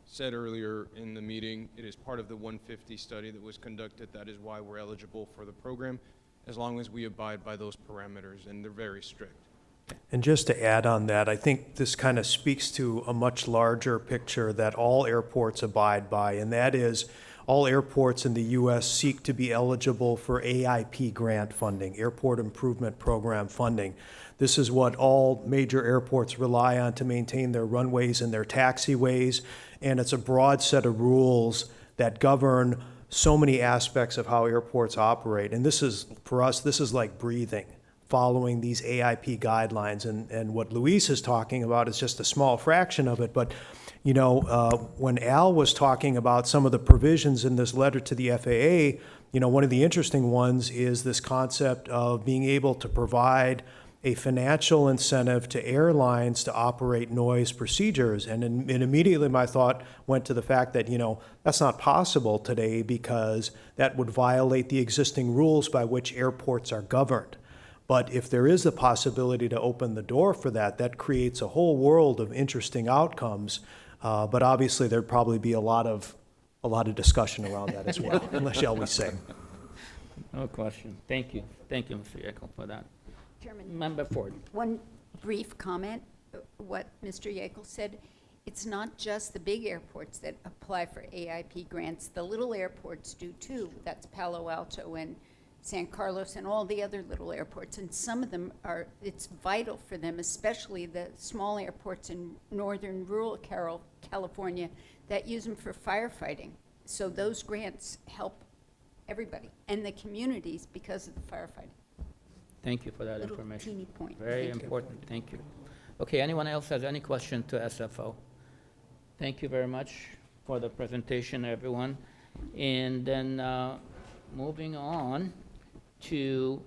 said earlier in the meeting, it is part of the 150 study that was conducted. That is why we're eligible for the program, as long as we abide by those parameters, and they're very strict. And just to add on that, I think this kind of speaks to a much larger picture that all airports abide by, and that is all airports in the U.S. seek to be eligible for AIP grant funding, Airport Improvement Program funding. This is what all major airports rely on to maintain their runways and their taxiways, and it's a broad set of rules that govern so many aspects of how airports operate. And this is, for us, this is like breathing, following these AIP guidelines. And what Luis is talking about is just a small fraction of it. But, you know, when Al was talking about some of the provisions in this letter to the FAA, you know, one of the interesting ones is this concept of being able to provide a financial incentive to airlines to operate noise procedures. And immediately my thought went to the fact that, you know, that's not possible today because that would violate the existing rules by which airports are governed. But if there is a possibility to open the door for that, that creates a whole world of interesting outcomes. But obviously there'd probably be a lot of discussion around that as well, shall we say. No question. Thank you. Thank you, Mr. Yekel, for that. Chairman, Member Ford. one brief comment, what Mr. Yekel said. It's not just the big airports that apply for AIP grants. The little airports do too. That's Palo Alto and San Carlos and all the other little airports. And some of them are, it's vital for them, especially the small airports in northern rural California that use them for firefighting. So those grants help everybody and the communities because of the firefighting. Thank you for that Little information. teeny point. Very Thank you. important. Thank you. Okay, anyone else has any question to SFO? Thank you very much for the presentation, everyone. And then moving on to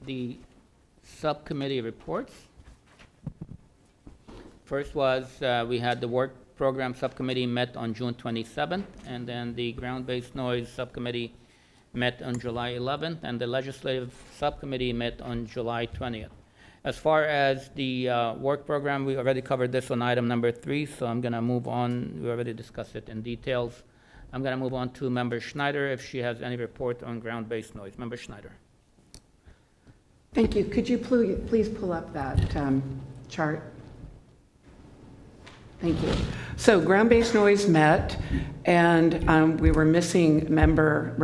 the subcommittee reports. First was we had the work program subcommittee met on June 27th, and then the ground-based noise subcommittee met on July 11th, and the legislative subcommittee met on July 20th. As far as the work program, we already covered this on item number 3, so I'm going to move on. We already discussed it in details. I'm going to move on to Member Schneider if she has any report on ground-based noise. Member Schneider. Thank you. Could you please pull up that chart? Thank you. So ground-based noise met, and we were missing member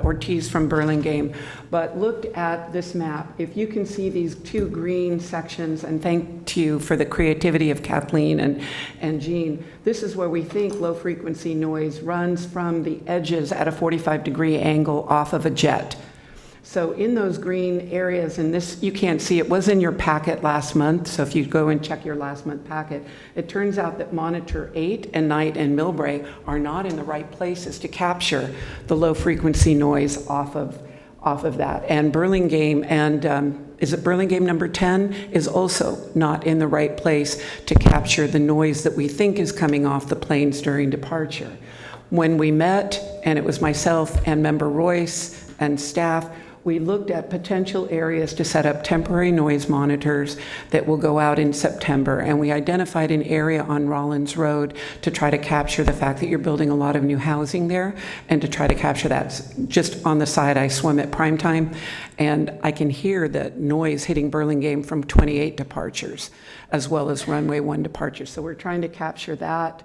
Ortiz from Burlingame, but looked at this map. If you can see these two green sections, and thank you for the creativity of Kathleen and Jean, this is where we think low-frequency noise runs from the edges at a 45-degree angle off of a jet. So in those green areas, and this, you can't see, it was in your packet last month, so if you go and check your last month packet, it turns out that Monitor 8 and Knight and Millbrae are not in the right places to capture the low-frequency noise off of that. And Burlingame and, is it Burlingame number 10, is also not in the right place to capture the noise that we think is coming off the planes during departure. When we met, and it was myself and Member Royce and staff, we looked at potential areas to set up temporary noise monitors that will go out in September, and we identified an area on Rollins Road to try to capture the fact that you're building a lot of new housing there, and to try to capture that. Just on the side, I swim at prime time, and I can hear the noise hitting Burlingame from 28 departures, as well as runway 1 departures. So we're trying to capture that.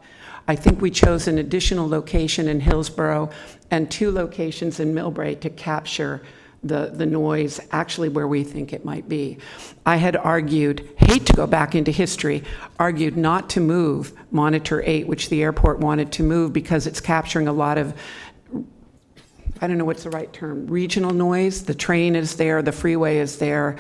I think we chose an additional location in Hillsborough and 2 locations in Millbrae to capture the noise actually where we think it might be. I had argued, hate to go back into history, argued not to move Monitor 8, which the airport wanted to move because it's capturing a lot of, I don't know what's the right term, regional noise. The train is there, the freeway is there.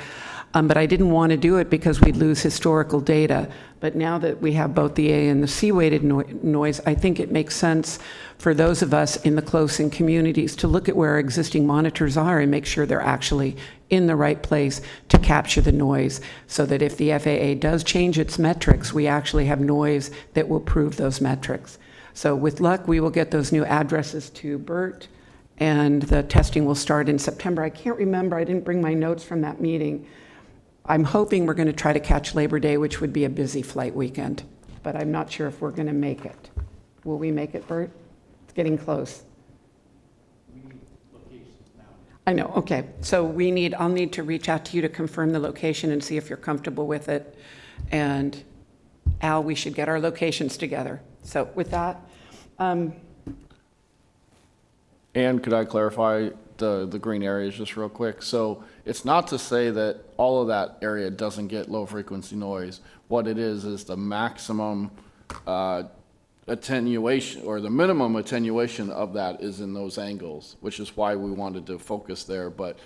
But I didn't want to do it because we'd lose historical data. But now that we have both the A and the C-weighted noise, I think it makes sense for those of us in the close-in communities to look at where our existing monitors are and make sure they're actually in the right place to capture the noise, so that if the FAA does change its metrics, we actually have noise that will prove those metrics. So with luck, we will get those new addresses to Bert, and the testing will start in September. I can't remember, I didn't bring my notes from that meeting. I'm hoping we're going to try to catch Labor Day, which would be a busy flight weekend. but I'm not sure if we're going to make it. Will we make it, Bert? It's getting close. I know, okay. So I'll need to reach out to you to confirm the location and see if you're comfortable with it. And Al, we should get our locations together. So with that, And could I clarify the green areas just real quick? So it's not to say that all of that area doesn't get low-frequency noise. What it is the maximum attenuation, or the minimum attenuation of that is in those angles, which is why we wanted to focus there. But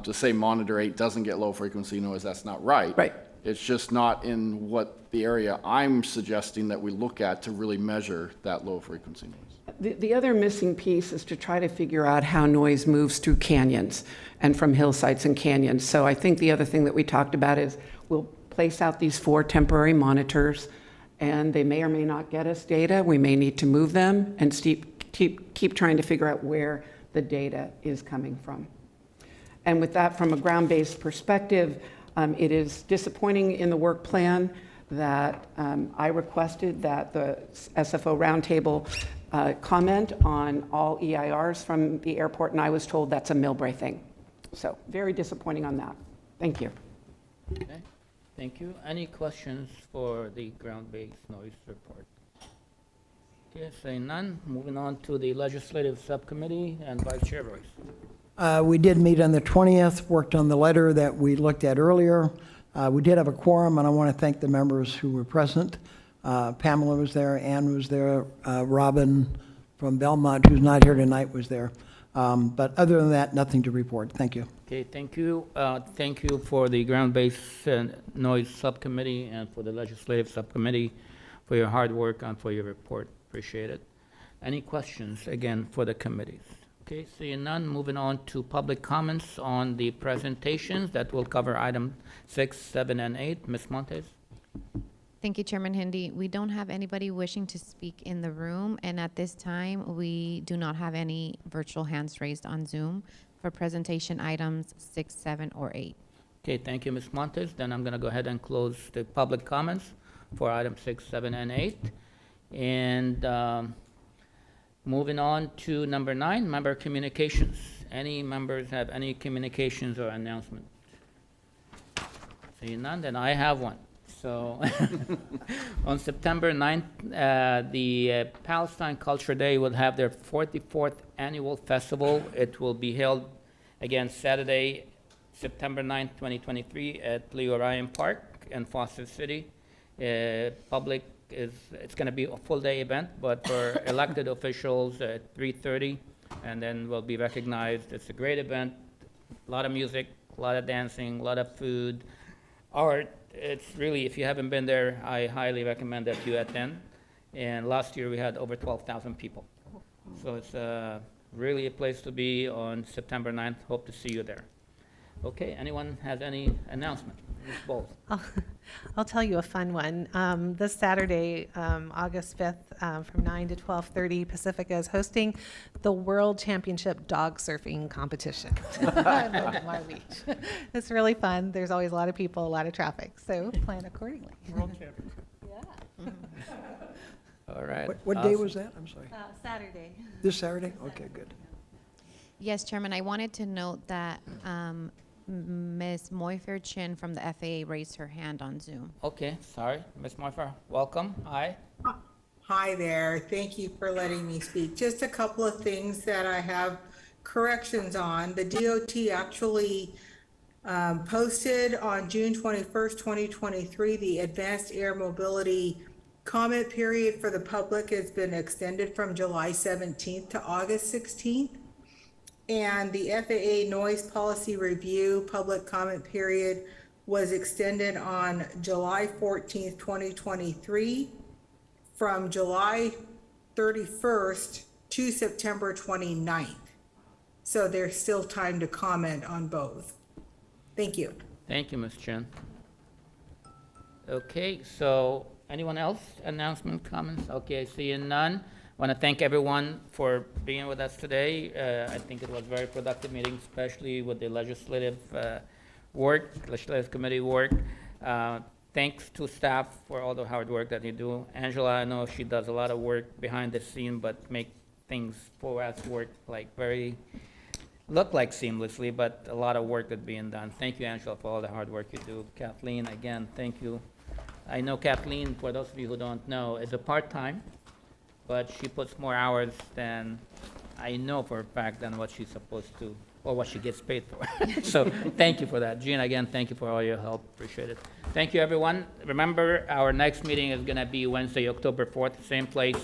to say monitor 8 doesn't get low-frequency noise, that's not right. Right. It's just not in what the area I'm suggesting that we look at to really measure that low-frequency noise. the other missing piece is to try to figure out how noise moves through canyons and from hillsides and canyons. So I think the other thing that we talked about is we'll place out these 4 temporary monitors, and they may or may not get us data. We may need to move them and keep trying to figure out where the data is coming from. And with that, from a ground-based perspective, it is disappointing in the work plan that I requested that the SFO Roundtable comment on all EIRs from the airport, and I was told that's a Millbrae thing. So very disappointing on that. Thank you. Okay, thank you. Any questions for the ground-based noise report? Okay, saying none, moving on to the Legislative Subcommittee and Vice Chair Royce. We did meet on the 20th, worked on the letter that we looked at earlier. We did have a quorum, and I want to thank the members who were present. Pamela was there, Ann was there, Robin from Belmont, who's not here tonight, was there. But other than that, nothing to report. Thank you. Okay, thank you. Thank you for the ground-based noise subcommittee and for the legislative subcommittee for your hard work and for your report. Appreciate it. Any questions, again, for the committees? Okay, seeing none, moving on to public comments on the presentations that will cover item 6, 7, and 8. Ms. Montes? Thank you, Chairman Hindi. We don't have anybody wishing to speak in the room, and at this time, we do not have any virtual hands raised on Zoom for presentation items 6, 7, or 8. Okay, thank you, Ms. Montes. Then I'm going to go ahead and close the public comments for item 6, 7, and 8. And moving on to number 9, member communications. Any members have any communications or announcements? Seeing none, then I have one. So on September 9th, the Palestine Culture Day will have their 44th annual festival. It will be held again Saturday, September 9th, 2023 at Leo Ryan Park in Foster City. It's going to be a full-day event, but for elected officials at 3:30, and then we'll be recognized. It's a great event, a lot of music, a lot of dancing, a lot of food, art. It's really, if you haven't been there, I highly recommend that you attend. And last year we had over 12,000 people. So it's really a place to be on September 9th. Hope to see you there. Okay, anyone has any announcement? Ms. Bowles. I'll tell you a fun one. This Saturday, August 5th, from 9 to 12:30, Pacifica is hosting the World Championship Dog Surfing Competition at Mar Beach. It's really fun. There's always a lot of people, a lot of traffic, so plan accordingly. World Championship. Yeah. All right. What day was that? I'm sorry. Saturday. This Saturday? Okay, good. Yes, Chairman, I wanted to note that Ms. Moifer Chin from the FAA raised her hand on Zoom. Okay, sorry. Ms. Moifer, welcome. Hi. Hi there. Thank you for letting me speak. Just a couple of things that I have corrections on. The DOT actually posted on June 21st, 2023, the Advanced Air Mobility comment period for the public has been extended from July 17th to August 16th. And the FAA noise policy review public comment period was extended on July 14th, 2023 from July 31st to September 29th. So there's still time to comment on both. Thank you. Thank you, Ms. Chen. Okay, so anyone else? Announcement, comments? Okay, seeing none. I want to thank everyone for being with us today. I think it was a very productive meeting, especially with the legislative work, legislative committee work. Thanks to staff for all the hard work that you do. Angela, I know she does a lot of work behind the scene, but make things for us work like look like seamlessly, but a lot of work that's being done. Thank you, Angela, for all the hard work you do. Kathleen, again, thank you. I know Kathleen, for those of you who don't know, is a part-time, but she puts more hours than, I know for a fact, than what she's supposed to, or what she gets paid for. So thank you for that. Jean, again, thank you for all your help. Appreciate it. Thank you, everyone. Remember, our next meeting is going to be Wednesday, October 4th, same place.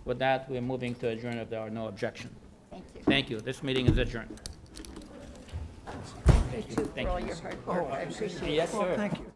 With that, we're moving to adjourn if there are no objection. Thank you. Thank you. This meeting is adjourned. Thank you for all your hard work. I appreciate it. Yes, sir. Thank you.